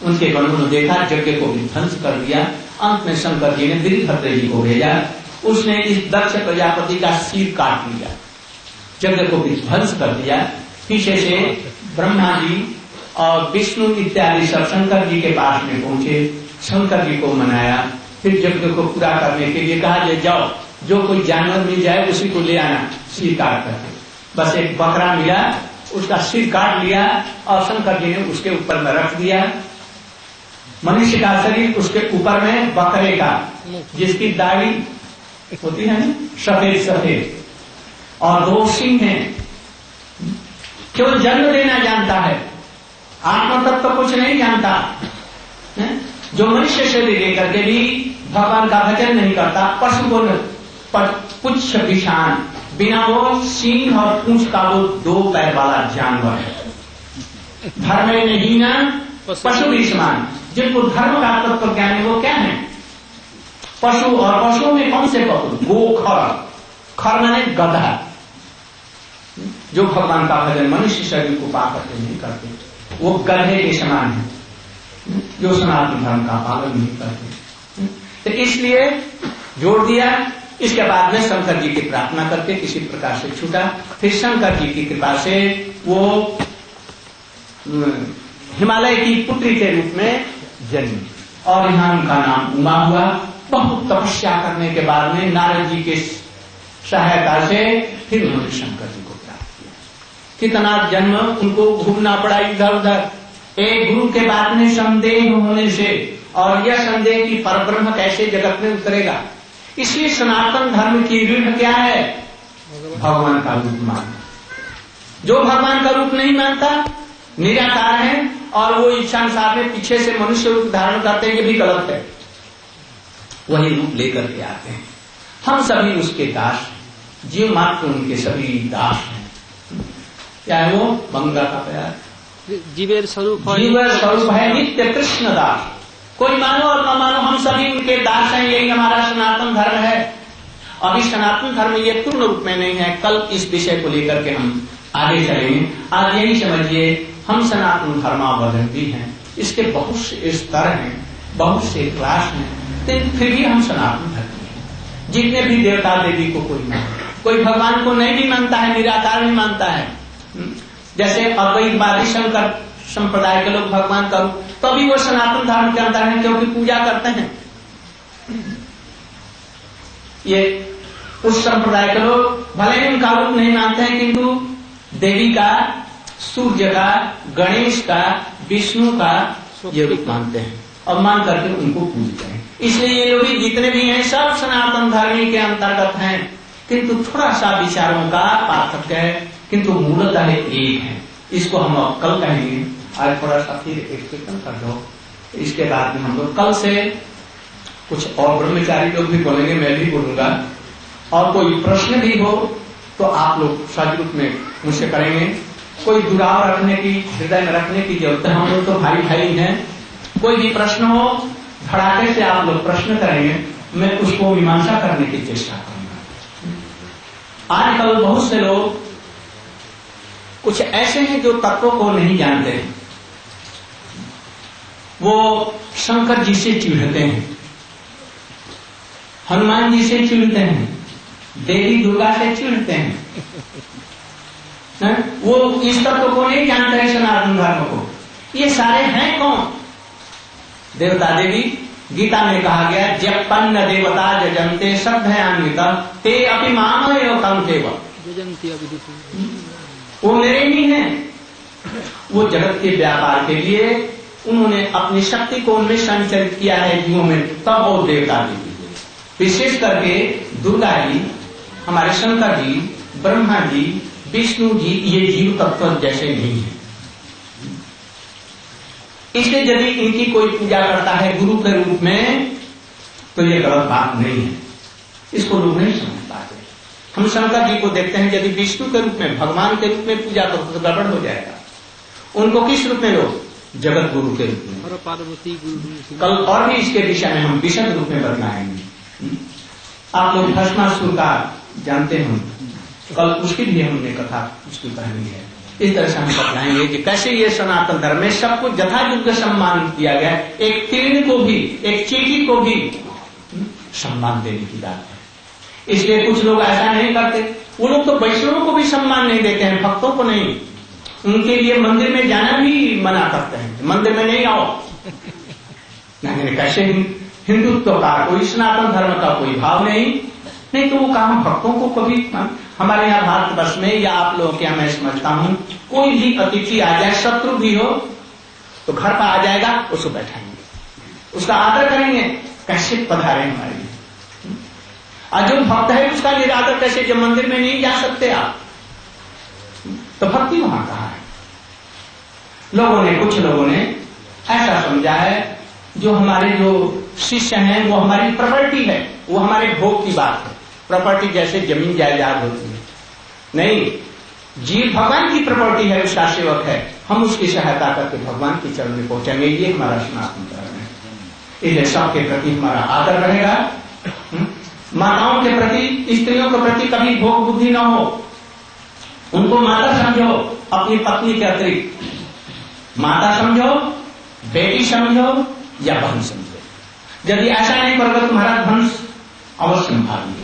Speaker 2: उनके गणों ने देखा, यज्ञ को विध्वंस कर दिया। अंत में शंकर जी ने वीरभद्र जी को भेजा, उसने इस दक्ष प्रजापति का सिर काट लिया, यज्ञ को विध्वंस कर दिया। पीछे से ब्रह्मा जी और विष्णु इत्यादि सब शंकर जी के पास में पहुंचे, शंकर जी को मनाया, फिर यज्ञ को पूरा करने के लिए कहा, ले जाओ, जो कोई जानवर मिल जाए उसी को ले आना सिर काट करके। बस एक बकरा मिला, उसका सिर काट लिया और शंकर जी ने उसके ऊपर में रख दिया। मनुष्य का शरीर, उसके ऊपर में बकरे का, जिसकी दाढ़ी होती है सफेद सफेद और दो सिंह हैं, केवल जन्म देना जानता है, आत्मा तक तो कुछ नहीं जानता है? जो मनुष्य शरीर लेकर के भी भगवान का भजन नहीं करता, पशु को पुच्छ विषान, बिना वो सिंह और पूंछ का वो दो पैर वाला जानवर है। धर्म नहीं ना पशु भी समान, जिनको धर्म का तत्व ज्ञान है वो क्या है? पशु, और पशुओं में कौन से पशु? गोखर, खर माने गधा, जो भगवान का भजन मनुष्य शरीर को पा करके नहीं करते, वो गधे के समान है, जो सनातन धर्म का पालन नहीं करते। तो इसलिए जोड़ दिया। इसके बाद में शंकर जी की प्रार्थना करके किसी प्रकार से छूटा। फिर शंकर जी की कृपा से वो हिमालय की पुत्री के रूप में जन्मी और यहाँ उनका नाम उमा हुआ। बहुत तपस्या करने के बाद में नारद जी के सहायता से फिर उन्होंने शंकर जी को प्राप्त किया। कितना जन्म उनको घूमना पड़ा इधर उधर, एक गुरु के बाद में संदेह होने से, और यह संदेह कि परब्रह्म कैसे जगत में उतरेगा। इसलिए सनातन धर्म की रीढ़ क्या है? भगवान का रूप मानना। जो भगवान का रूप नहीं मानता, निराकार है, और वो इच्छा अनुसार में पीछे से मनुष्य रूप धारण करते हैं, ये भी गलत है। वही रूप लेकर के आते हैं। हम सभी उसके दास हैं, जीव मात्र उनके सभी दास हैं। क्या है वो? बंगा का प्यार
Speaker 3: जीवेर स्वरूप
Speaker 2: है नित्य कृष्ण दास। कोई मानो और न मानो, हम सभी उनके दास हैं। यही हमारा सनातन धर्म है। अभी सनातन धर्म ये पूर्ण रूप में नहीं है। कल इस विषय को लेकर के हम आगे चलेंगे। आज यही समझिए, हम सनातन धर्मावलंबी हैं। इसके बहुत से स्तर हैं, बहुत से क्लास हैं, तो फिर भी हम सनातन धर्म हैं। जितने भी देवता देवी को कोई मानता, कोई भगवान को नहीं भी मानता है, निराकार नहीं मानता है। जैसे अद्वैतवादी शंकर संप्रदाय के लोग भगवान का रूप, तो भी वो सनातन धर्म के अंदर है, क्योंकि पूजा करते हैं। ये उस संप्रदाय के लोग भले ही उनका रूप नहीं मानते हैं, किंतु देवी का, सूर्य का, गणेश का, विष्णु का ये रूप मानते हैं और मान करके उनको पूजते हैं। इसलिए ये लोग जितने भी हैं सब सनातन धर्म के अंतर्गत हैं, किंतु थोड़ा सा विचारों का पार्थक्य है, किंतु मूलतः एक है। इसको हम कल कहेंगे। आज थोड़ा सा फिर एक कीर्तन कर दो, इसके बाद में हम लोग कल से कुछ और ब्रह्मचारी लोग भी बोलेंगे, मैं भी बोलूंगा। और कोई प्रश्न भी हो तो आप लोग सहज रूप में मुझसे करेंगे। कोई जुड़ाव रखने की, हृदय में रखने की जरूरत है। हम लोग तो भाई भाई हैं। कोई भी प्रश्न हो, धड़ाके से आप लोग प्रश्न करेंगे, मैं उसको मीमांसा करने की चेष्टा करूंगा। आजकल बहुत से लोग कुछ ऐसे हैं जो तत्वों को नहीं जानते हैं। वो शंकर जी से चिढ़ते हैं, हनुमान जी से चिढ़ते हैं, देवी दुर्गा से चिढ़ते हैं। वो इस तत्व को नहीं जानते हैं, सनातन धर्म को। ये सारे हैं कौन? देवता देवी, गीता में कहा गया जपन्न देवता जजन्ते श्रद्धयान्वित ते अपि माम एव तंतेव, वो मेरे ही हैं। वो जगत के व्यापार के लिए उन्होंने अपनी शक्ति को उनमें संचरित किया है जीवों में, तब वो देवता जी। विशेष करके दुर्गा जी, हमारे शंकर जी, ब्रह्मा जी, विष्णु जी, ये जीव तत्व जैसे नहीं है। इसलिए यदि इनकी कोई पूजा करता है गुरु के रूप में तो ये गलत बात नहीं है, इसको लोग नहीं समझ पाते। हम शंकर जी को देखते हैं, यदि विष्णु के रूप में, भगवान के रूप में पूजा करो तो गड़बड़ हो जाएगा। उनको किस रूप में लो? जगत गुरु के रूप में।
Speaker 3: पार्वती गुरु।
Speaker 2: कल और भी इसके विषय में हम विशद रूप में बताएंगे। आप लोग भस्मासुर का जानते हैं, कल उसकी भी हमने कथा उसकी पहनी है। इस तरह से हम बताएंगे कि कैसे ये सनातन धर्म में सबको यथायोग्य सम्मान दिया गया। एक तीर्ण को भी, एक चींटी को भी सम्मान देने की बात है। इसलिए कुछ लोग ऐसा नहीं करते, वो लोग तो वैष्णवों को भी सम्मान नहीं देते हैं, भक्तों को नहीं। उनके लिए मंदिर में जाना भी मना करते हैं, मंदिर में नहीं आओ। नहीं, कैसे हिंदुत्व का, कोई सनातन धर्म का कोई भाव नहीं तो वो काम भक्तों को कभी, हमारे यहाँ भारतवर्ष में या आप लोगों के यहाँ मैं समझता हूँ, कोई भी अतिथि आ जाए, शत्रु भी हो तो घर पर आ जाएगा, उसको बैठाएंगे, उसका आदर करेंगे। कैसे पधारे हमारे लिए। और जो भक्त है उसका निरादर कैसे, जब मंदिर में नहीं जा सकते आप, तो भक्ति वहां कहाँ है? कुछ लोगों ने ऐसा समझा है, जो हमारे जो शिष्य हैं वो हमारी प्रॉपर्टी है, वो हमारे भोग की बात है। प्रॉपर्टी जैसे जमीन जायदाद होती है, नहीं, जीव भगवान की प्रॉपर्टी है, उसका सेवक है, हम उसकी सहायता करके भगवान के चरण में पहुंचेंगे। ये हमारा सनातन धर्म है। इसलिए सबके प्रति हमारा आदर रहेगा। माताओं के प्रति, स्त्रियों के प्रति कभी भोग बुद्धि न हो, उनको माता समझो, अपनी पत्नी के अतिरिक्त माता समझो, बेटी समझो या बहन समझो। यदि ऐसा नहीं करोगे तो तुम्हारा वंश अवश्य भागी।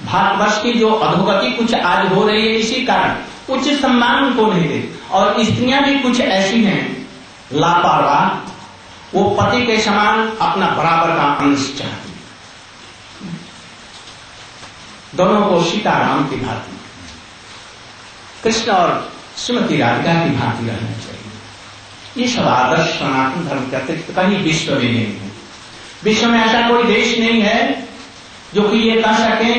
Speaker 2: भारतवर्ष की जो अधोगति कुछ आज हो रही है, इसी कारण उचित सम्मान उनको नहीं दे। और स्त्रियां भी कुछ ऐसी हैं लापरवाह, वो पति के समान अपना बराबर का अंश चाहती, दोनों को सीताराम की भांति, कृष्ण और श्रीमती राधिका की भांति रहना चाहिए। ये सब आदर्श सनातन धर्म के अतिरिक्त कहीं विश्व में नहीं है। विश्व में ऐसा कोई देश नहीं है जो कि ये कह सके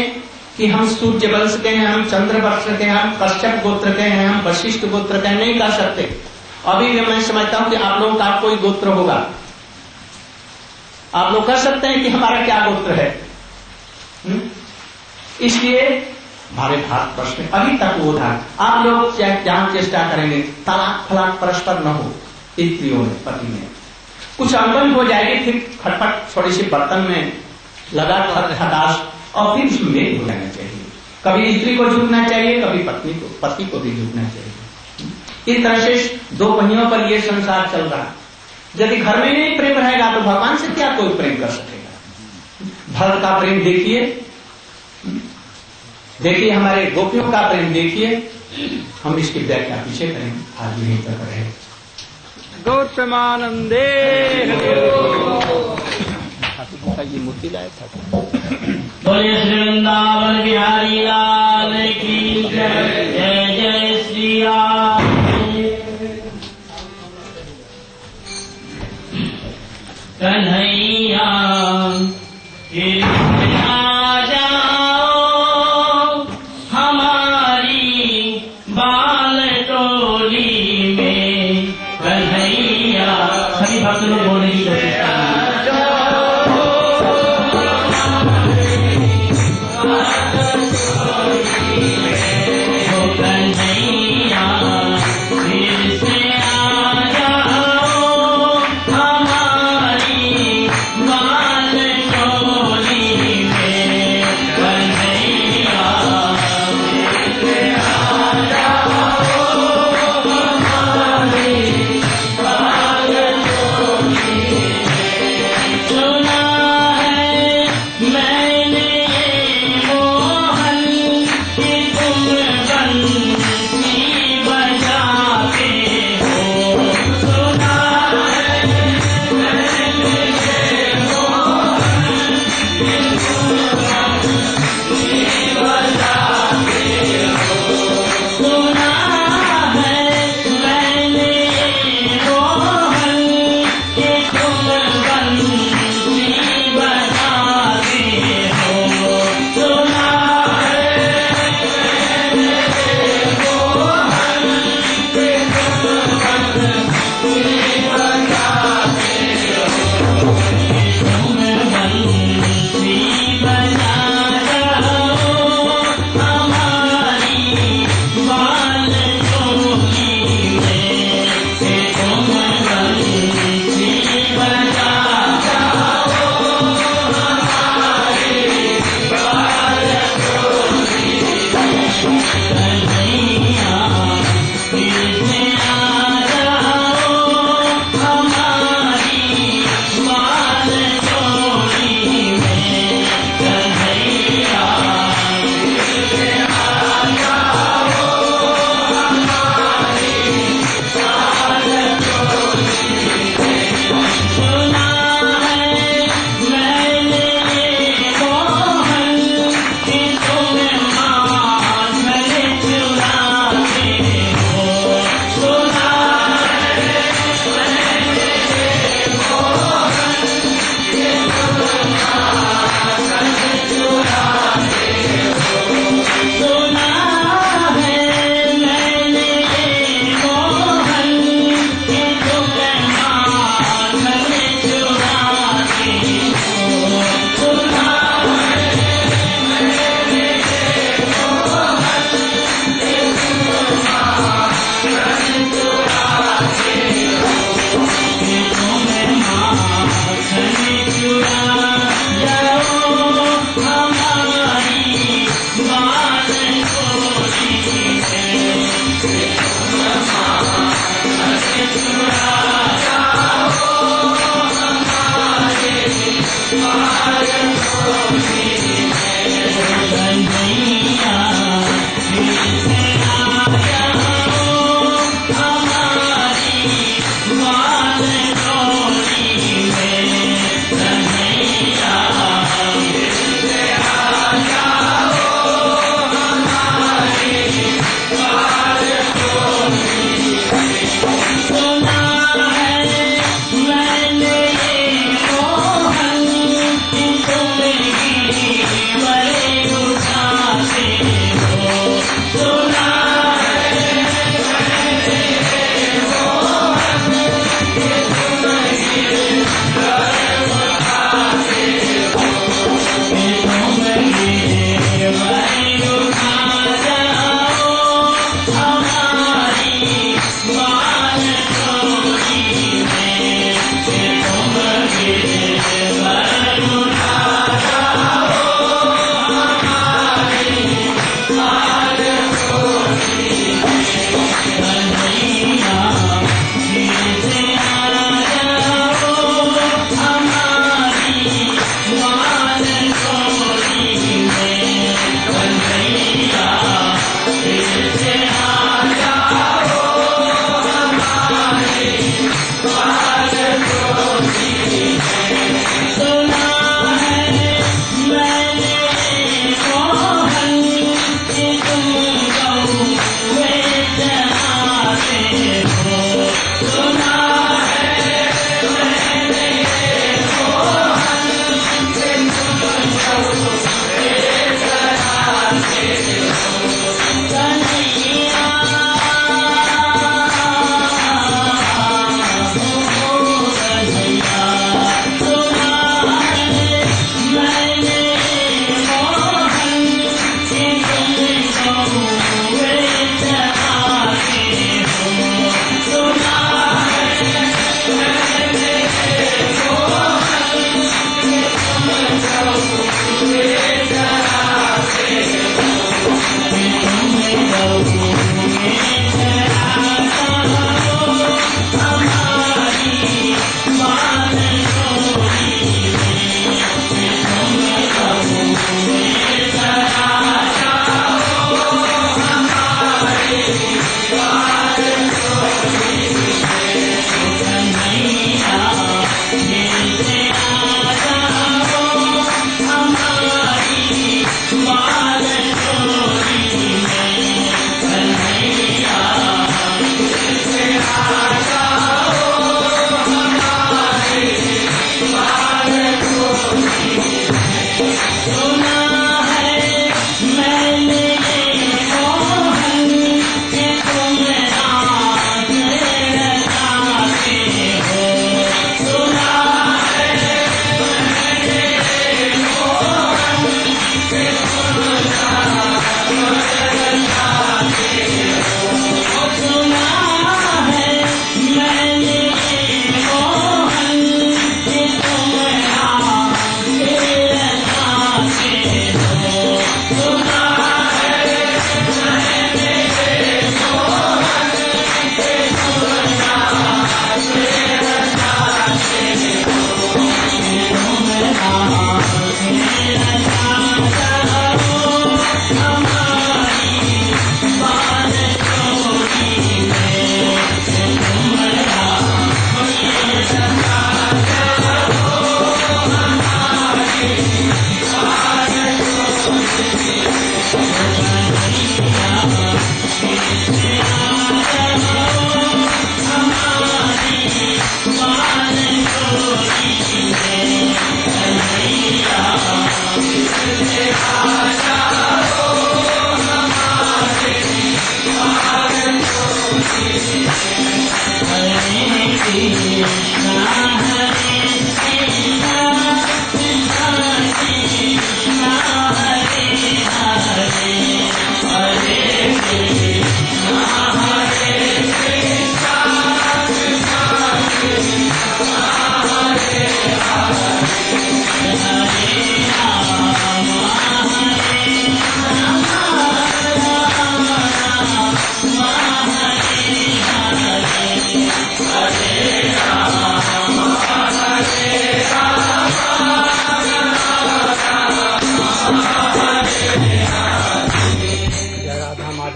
Speaker 2: कि हम सूर्य वंश के हैं, हम चंद्र वंश के हैं, हम कश्यप गोत्र के हैं, हम वशिष्ठ गोत्र के हैं, नहीं कह सकते। अभी भी मैं समझता हूं कि आप लोगों का कोई गोत्र होगा, आप लोग कह सकते हैं कि हमारा क्या गोत्र है। इसलिए हमारे भारतवर्ष में अभी तक वो था, आप लोग जहां चेष्टा करेंगे तलाक फलाक परस्पर न हो, स्त्रियों में पति में कुछ अनबन हो जाएगी, फिर खटपट थोड़ी सी बर्तन में लगा खटास, और फिर उसमें मेल हो जाना चाहिए। कभी स्त्री को झुकना चाहिए, कभी पति को भी झुकना चाहिए। इस तरह से दो पहियों पर यह संसार चल रहा है। यदि घर में नहीं प्रेम रहेगा तो भगवान से क्या कोई प्रेम कर सकेगा। भरत का प्रेम देखिए हमारे गोपियों का प्रेम देखिए। हम इसकी व्याख्या पीछे करेंगे, आज नहीं कर रहे।
Speaker 3: गौर प्रेमानंदे ये मूर्ति लाया था।
Speaker 4: बोले श्री वृंदावन बिहारी लाल की जय, जय जय श्री राम। कन्हैया आ जाओ हमारी बाल टोली में, कन्हैया। सभी भक्त लोग बोलने की कोशिश करें।
Speaker 5: फिर से आ जाओ हमारी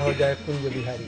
Speaker 3: हो जाए कुंज बिहारी।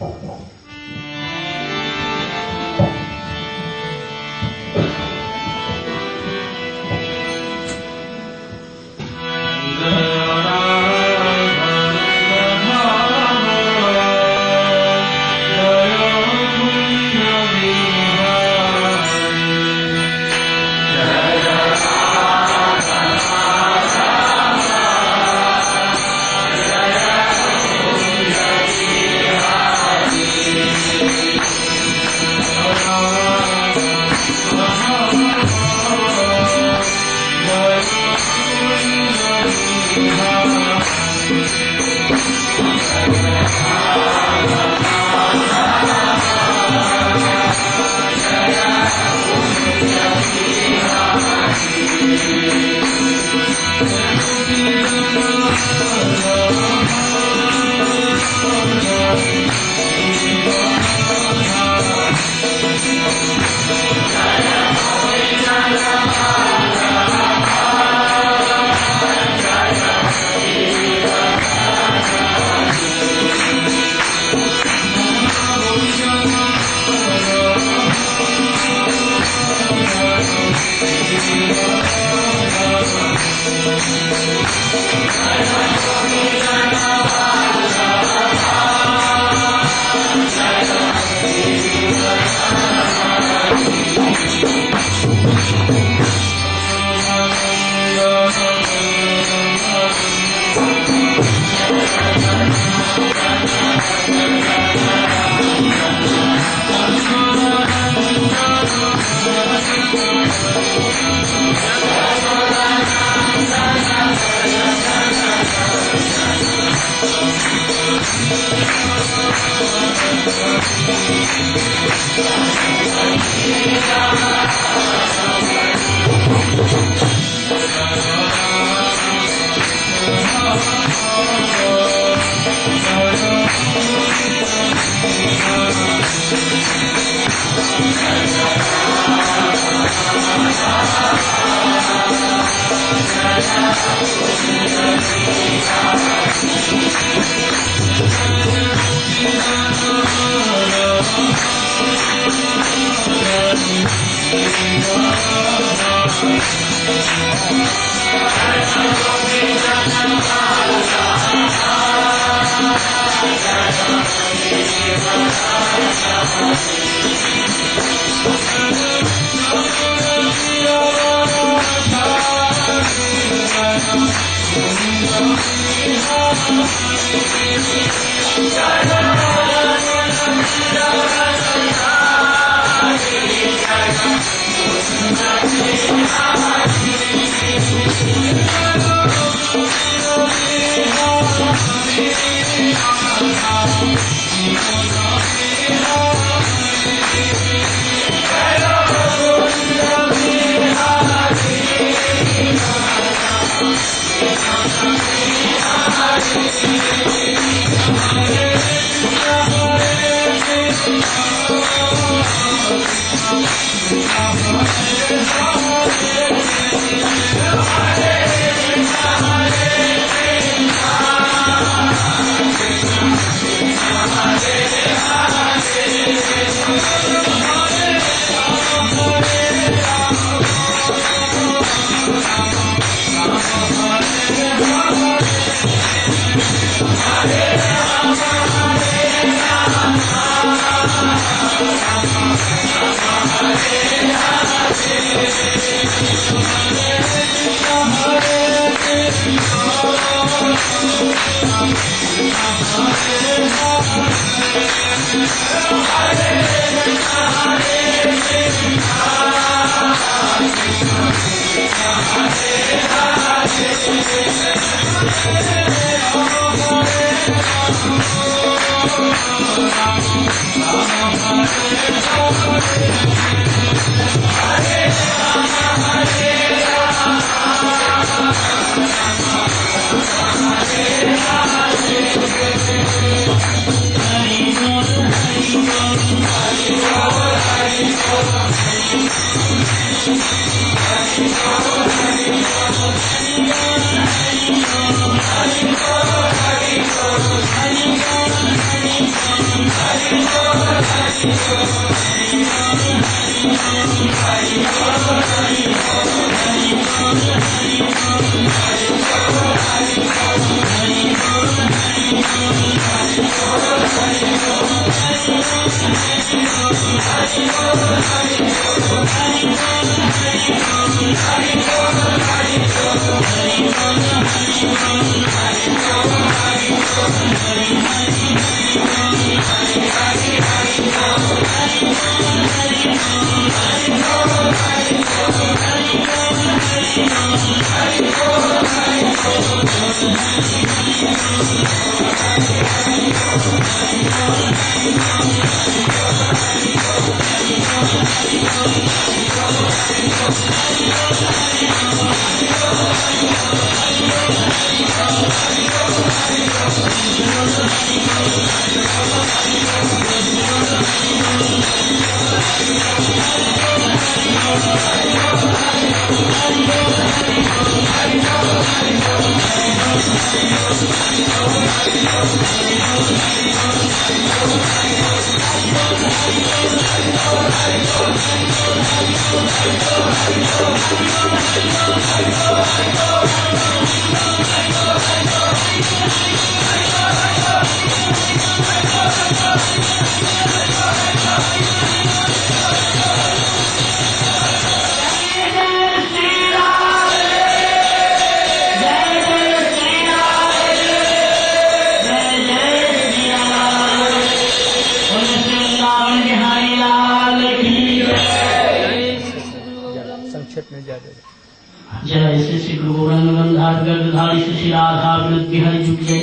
Speaker 4: जय श्री श्री गुरु गंधाधारी श्री श्री राधा बिहारी जुग जय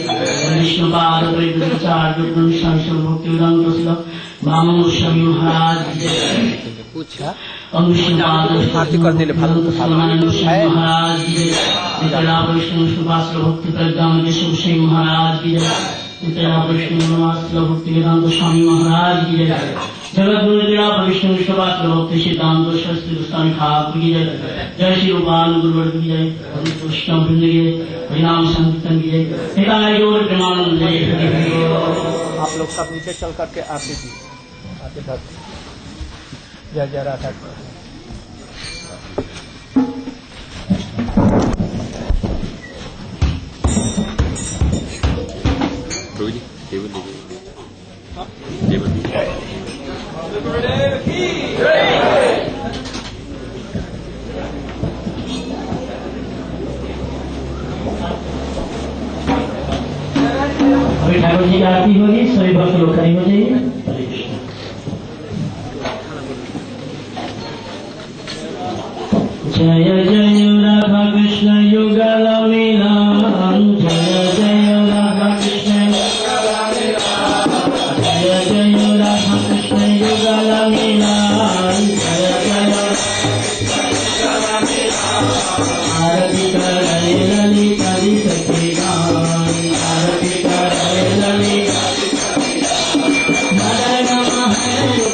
Speaker 4: विष्णुपाद परिचार भक्ति वेदांत शिला वामन गोस्वामी महाराज
Speaker 3: पूछा
Speaker 4: आरती
Speaker 3: करने ले
Speaker 4: महाराज विष्णु सुभाष भक्ति प्रज्ञान केशव महाराज की जय विष्णु भक्ति वेदांत स्वामी महाराज की जय जगत गुरु विष्णु विश्ववास भक्ति सिद्धांत शास्त्री गोस्वामी ठाकुर की जय जय श्री गोपाल गुरुवर्ग की जय कृष्ण वृंद की जय हरिनाम संकीर्तन की जय हिताय गौर प्रेमानंद जय।
Speaker 3: आप लोग सब नीचे चल करके आरती दी आते धर जय जय राधा
Speaker 4: अभी ठाकुर जी की आरती होगी, सभी भक्त लोग खड़ी हो जाइए। हरे कृष्ण। जय जय राधा कृष्ण युगल मिलन, जय जय राधा कृष्ण जय जय राधा कृष्ण युगल मिलन, जय जय आरती करे ललिता सखी गान, आरती करे ललिता हरे नमः हरे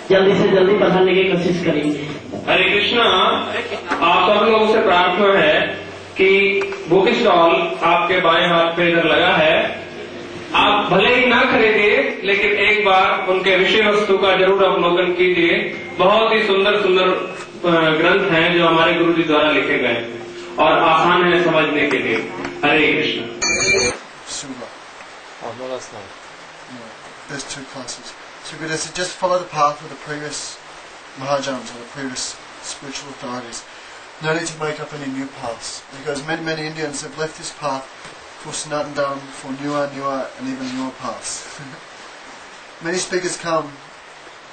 Speaker 4: जल्दी से जल्दी पढ़ाने की कोशिश करेंगे।
Speaker 5: हरे कृष्णा, आप सब लोगों से प्रार्थना है कि बुक स्टॉल आपके बाएं हाथ पे इधर लगा है, आप भले ही ना खरीदिए लेकिन एक बार उनके विषय वस्तु का जरूर अवलोकन कीजिए। बहुत ही सुंदर सुंदर ग्रंथ हैं जो हमारे गुरु जी द्वारा लिखे गए और आसान है समझने के लिए। हरे Krishna.
Speaker 6: Srila. Oh, no, that's not. No, there's two classes. So good, just follow the path of the previous Maharajas or the previous spiritual authorities. No need to make up any new paths, because many Indians have left this path for Sanatana Dharma, for newer and even newer paths. Many speakers come,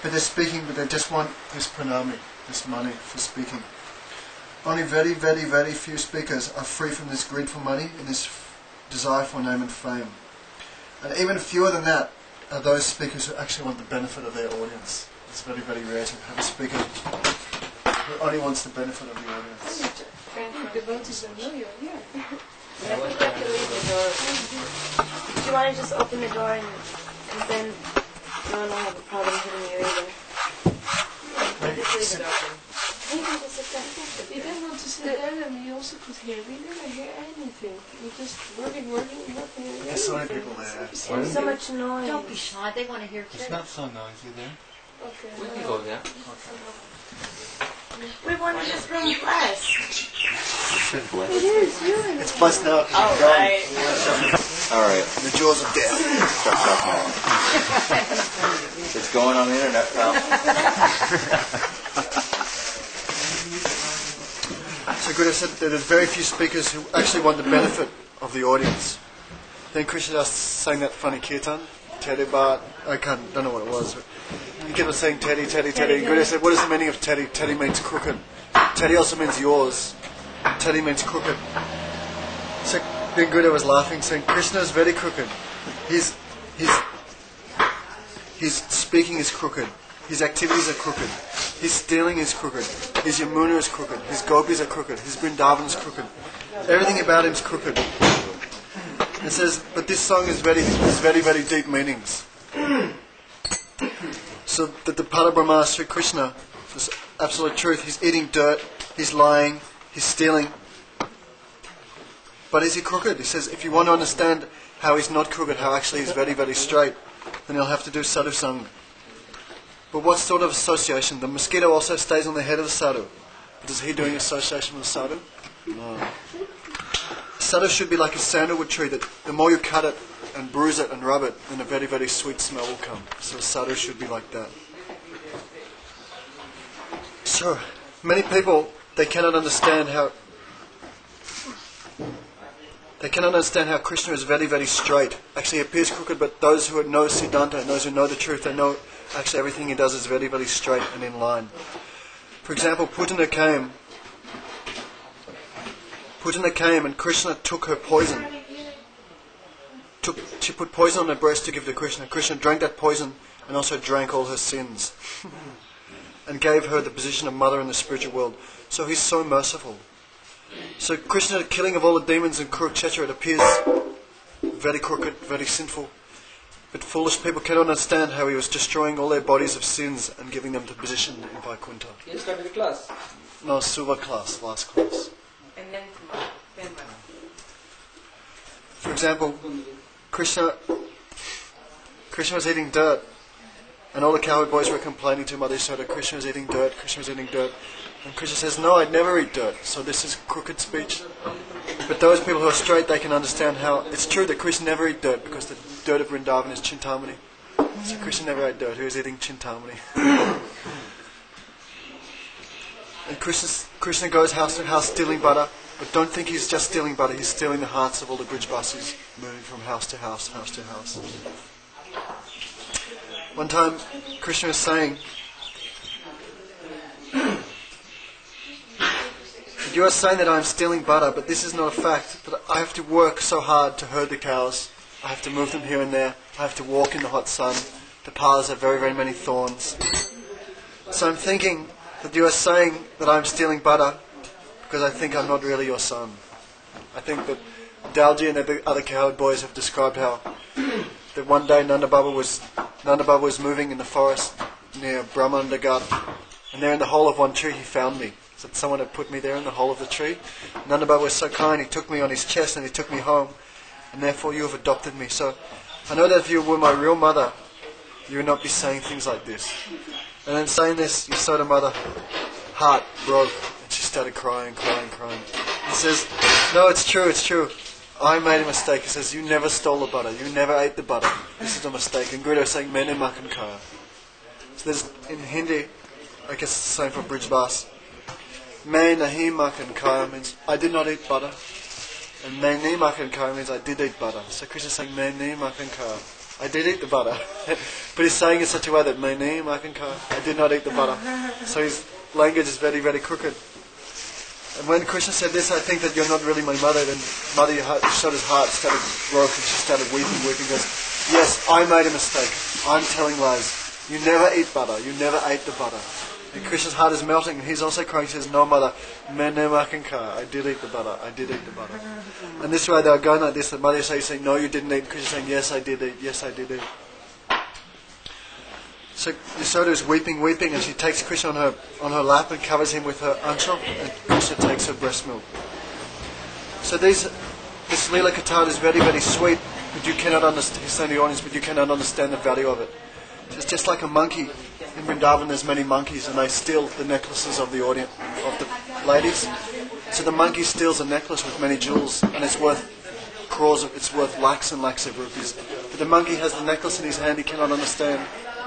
Speaker 6: but they're speaking, but they just want this pranami, this money for speaking. Only very few speakers are free from this greed for money and this desire for name and fame. And even fewer than that are those speakers who actually want the benefit of their audience. It's very rare to have a speaker who only wants the benefit of the audience.
Speaker 7: Devotees don't know you're here. I think I can leave the door. Do you want to just open the door and then no one will have a problem hitting you either? Just leave it open. You can just sit there.
Speaker 8: If you didn't want to sit there, then we also could hear. We never hear anything. We're just working, nothing.
Speaker 6: There's so many people there.
Speaker 7: There's so much noise.
Speaker 9: Don't be shy, they want to hear too.
Speaker 6: It's not so noisy there.
Speaker 8: Okay.
Speaker 9: We can go there.
Speaker 7: We wanted this room blessed.
Speaker 8: It is, really.
Speaker 6: It's blessed now.
Speaker 7: All right.
Speaker 9: Alright.
Speaker 6: The jaws of death.
Speaker 9: It's going on the internet now.
Speaker 6: So Gurudeva said that there's very few speakers who actually want the benefit of the audience. Then Krishna sang that funny kirtan, Teddy Bart, don't know what it was. But he kept on saying Teddy, Teddy, Teddy. Gurudeva said, what is the meaning of Teddy? Teddy means crooked. Teddy also means yours. Teddy means crooked. So then Gurudeva was laughing, saying, Krishna is very crooked. His speaking is crooked. His activities are crooked. His stealing is crooked. His Yamuna is crooked. His gopis are crooked. His Vrindavan is crooked. Everything about him is crooked. It says, but this song has very, very deep meanings. So that the Parabrahma Sri Krishna, this absolute truth, he's eating dirt, he's lying, he's stealing. But is he crooked? He says, if you want to understand how he's not crooked, how actually he's very, very straight, then you'll have to do sadhu sang. But what sort of association? The mosquito also stays on the head of the sadhu. But is he doing association with the sadhu? No. Sadhu should be like a sandalwood tree that the more you cut it and bruise it and rub it, then a very, very sweet smell will come. So sadhu should be like that. So, many people, they cannot understand how Krishna is very, very straight. Actually, he appears crooked, but those who know Siddhanta and those who know the truth, they know actually everything he does is very, very straight and in line. For example, Putana came and Krishna took her poison. She put poison on her breast to give to Krishna. Krishna drank that poison and also drank all her sins. And gave her the position of mother in the spiritual world. So he's so merciful. So Krishna, the killing of all the demons in Kurukshetra, it appears very crooked, very sinful. But foolish people cannot understand how he was destroying all their bodies of sins and giving them the position in Vaikuntha.
Speaker 9: You started the class?
Speaker 6: No, Suva class, last class.
Speaker 7: And then
Speaker 6: For example, Krishna was eating dirt. And all the cowherd boys were complaining to Mother Yashoda, Krishna was eating dirt, Krishna was eating dirt. And Krishna says, no, I'd never eat dirt. So this is crooked speech. But those people who are straight, they can understand how it's true that Krishna never eat dirt because the dirt of Vrindavan is Chintamani. So Krishna never ate dirt, he was eating Chintamani. And Krishna goes house to house stealing butter. But don't think he's just stealing butter, he's stealing the hearts of all the Brijbasis, moving from house to house, house to house. One time, Krishna was saying, you are saying that I am stealing butter, but this is not a fact. But I have to work so hard to herd the cows. I have to move them here and there. I have to walk in the hot sun. The paths have very, very many thorns. So I'm thinking that you are saying that I am stealing butter because I think I'm not really your son. I think that Dalji and the other cowherd boys have described how that one day Nanda Baba was moving in the forest near Brahmandagat, and there in the hole of one tree he found me. So someone had put me there in the hole of the tree. Nanda Baba was so kind, he took me on his chest and he took me home, and therefore you have adopted me. So I know that if you were my real mother, you would not be saying things like this. And then saying this, Yasoda mother heart broke, and she started crying. He says, no, it's true. I made a mistake. He says, you never stole the butter. You never ate the butter. This is a mistake. And Gurudeva is saying, Mene Makan Kaya. So there's, in Hindi, I guess it's the same for Brijbas. Me nahi makan kaya means, I did not eat butter. And me nahi makan kaya means, I did eat butter. So Krishna is saying, me nahi makan kaya. I did eat the butter. But he's saying it in such a way that, me nahi makan kaya. I did not eat the butter. So his language is very, very crooked. And when Krishna said this, I think that you're not really my mother, then Mother Yashoda's heart started broken. She started weeping, goes, yes, I made a mistake. I'm telling lies. You never eat butter. You never ate the butter. And Krishna's heart is melting, and he's also crying. He says, no, mother, mene makanka. I did eat the butter. I did eat the butter. And this way they were going like this. The Mother Yashoda is saying, no, you didn't eat. Krishna's saying, yes, I did eat. Yes, I did eat. So Yashoda is weeping, and she takes Krishna on her lap and covers him with her anchal, and Krishna takes her breast milk. So this Leela Katha is very, very sweet, but you cannot understand. He's saying to the audience, but you cannot understand the value of it. It's just like a monkey in Vrindavan there's many monkeys and they steal the necklaces of the audience, of the ladies. So the monkey steals a necklace with many jewels and it's worth lakhs and lakhs of rupees. But the monkey has the necklace in his hand, he cannot understand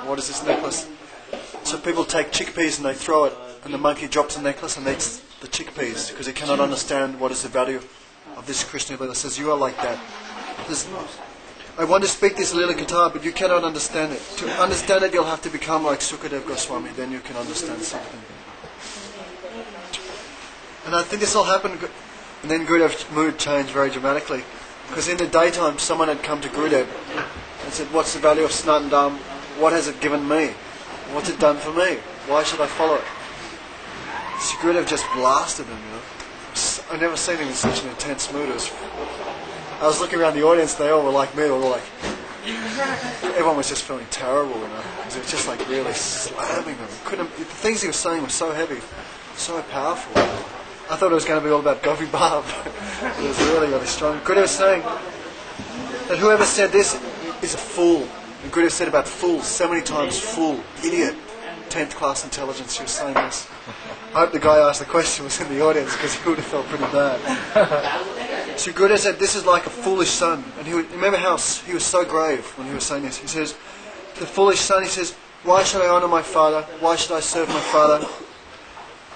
Speaker 6: what is this necklace. So people take chickpeas and they throw it and the monkey drops the necklace and eats the chickpeas because he cannot understand what is the value of this Krishna Lila. Says, you are like that. I want to speak this Lila Katha, but you cannot understand it. To understand it, you'll have to become like Sukadeva Goswami, then you can understand something. And I think this all happened, and then Gurudev's mood changed very dramatically. Because in the daytime, someone had come to Gurudev and said, what's the value of Sanatana Dharma? What has it given me? What's it done for me? Why should I follow it? So Gurudev just blasted him, you know. I've never seen him in such an intense mood. I was looking around the audience, they all were like me, everyone was just feeling terrible, you know, because it was just like really slamming them. The things he was saying were so heavy, so powerful. I thought it was going to be all about Gopi Bhav. It was really, really strong. Gurudev was saying that whoever said this is a fool. And Gurudev said about fools so many times, fool, idiot, 10th class intelligence. He was saying this. I hope the guy asked the question was in the audience because he would have felt pretty bad. So Gurudev said, this is like a foolish son. And remember how he was so grave when he was saying this. He says, the foolish son, he says, why should I honour my father? Why should I serve my father?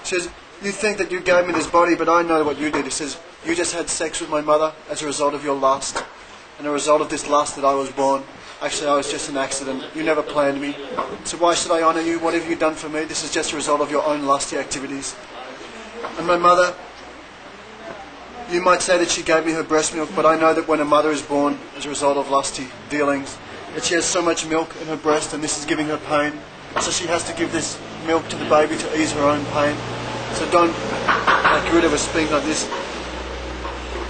Speaker 6: He says, you think that you gave me this body, but I know what you did. He says, you just had sex with my mother as a result of your lust. And a result of this lust that I was born. Actually, I was just an accident. You never planned me. So why should I honour you? What have you done for me? This is just a result of your own lusty activities. And my mother, you might say that she gave me her breast milk, but I know that when a mother is born as a result of lusty dealings, that she has so much milk in her breast and this is giving her pain. So she has to give this milk to the baby to ease her own pain. So don't, like Gurudeva was speaking like this.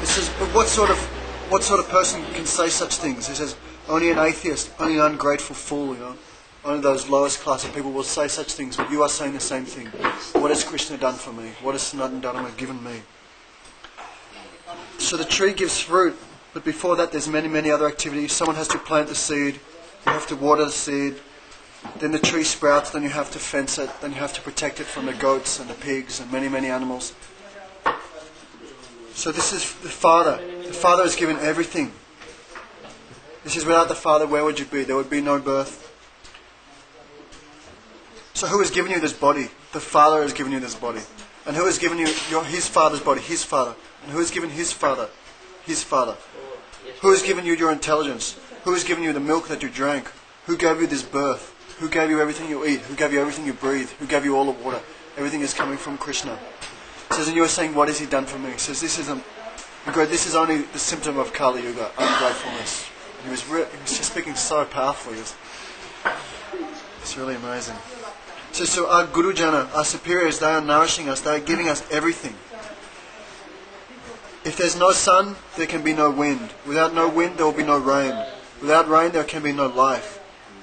Speaker 6: It says, but what sort of person can say such things? He says, only an atheist, only an ungrateful fool, you know. Only those lowest class of people will say such things, but you are saying the same thing. What has Krishna done for me? What has Sanatana Dharma given me? So the tree gives fruit, but before that there's many, many other activities. Someone has to plant the seed, you have to water the seed, then the tree sprouts, then you have to fence it, then you have to protect it from the goats and the pigs and many, many animals. So this is the Father. The Father has given everything. This is without the Father, where would you be? There would be no birth. So who has given you this body? The Father has given you this body. And who has given you His Father's body? His Father. And who has given His Father? His Father. Who has given you your intelligence? Who has given you the milk that you drank? Who gave you this birth? Who gave you everything you eat? Who gave you everything you breathe? Who gave you all the water? Everything is coming from Krishna. He says, and you are saying, what has He done for me? He says, this is only the symptom of Kali Yuga, ungratefulness. He was just speaking so powerfully. It's really amazing. So our Guru Jana, our superiors, they are nourishing us. They are giving us everything. If there's no sun, there can be no wind. Without no wind, there will be no rain. Without rain, there can be no life.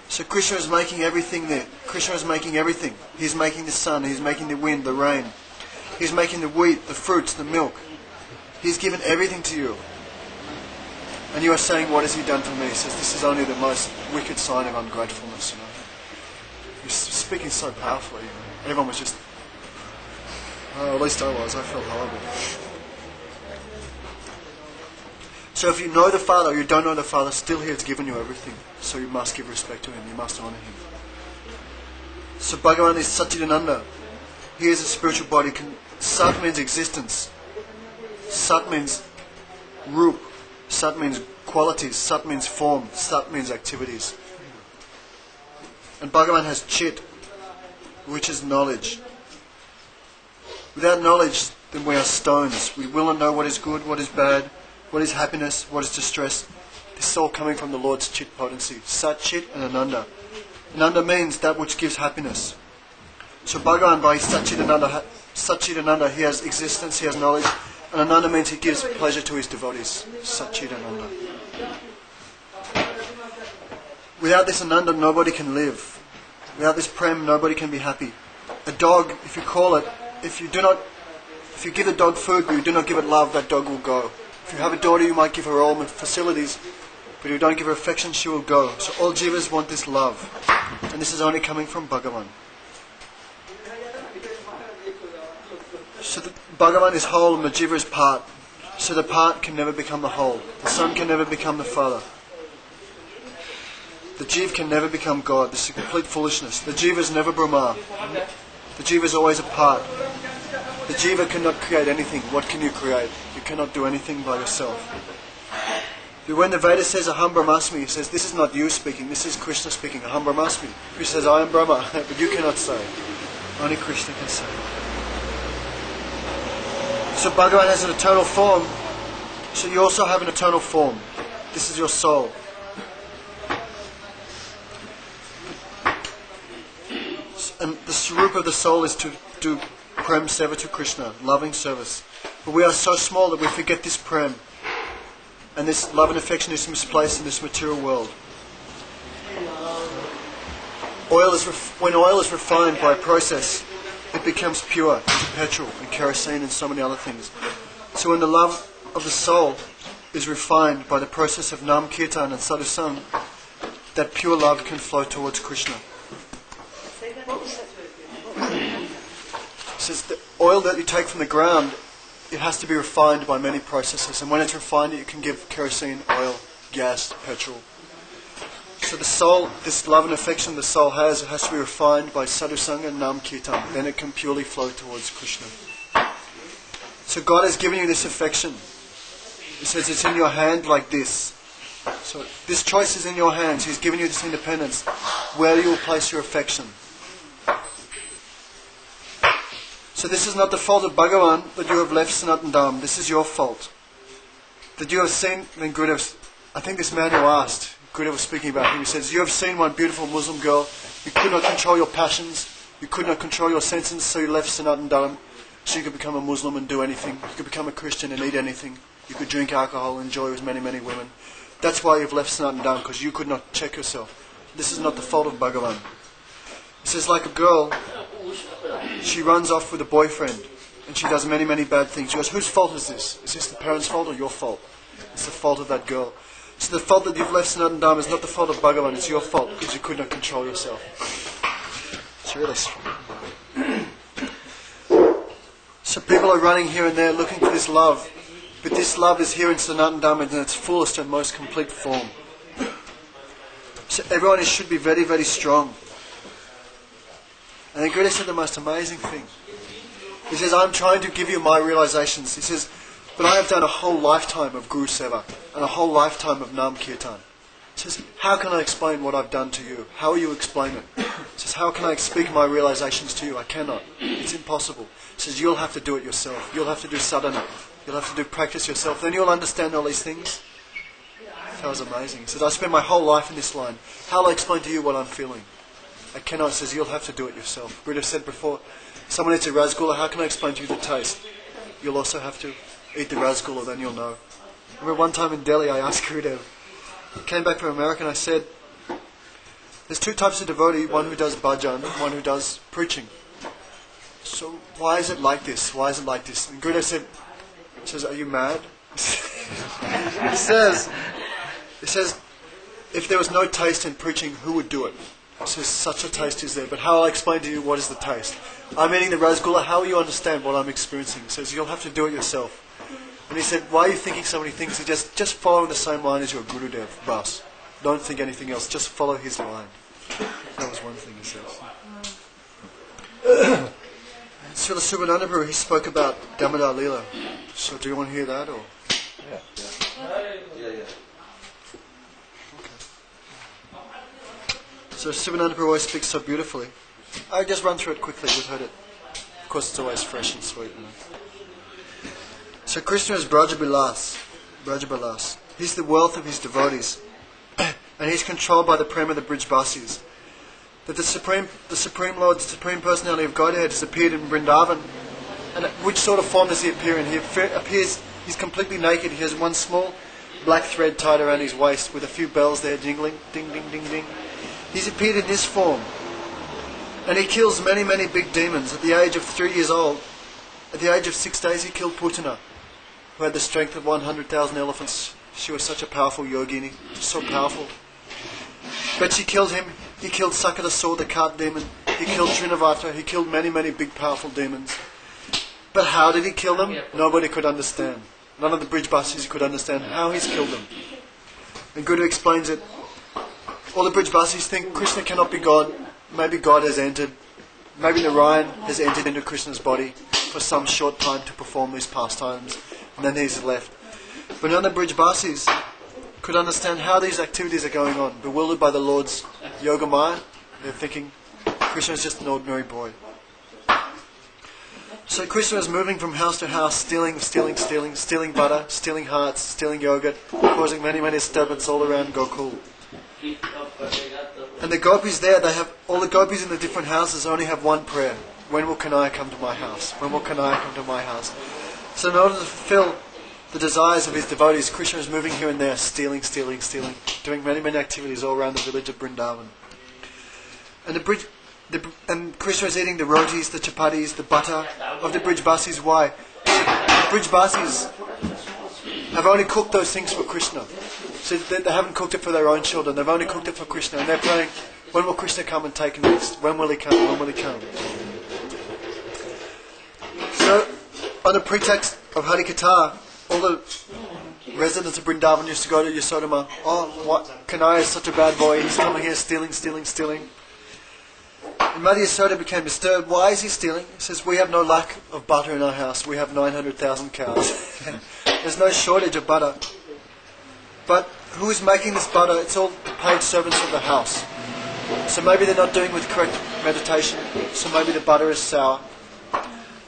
Speaker 6: So Krishna is making everything there. Krishna is making everything. He's making the sun. He's making the wind, the rain. He's making the wheat, the fruits, the milk. He's given everything to you. And you are saying, what has He done for me? He says, this is only the most wicked sign of ungratefulness. You know? He's speaking so powerfully. You know? Everyone was just, at least I was. I felt horrible. So if you know the Father or you don't know the Father, still He has given you everything. So you must give respect to Him. You must honour Him. So Bhagavan is Satchidananda. He is a spiritual body. Sat means existence. Sat means Rup. Sat means qualities. Sat means form. Sat means activities. And Bhagavan has Chit, which is knowledge. Without knowledge, then we are stones. We will not know what is good, what is bad, what is happiness, what is distress. This is all coming from the Lord's Chit potency. Sat, Chit and Ananda. Ananda means that which gives happiness. So Bhagavan, by Satchidananda, He has existence, He has knowledge. And Ananda means He gives pleasure to His devotees. Satchidananda. Without this Ananda, nobody can live. Without this Prem, nobody can be happy. A dog, if you call it, if you give the dog food but you do not give it love, that dog will go. If you have a daughter, you might give her all facilities, but if you don't give her affection, she will go. So all jivas want this love. And And this is only coming from Bhagavan. So the Bhagavan is whole and the jiva is part. So the part can never become the whole. The son can never become the father. The jiva can never become God. This is complete foolishness. The jiva is never Brahma. The jiva is always a part. The jiva cannot create anything. What can you create? You cannot do anything by yourself. When the Veda says Aham Brahmasmi, it says this is not you speaking, this is Krishna speaking. Aham Brahmasmi. Krishna says I am Brahma, but you cannot say. Only Krishna can say. So Bhagavan has an eternal form. So you also have an eternal form. This is your soul. And the swarup of the soul is to do prem seva to Krishna, loving service. But we are so small that we forget this prem. And this love and affection is misplaced in this material world. When oil is refined by process, it becomes pure into petrol and kerosene and so many other things. So when the love of the soul is refined by the process of Nam Kirtan and Sadhusang, that pure love can flow towards Krishna. It says the oil that you take from the ground, it has to be refined by many processes. And when it's refined, you can give kerosene, oil, gas, petrol. So the soul, this love and affection the soul has, it has to be refined by sadhusanga and nam kirtan. Then it can purely flow towards Krishna. So God has given you this affection. He says it's in your hand like this. So this choice is in your hands. He's given you this independence. Where you will place your affection. So this is not the fault of Bhagavan that you have left Sanatana Dharma. This is your fault. That you have seen, then Gurudeva, I think this man who asked, Gurudeva was speaking about him, he says, you have seen one beautiful Muslim girl, you could not control your passions, you could not control your senses, so you left Sanatana Dharma, so you could become a Muslim and do anything, you could become a Christian and eat anything, you could drink alcohol and enjoy with many, many women. That's why you've left Sanatana Dharma, because you could not check yourself. This is not the fault of Bhagavan. He says, like a girl, she runs off with a boyfriend and she does many, many bad things. She goes, whose fault is this? Is this the parents' fault or your fault? It's the fault of that girl. So the fault that you've left Sanatana Dharma is not the fault of Bhagavan, it's your fault because you could not control yourself. It's really strong. So people are running here and there looking for this love, but this love is here in Sanatana Dharma in its fullest and most complete form. So everyone should be very, very strong. And then Gurudeva said the most amazing thing. He says, I'm trying to give you my realizations. He says, but I have done a whole lifetime of Guru Seva and a whole lifetime of Nam Kirtan. He says, how can I explain what I've done to you? How will you explain it? He says, how can I speak my realizations to you? I cannot. It's impossible. He says, you'll have to do it yourself. You'll have to do sadhana. You'll have to do practice yourself. Then you'll understand all these things. That was amazing. He said, I spent my whole life in this line. How will I explain to you what I'm feeling? I cannot. He says, you'll have to do it yourself. Gurudeva said before, someone eats a rasgulla, how can I explain to you the taste? You'll also have to eat the rasgulla, then you'll know. I remember one time in Delhi, I asked Gurudeva, I came back from America and I said, there's two types of devotee, one who does bhajan, one who does preaching. So why is it like this? Why is it like this? And Gurudeva says, are you mad? He says, if there was no taste in preaching, who would do it? He says, such a taste is there, but how will I explain to you what is the taste? I'm eating the rasgulla, how will you understand what I'm experiencing? He says, you'll have to do it yourself. And he said, why are you thinking so many things? He says, just follow the same line as your Gurudeva, Bas. Don't think anything else, just follow his line. That was one thing he says. Srila Subhananda Prabhu, he spoke about Damodar Leela. So do you want to hear that? Or?
Speaker 9: Yeah.
Speaker 6: So Subhananda Prabhu always speaks so beautifully. I'll just run through it quickly, we've heard it. Of course it's always fresh and sweet. You know? So Krishna is Brajabalas. He's the wealth of his devotees. And he's controlled by the prem of the Brijbasis. That the Supreme Lord, the Supreme Personality of Godhead has appeared in Vrindavan. And which sort of form does he appear in? He appears, he's completely naked. He has one small black thread tied around his waist with a few bells there jingling, ding, ding, ding, ding. He's appeared in this form. And he kills many, many big demons. At the age of 3 years old, at the age of 6 days, he killed Putana, who had the strength of 100,000 elephants. She was such a powerful yogini, so powerful. But she killed him. He killed Sakadasura, the cart demon. He killed Trinavata. He killed many, many big, powerful demons. But how did he kill them? Nobody could understand. None of the Brijbasis could understand how he's killed them. And Guru explains it. All the Brijbasis think Krishna cannot be God. Maybe God has entered. Maybe Narayana has entered into Krishna's body for some short time to perform these pastimes. And then he's left. But none of the Brijbasis could understand how these activities are going on. Bewildered by the Lord's Yoga Maya, they're thinking Krishna is just an ordinary boy. So Krishna is moving from house to house, stealing butter, stealing hearts, stealing yogurt, causing many, many disturbance all around Gokul. And the gopis there, all the gopis in the different houses only have one prayer. When will Kanhaiya come to my house? When will Kanhaiya come to my house? So in order to fulfill the desires of his devotees, Krishna is moving here and there, stealing, doing many, many activities all around the village of Vrindavan. And Krishna is eating the rotis, the chapatis, the butter of the Brijbasis. Why? The Brijbasis have only cooked those things for Krishna. So they haven't cooked it for their own children. They've only cooked it for Krishna. And they're praying, when will Krishna come and take next? When will he come? When will he come? So, on the pretext of Harikatha, all the residents of Vrindavan used to go to Yasodhama. Oh, what? Kanhaiya is such a bad boy. He's coming here stealing. And Mother Yasoda became disturbed. Why is he stealing? He says, we have no lack of butter in our house. We have 900,000 cows. There's no shortage of butter. But who is making this butter? It's all the paid servants of the house. So maybe they're not doing with correct meditation. So maybe the butter is sour.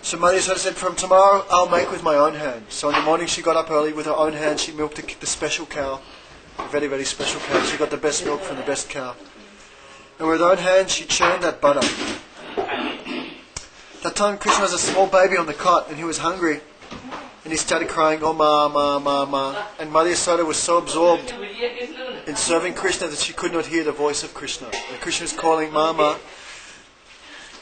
Speaker 6: So Mother Yasoda said, from tomorrow I'll make with my own hand. So in the morning she got up early with her own hand. She milked the special cow. A very, very special cow. She got the best milk from the best cow. And with her own hand she churned that butter. That time Krishna was a small baby on the cot and he was hungry. And he started crying, oh ma, ma, ma, ma. And Mother Yasoda was so absorbed in serving Krishna that she could not hear the voice of Krishna. And Krishna is calling ma, ma.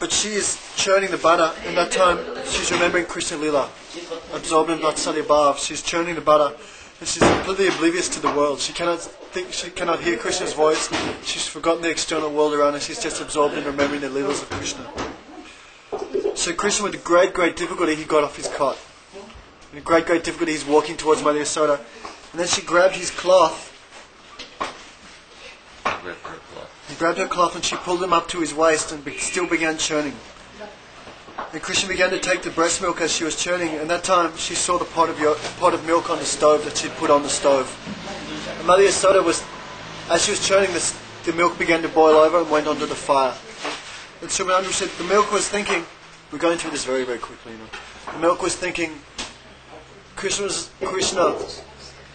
Speaker 6: But she is churning the butter. And that time she's remembering Krishna Lila. Absorbed in Vatsalya Bhav. She's churning the butter. And she's completely oblivious to the world. She cannot hear Krishna's voice. She's forgotten the external world around her. She's just absorbed in remembering the Leelas of Krishna. So Krishna, with great, great difficulty, he got off his cot. With great, great difficulty, he's walking towards Mother Yasoda. And then she grabbed his cloth. He grabbed her cloth and she pulled him up to his waist and still began churning. And Krishna began to take the breast milk as she was churning. And that time she saw the pot of milk on the stove that she'd put on the stove. And Mother Yasoda as she was churning, the milk began to boil over and went onto the fire. And Srila said, the milk was thinking, we're going through this very, very quickly, The milk was thinking, Krishna,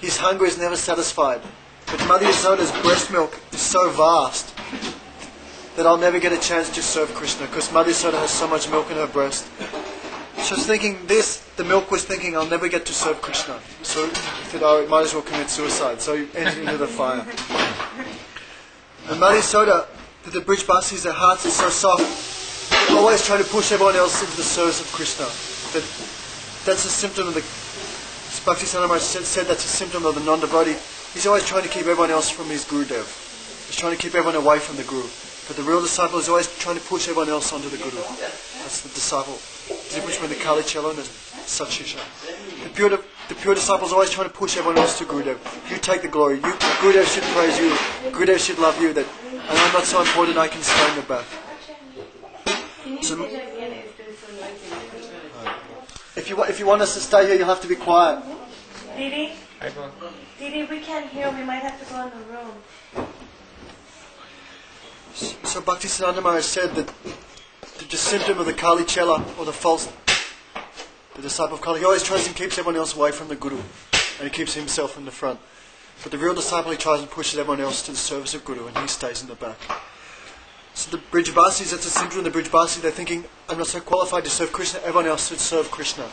Speaker 6: his hunger is never satisfied. But Mother Yasoda's breast milk is so vast that I'll never get a chance to serve Krishna because Mother Yasoda has so much milk in her breast. She was thinking the milk was thinking, I'll never get to serve Krishna. So he said, oh, it might as well commit suicide. So he entered into the fire. And Mother Yasoda, the Brijbasis, their hearts are so soft, they're always trying to push everyone else into the service of Krishna. That's a symptom of Bhakti Maharaj said that's a symptom of the non-devotee. He's always trying to keep everyone else from his Gurudeva. He's trying to keep everyone away from the Guru. But the real disciple is always trying to push everyone else onto the Guru. That's the disciple. The difference between the Kali Chela and the Satshisha. The pure disciple is always trying to push everyone else to Gurudeva. You take the glory. Gurudeva should praise you. Gurudeva should love you. And I'm not so important I can stay in the back. So, if you want us to stay here, you'll have to be quiet.
Speaker 7: Didi, we can't hear. We might have to go in the room.
Speaker 6: So Bhakti Maharaj said that the symptom of the Kali Chela, or the disciple of Kali, he always tries and keeps everyone else away from the Guru, and he keeps himself in the front. But the real disciple, he tries and pushes everyone else to the service of Guru, and he stays in the back. So the Brijbasis, that's a symptom of the Brijbasis, they're thinking, I'm not so qualified to serve Krishna, everyone else should serve Krishna.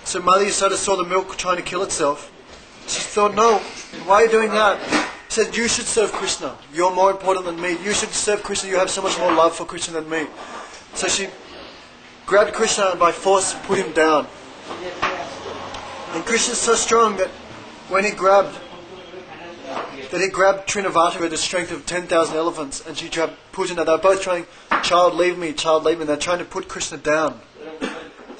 Speaker 6: So Mother Yasoda saw the milk trying to kill itself. She thought, no, why are you doing that? She said, you should serve Krishna. You're more important than me. You should serve Krishna. You have so much more love for Krishna than me. So she grabbed Krishna and by force put him down. And Krishna is so strong that when he grabbed that he grabbed Trinavata who had the strength of 10,000 elephants, and she grabbed Pujana. They were both trying, child leave me, and they're trying to put Krishna down.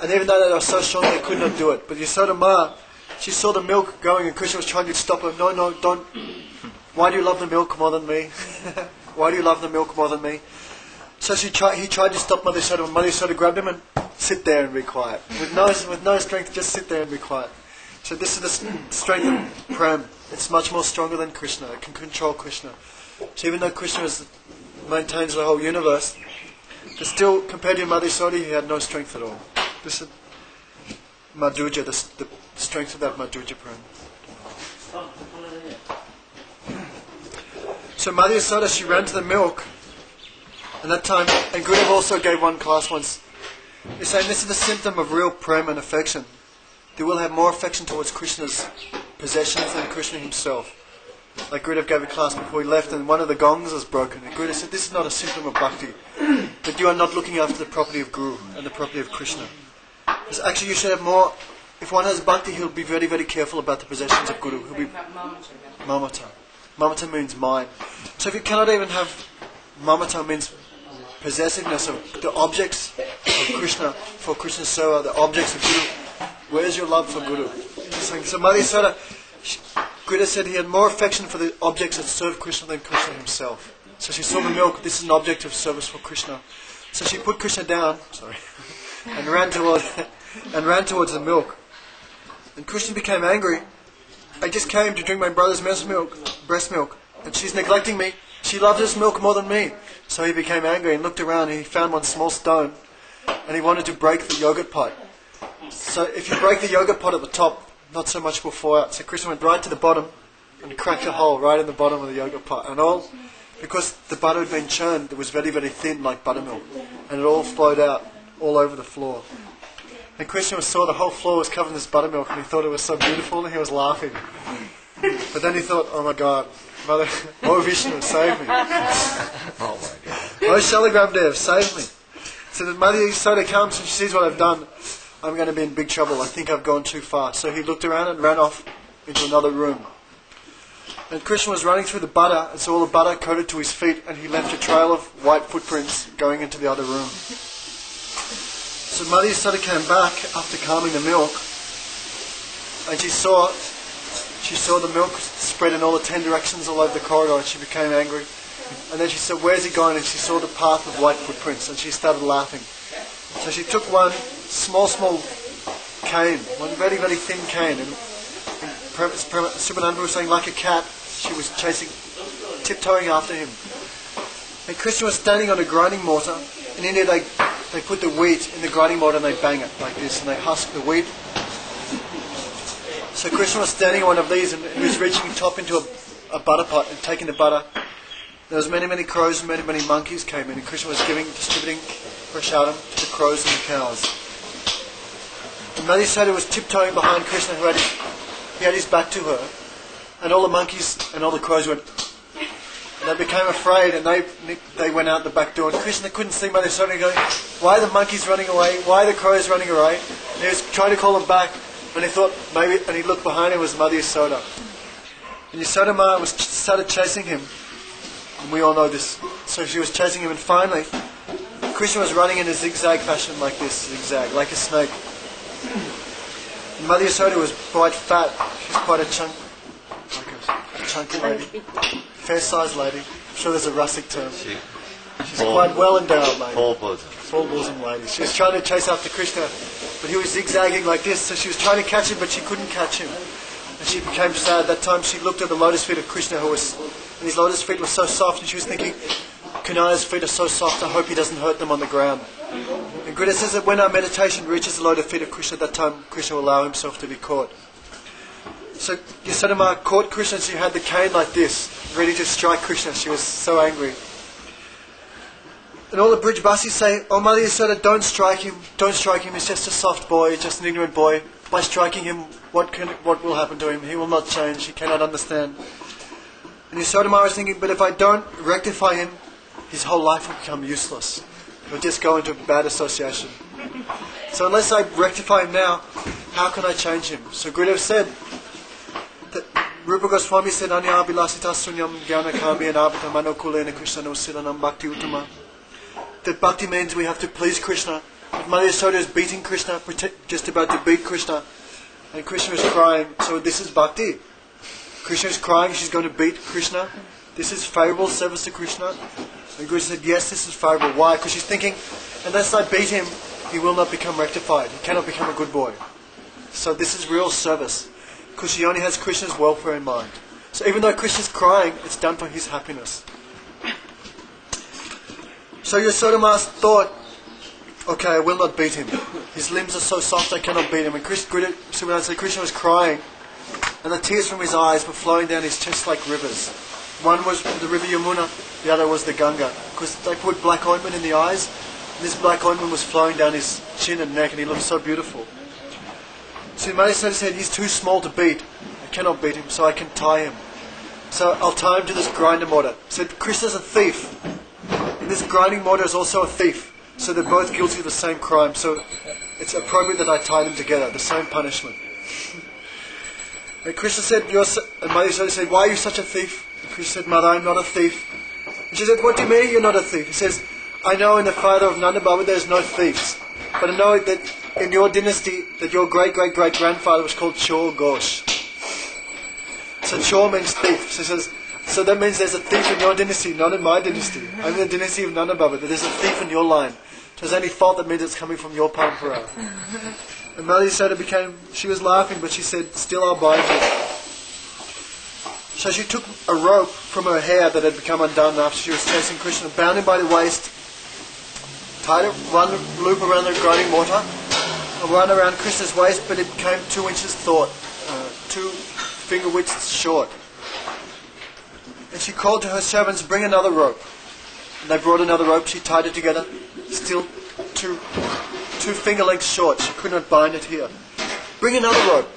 Speaker 6: And even though they were so strong, they could not do it. But Yasoda Ma, she saw the milk going, and Krishna was trying to stop her. No, don't. Why do you love the milk more than me? Why do you love the milk more than me? So he tried to stop Mother Yasoda, and Mother Yasoda grabbed him and sit there and be quiet. With no strength, just sit there and be quiet. So this is the strength of Prem. It's much more stronger than Krishna. It can control Krishna. So even though Krishna maintains the whole universe, but still, compared to Mother Yasoda, he had no strength at all. This is Madhuja, the strength of that Madhuja Prem. So Mother Yasoda, she ran to the milk, and that time, and Gurudeva also gave one class once. He's saying this is the symptom of real Prem and affection. They will have more affection towards Krishna's possessions than Krishna himself. Like Gurudeva gave a class before he left, and one of the gongs was broken. And Gurudeva said, this is not a symptom of bhakti, but you are not looking after the property of Guru and the property of Krishna. Because actually you should have more. If one has bhakti, he'll be very, very careful about the possessions of Guru. He'll be mamata. Mamata means mine. So if you cannot even have mamata, means possessiveness of the objects of Krishna for Krishna's seva, the objects of Guru. Where's your love for Guru? So Mother Yasoda, Gurudeva said he had more affection for the objects that serve Krishna than Krishna himself. So she saw the milk, this is an object of service for Krishna. So she put Krishna down, and ran towards the milk. And Krishna became angry. I just came to drink my brother's breast milk, and she's neglecting me. She loves this milk more than me. So he became angry and looked around, and he found one small stone, and he wanted to break the yogurt pot. So if you break the yogurt pot at the top, not so much will fall out. So Krishna went right to the bottom and cracked a hole right in the bottom of the yogurt pot. And all, because the butter had been churned, it was very, very thin like buttermilk. And it all flowed out all over the floor. And Krishna saw the whole floor was covered in this buttermilk, and he thought it was so beautiful, and he was laughing. But then he thought, oh my God, Mother, oh Vishnu, save me. Oh my God. Oh Shaligram Dev, save me. So then Mother Yasoda comes and she sees what I've done. I'm going to be in big trouble. I think I've gone too far. So he looked around and ran off into another room. And Krishna was running through the butter, and so all the butter coated to his feet, and he left a trail of white footprints going into the other room. So Mother Yasoda came back after calming the milk, and she saw the milk spread in all the 10 directions all over the corridor, and she became angry. And then she said, where's he going? And she saw the path of white footprints, and she started laughing. So she took one small cane, one very, very thin cane, and Subhananda was saying, like a cat, she was tiptoeing after him. And Krishna was standing on a grinding mortar. In India, they put the wheat in the grinding mortar and they bang it like this, and they husk the wheat. So Krishna was standing on one of these, and he was reaching top into a butter pot and taking the butter. There was many, many crows and many, many monkeys came in, and Krishna was distributing prasadam to the crows and the cows. And Mother Yasoda was tiptoeing behind Krishna, he had his back to her, and all the monkeys and all the crows went, and they became afraid, and they went out the back door, and Krishna couldn't see Mother Yasoda going, why are the monkeys running away? Why are the crows running away? And he was trying to call them back, and he thought maybe, and he looked behind him, was Mother Yasoda. And Yasoda Ma started chasing him, and we all know this. So she was chasing him, and finally Krishna was running in a zigzag fashion like this, zigzag, like a snake. And Mother Yasoda was quite fat. She's quite a chunky lady, fair-sized lady. I'm sure there's a rustic term. She's quite well-endowed lady. Full bosom lady. She was trying to chase after Krishna, but he was zigzagging like this, so she was trying to catch him, but she couldn't catch him. And she became sad. That time she looked at the lotus feet of Krishna, and his lotus feet were so soft, and she was thinking, Kanaiya's feet are so soft, I hope he doesn't hurt them on the ground. And Gurudeva says that when our meditation reaches the lotus feet of Krishna, that time Krishna will allow himself to be caught. So Yasoda Ma caught Krishna, and she had the cane like this, ready to strike Krishna. She was so angry. And all the Brijbasis say, oh Mother Yasoda, don't strike him, he's just a soft boy, just an ignorant boy. By striking him, what will happen to him? He will not change, he cannot understand. And Yasoda Ma was thinking, but if I don't rectify him, his whole life will become useless. He'll just go into bad association. So unless I rectify him now, how can I change him? So Gurudeva said that Rupa Goswami said, Anya Abhilasita Sunyam Gyana Kami and Abhita Manokulena Krishna no Silanam Bhakti Uttama. That bhakti means we have to please Krishna. Mother Yasoda is beating Krishna, just about to beat Krishna. And Krishna is crying. So this is bhakti. Krishna is crying, she's going to beat Krishna. This is favourable service to Krishna. And Guru said, yes, this is favourable. Why? Because she's thinking, unless I beat him, he will not become rectified. He cannot become a good boy. So this is real service. Because she only has Krishna's welfare in mind. So even though Krishna's crying, it's done for his happiness. So Yasodama thought, okay, I will not beat him. His limbs are so soft I cannot beat him. And Krishna was crying, and the tears from his eyes were flowing down his chest like rivers. One was the river Yamuna, the other was the Ganga. Because they put black ointment in the eyes, and this black ointment was flowing down his chin and neck, and he looked so beautiful. So Maharaja said, he's too small to beat. I cannot beat him, so I can tie him. So I'll tie him to this grinder mortar. So Krishna's a thief. And this grinding mortar is also a thief. So they're both guilty of the same crime. So it's appropriate that I tie them together, the same punishment. And Krishna said, and Maharaja said, why are you such a thief? And Krishna said, Mother, I'm not a thief. And she said, what do you mean you're not a thief? He says, I know in the father of Nanda Baba there's no thieves. But I know that in your dynasty, that your great-great-great-grandfather was called Chor Ghosh. So Chor means thief. So he says, so that means there's a thief in your dynasty, not in my dynasty. I'm in the dynasty of Nanda Baba, but there's a thief in your line. If there's any fault, that means it's coming from your parampara. And Mother Yasoda she was laughing, but she said, still I'll bind you. So she took a rope from her hair that had become undone after she was chasing Krishna, bound him by the waist, tied one loop around the grinding mortar, and one around Krishna's waist, but it became 2 inches 2 finger widths short. And she called to her servants, bring another rope. And they brought another rope, she tied it together, still 2 finger lengths short. She could not bind it here. Bring another rope.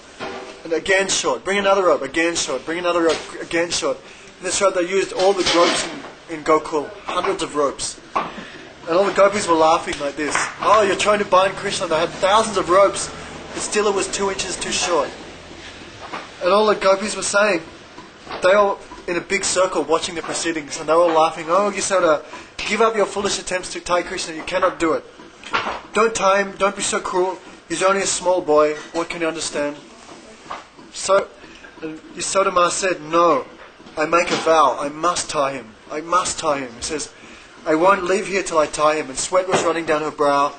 Speaker 6: And again short. Bring another rope. Again short. Bring another rope. Again short. In this rope they used all the ropes in Gokul. Hundreds of ropes. And all the gopis were laughing like this. Oh, you're trying to bind Krishna. They had thousands of ropes, but still it was 2 inches too short. And all the gopis were saying, they all in a big circle watching the proceedings, and they were all laughing. Oh, Yasoda, give up your foolish attempts to tie Krishna. You cannot do it. Don't tie him. Don't be so cruel. He's only a small boy. What can you understand? So Yasodama said, no, I make a vow. I must tie him. I must tie him. He says, I won't leave here till I tie him. And sweat was running down her brow.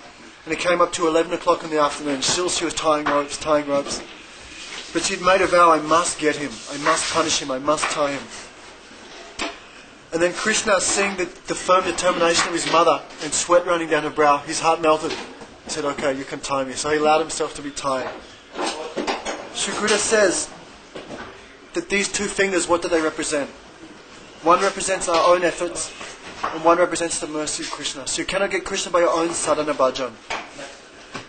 Speaker 6: And it came up to 11 o'clock in the afternoon. Still she was tying ropes. But she'd made a vow, I must get him. I must punish him. I must tie him. And then Krishna, seeing the firm determination of his mother and sweat running down her brow, his heart melted. He said, okay, you can tie me. So he allowed himself to be tied. Shukruta says that these 2 fingers, what do they represent? One represents our own efforts, and one represents the mercy of Krishna. So you cannot get Krishna by your own sadhana bhajan.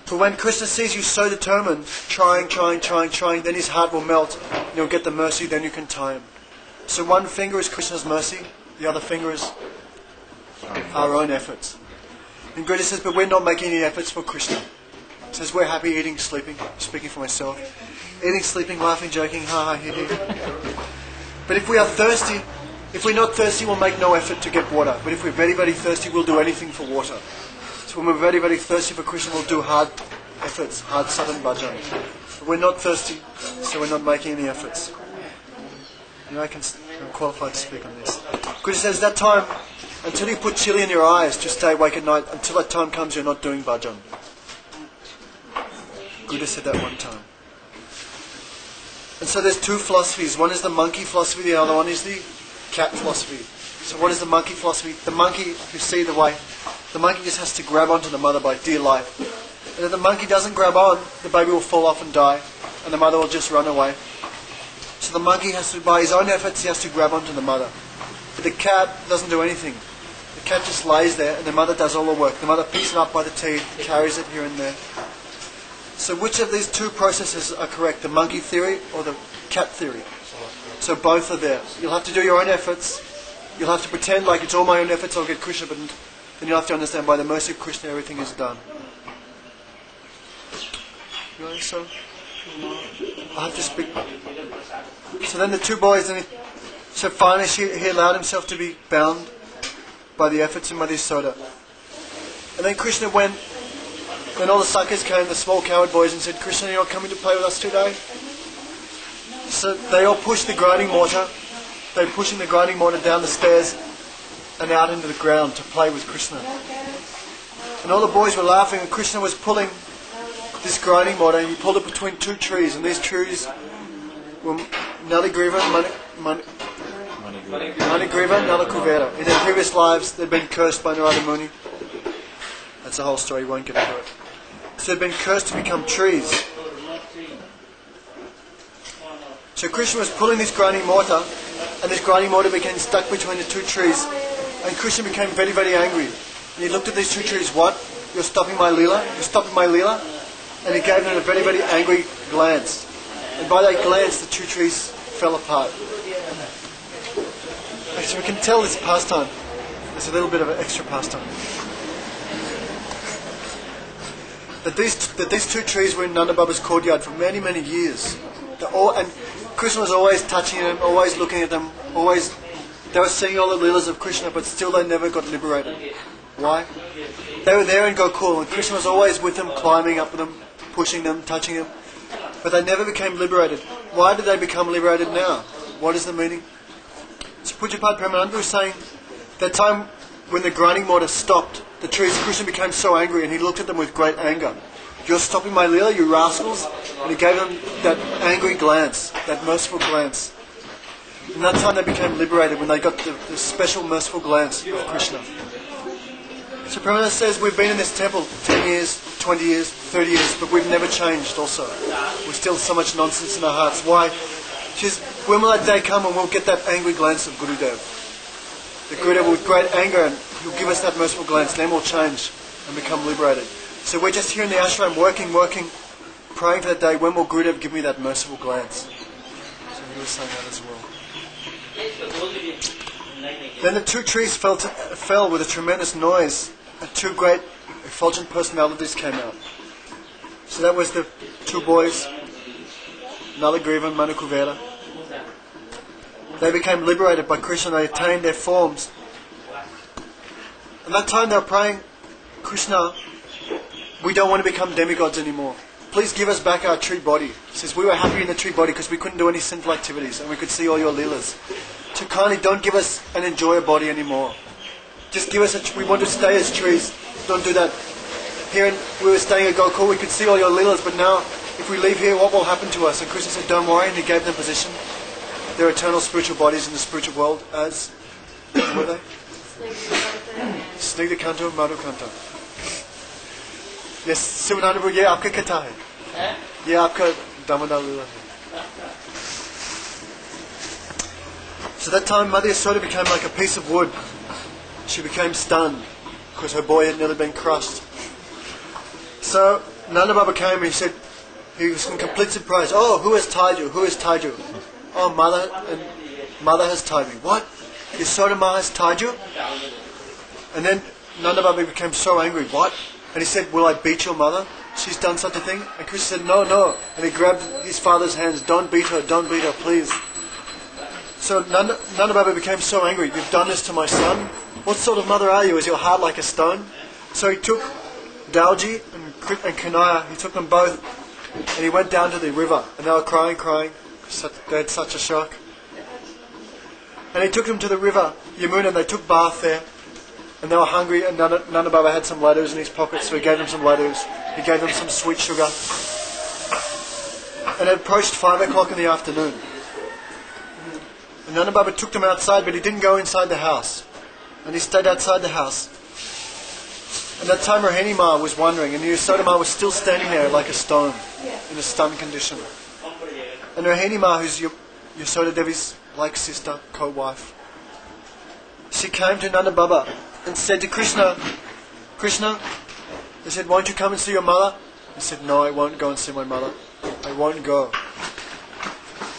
Speaker 6: But when Krishna sees you so determined, trying, then his heart will melt, and you'll get the mercy, then you can tie him. So one finger is Krishna's mercy, the other finger is our own efforts. And Gurudeva says, but we're not making any efforts for Krishna. He says, we're happy eating, sleeping, speaking for myself. Eating, sleeping, laughing, joking, ha ha, he he. But if we are thirsty, if we're not thirsty, we'll make no effort to get water. But if we're very, very thirsty, we'll do anything for water. So when we're very, very thirsty for Krishna, we'll do hard efforts, hard sadhana bhajan. But we're not thirsty, so we're not making any efforts. And I'm qualified to speak on this. Krishna says, that time, until you put chili in your eyes to stay awake at night, until that time comes, you're not doing bhajan. Buddha said that one time. And so there's 2 philosophies. One is the monkey philosophy, the other one is the cat philosophy. So what is the monkey philosophy? The monkey, you see the way, the monkey just has to grab onto the mother by dear life. And if the monkey doesn't grab on, the baby will fall off and die, and the mother will just run away. So the monkey has to, by his own efforts, he has to grab onto the mother. But the cat doesn't do anything. The cat just lays there, and the mother does all the work. The mother picks it up by the teeth, carries it here and there. So which of these 2 processes are correct? The monkey theory or the cat theory? So both are there. You'll have to do your own efforts. You'll have to pretend like it's all my own efforts, I'll get Krishna, but then you'll have to understand by the mercy of Krishna everything is done. You know, so I have to speak. So then the two boys, so finally he allowed himself to be bound by the efforts of Mother Yasoda. And then Krishna went, when all the sakas came, the small coward boys, and said, Krishna, you're not coming to play with us today? So they all pushed the grinding mortar. They were pushing the grinding mortar down the stairs and out into the ground to play with Krishna. And all the boys were laughing, and Krishna was pulling this grinding mortar, and he pulled it between two trees, and these trees were Naligriva and Manigriva and Nalakuvera. In their previous lives, they'd been cursed by Narada Muni. That's the whole story, you won't get into it. So they'd been cursed to become trees. So Krishna was pulling this grinding mortar, and this grinding mortar became stuck between the two trees, and Krishna became very, very angry. And he looked at these two trees, what? You're stopping my Leela? You're stopping my Leela? And he gave them a very, very angry glance. And by that glance, the two trees fell apart. Actually, we can tell this pastime. There's a little bit of an extra pastime. That these two trees were in Nanda Baba's courtyard for many, many years. And Krishna was always touching them, always looking at them, always. They were seeing all the leelas of Krishna, but still they never got liberated. Why? They were there in Gokul, and Krishna was always with them, climbing up with them, pushing them, touching them. But they never became liberated. Why did they become liberated now? What is the meaning? So Pujapad Premananda was saying, that time when the grinding mortar stopped, the trees, Krishna became so angry, and he looked at them with great anger. You're stopping my Leela, you rascals? And he gave them that angry glance, that merciful glance. And that time they became liberated, when they got the special merciful glance of Krishna. So Premananda says, we've been in this temple 10 years, 20 years, 30 years, but we've never changed also. We're still so much nonsense in our hearts. Why? She says, when will that day come and we'll get that angry glance of Gurudeva? The Gurudeva with great anger, and he'll give us that merciful glance, then we'll change and become liberated. So we're just here in the ashram working, praying for that day, when will Gurudeva give me that merciful glance? So he was saying that as well. Then the two trees fell with a tremendous noise, and two great effulgent personalities came out. So that was the two boys, Nalagriva and Manukuvera. They became liberated by Krishna, they attained their forms. And that time they were praying, Krishna, we don't want to become demigods anymore. Please give us back our tree body. He says, we were happy in the tree body because we couldn't do any sinful activities and we could see all your leelas. So kindly don't give us and enjoy a body anymore. Just give us we want to stay as trees. Don't do that. Here we were staying at Gokul, we could see all your leelas, but now if we leave here, what will happen to us? And Krishna said, don't worry, and he gave them position. Their eternal spiritual bodies in the spiritual world as, what were they? Snigdha Kanto and Madhu Kanto. Yes, Sivananda, ye aapka kata hai? Ye aapka Damodar Leela hai. So that time Mother Yasoda became like a piece of wood. She became stunned because her boy had nearly been crushed. So Nanda Baba came and he said, he was in complete surprise. Oh, who has tied you? Who has tied you? Oh, mother has tied me. What? Yasoda Ma has tied you? And then Nanda Baba became so angry. What? And he said, will I beat your mother? She's done such a thing? And Krishna said, no. And he grabbed his father's hands. Don't beat her, please. So Nanda Baba became so angry. You've done this to my son? What sort of mother are you? Is your heart like a stone? So he took Dalji and Kanaya, he took them both, and he went down to the river, and they were crying. They had such a shock. And he took them to the river, Yamuna, and they took bath there, and they were hungry, and Nanda Baba had some laddus in his pocket, so he gave them some laddus. He gave them some sweet sugar. And it approached 5 o'clock in the afternoon. And Nanda Baba took them outside, but he didn't go inside the house. And he stayed outside the house. And that time Rohini Ma was wondering, and Yasoda Ma was still standing there like a stone, in a stunned condition. And Rohini Ma, who's Yasoda Devi's like sister, co-wife, she came to Nanda Baba and said to Krishna, they said, won't you come and see your mother? He said, no, I won't go and see my mother. I won't go.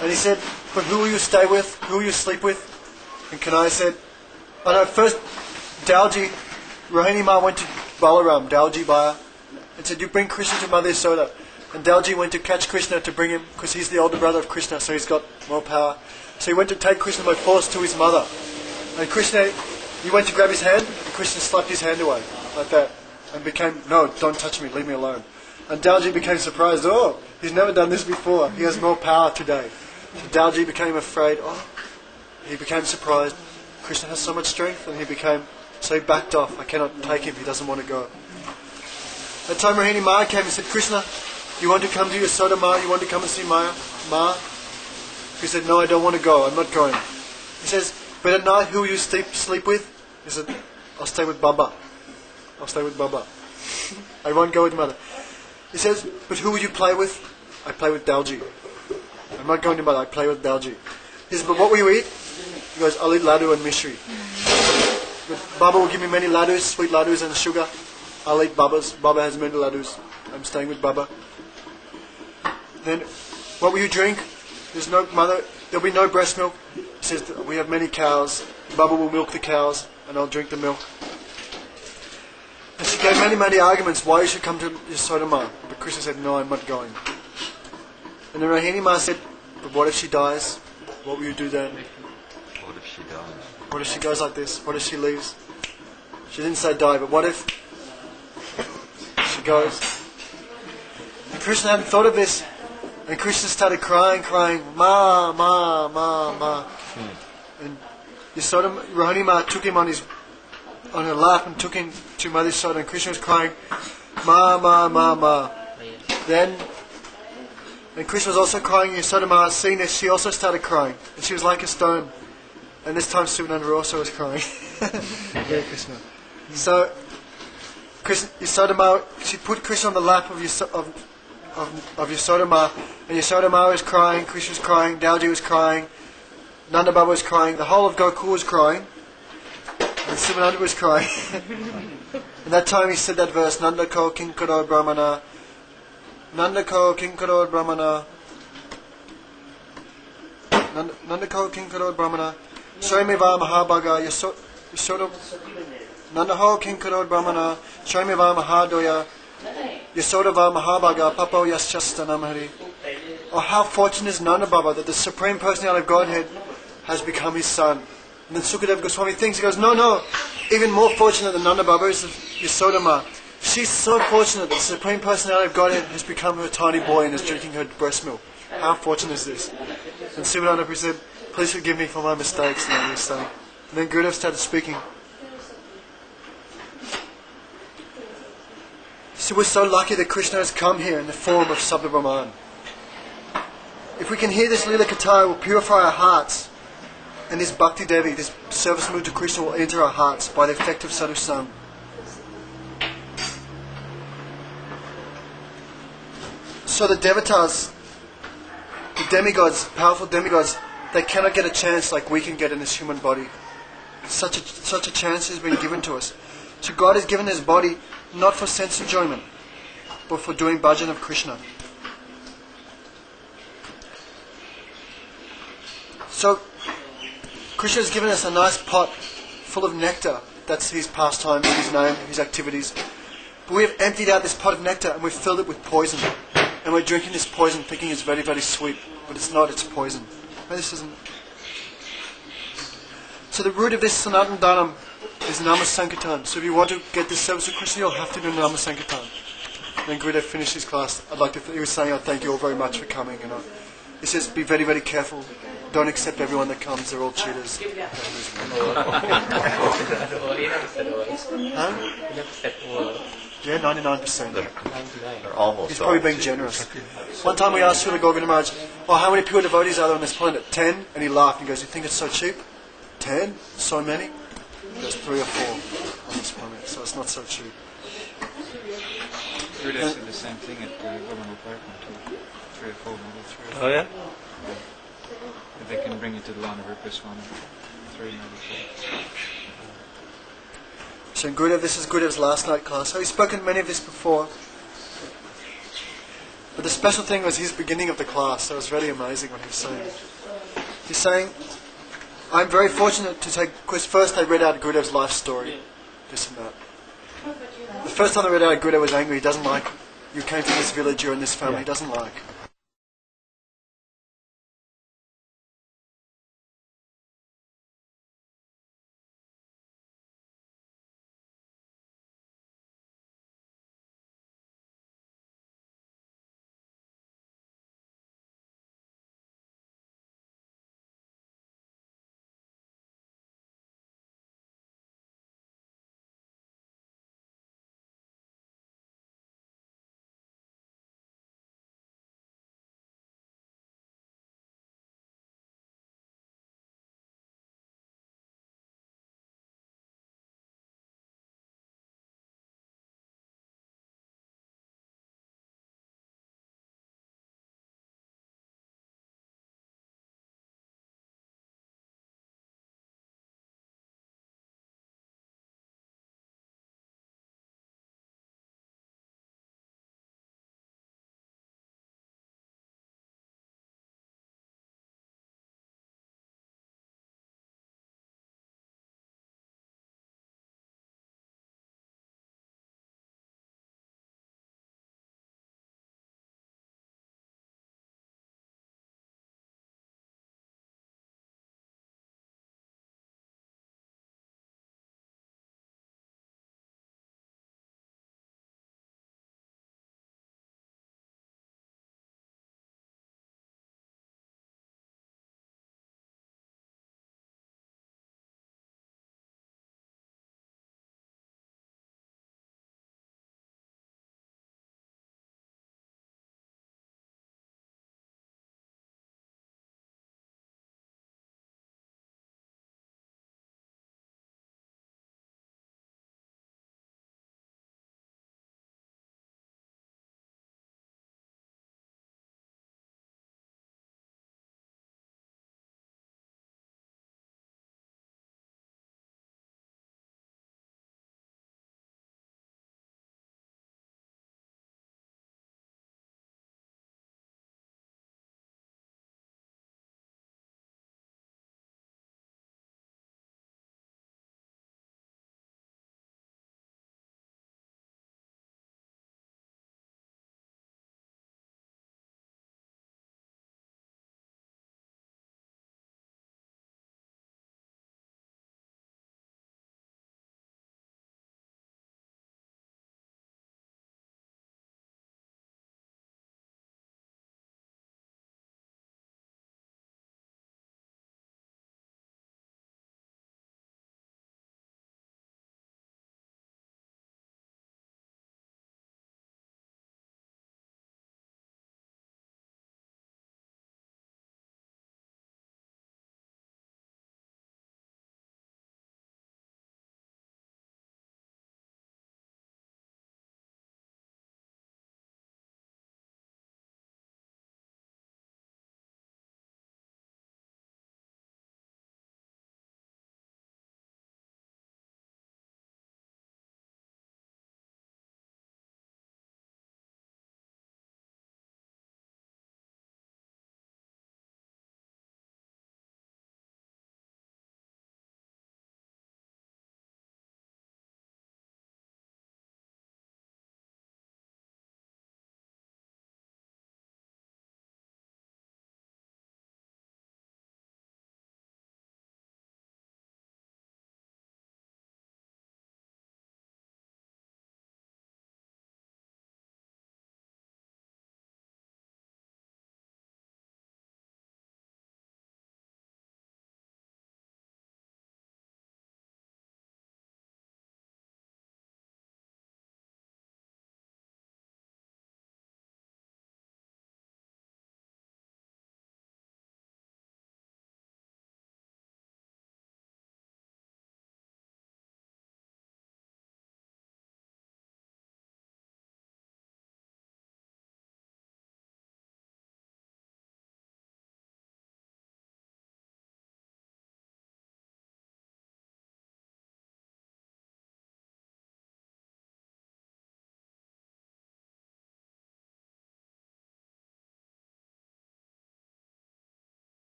Speaker 6: And he said, but who will you stay with? Who will you sleep with? And Kanai said, oh no, first Dalji, Rohini Ma went to Balaram, Dalji Baya, and said, you bring Krishna to Mother Yasoda. And Dalji went to catch Krishna to bring him, because he's the older brother of Krishna, so he's got more power. So he went to take Krishna by force to his mother. And Krishna, he went to grab his hand, and Krishna slapped his hand away, like that. And became, no, don't touch me, leave me alone. And Dalji became surprised, oh, he's never done this before, he has more power today. So Dalji became afraid, he became surprised, Krishna has so much strength, and so he backed off, I cannot take him, he doesn't want to go. That time Rohini Ma came and said, Krishna, you want to come to Yasoda Ma, you want to come and see Ma? He said, no, I don't want to go, I'm not going. He says, but at night who will you sleep with? He said, I'll stay with Baba. I won't go with Mother. He says, but who will you play with? I play with Dalji. I'm not going to Mother, I play with Dalji. He says, but what will you eat? He goes, I'll eat laddu and mishri. But Baba will give me many laddus, sweet laddus and sugar. I'll eat Baba's. Baba has many laddus. I'm staying with Baba. Then, what will you drink? There's no Mother, there'll be no breast milk. He says, we have many cows. Baba will milk the cows and I'll drink the milk. And she gave many arguments why you should come to Yasoda Ma. But Krishna said, no, I'm not going. And then Rohini Ma said, but what if she dies? What will you do then?
Speaker 9: What if she dies?
Speaker 6: What if she goes like this? What if she leaves? She didn't say die, but what if she goes? And Krishna hadn't thought of this. And Krishna started crying, Ma, Ma, Ma, Ma. And Rohini Ma took him on her lap and took him to Mother Yasoda, and Krishna was crying, Ma, Ma, Ma, Ma. Then, and Krishna was also crying, Yasoda Ma, seeing this, she also started crying. And she was like a stone. And this time Sivananda also was crying. Hare Krishna. So, Yasoda Ma, she put Krishna on the lap of Yasoda Ma, and Yasoda Ma was crying, Krishna was crying, Dalji was crying, Nanda Baba was crying, the whole of Gokul was crying, and Sivananda was crying. And that time he said that verse, Nanda ko kinkaro brahmana, Nanda ko kinkaro brahmana, Nanda ko kinkaro brahmana, Srimiva mahabhaga Yasoda, Nanda ho kinkaro brahmana, Srimiva mahadoya, Yasodava mahabhaga papo yaschastanamhari. Oh, how fortunate is Nanda Baba that the Supreme Personality of Godhead has become his son. And then Sukadeva Goswami thinks, he goes, no, even more fortunate than Nanda Baba is Yasoda Ma. She's so fortunate that the Supreme Personality of Godhead has become her tiny boy and is drinking her breast milk. How fortunate is this? And Sivananda said, please forgive me for my mistakes. And then Gurudeva started speaking. So we're so lucky that Krishna has come here in the form of Sabda Brahman. If we can hear this Lila Katha, it will purify our hearts. And this Bhakti Devi, this service mood to Krishna, will enter our hearts by the effect of Sadhu Sang. So the Devatas, the demigods, powerful demigods, they cannot get a chance like we can get in this human body. Such a chance has been given to us. So God has given His body not for sense enjoyment, but for doing bhajan of Krishna. So Krishna has given us a nice pot full of nectar. That's His pastimes, His name, His activities. But we have emptied out this pot of nectar and we've filled it with poison. And we're drinking this poison thinking it's very, very sweet. But it's not, it's poison. And this isn't. So the root of this Sanatana Dhanam is Nama Sankirtan. So if you want to get this service of Krishna, you'll have to do Nama Sankirtan. And then Gurudeva finished his class. He was saying, thank you all very much for coming. He says, be very, very careful. Don't accept everyone that comes. They're all cheaters. Huh? Yeah, 99%.
Speaker 9: They're almost.
Speaker 6: He's probably being generous. One time we asked Srila Govinda Maharaj, how many pure devotees are there on this planet? 10? And he laughed and goes, you think it's so cheap? 10? So many? There's 3 or 4 on this planet, so it's not so cheap.
Speaker 10: Gurudeva said the same thing at the Women Apartment too. 3 or 4, maybe 3 or 4.
Speaker 3: Oh yeah?
Speaker 10: If they can bring you to the land of Goswami, 3, maybe 4.
Speaker 6: So in Gurudeva, this is Gurudeva's last night class. So he's spoken many of this before. But the special thing was his beginning of the class. So it was really amazing what he was saying. He's saying, I'm very fortunate to take, because first I read out Gurudeva's life story. This and that. The first time I read out, Gurudeva was angry. He doesn't like you came from this village you're in this family doesn't like.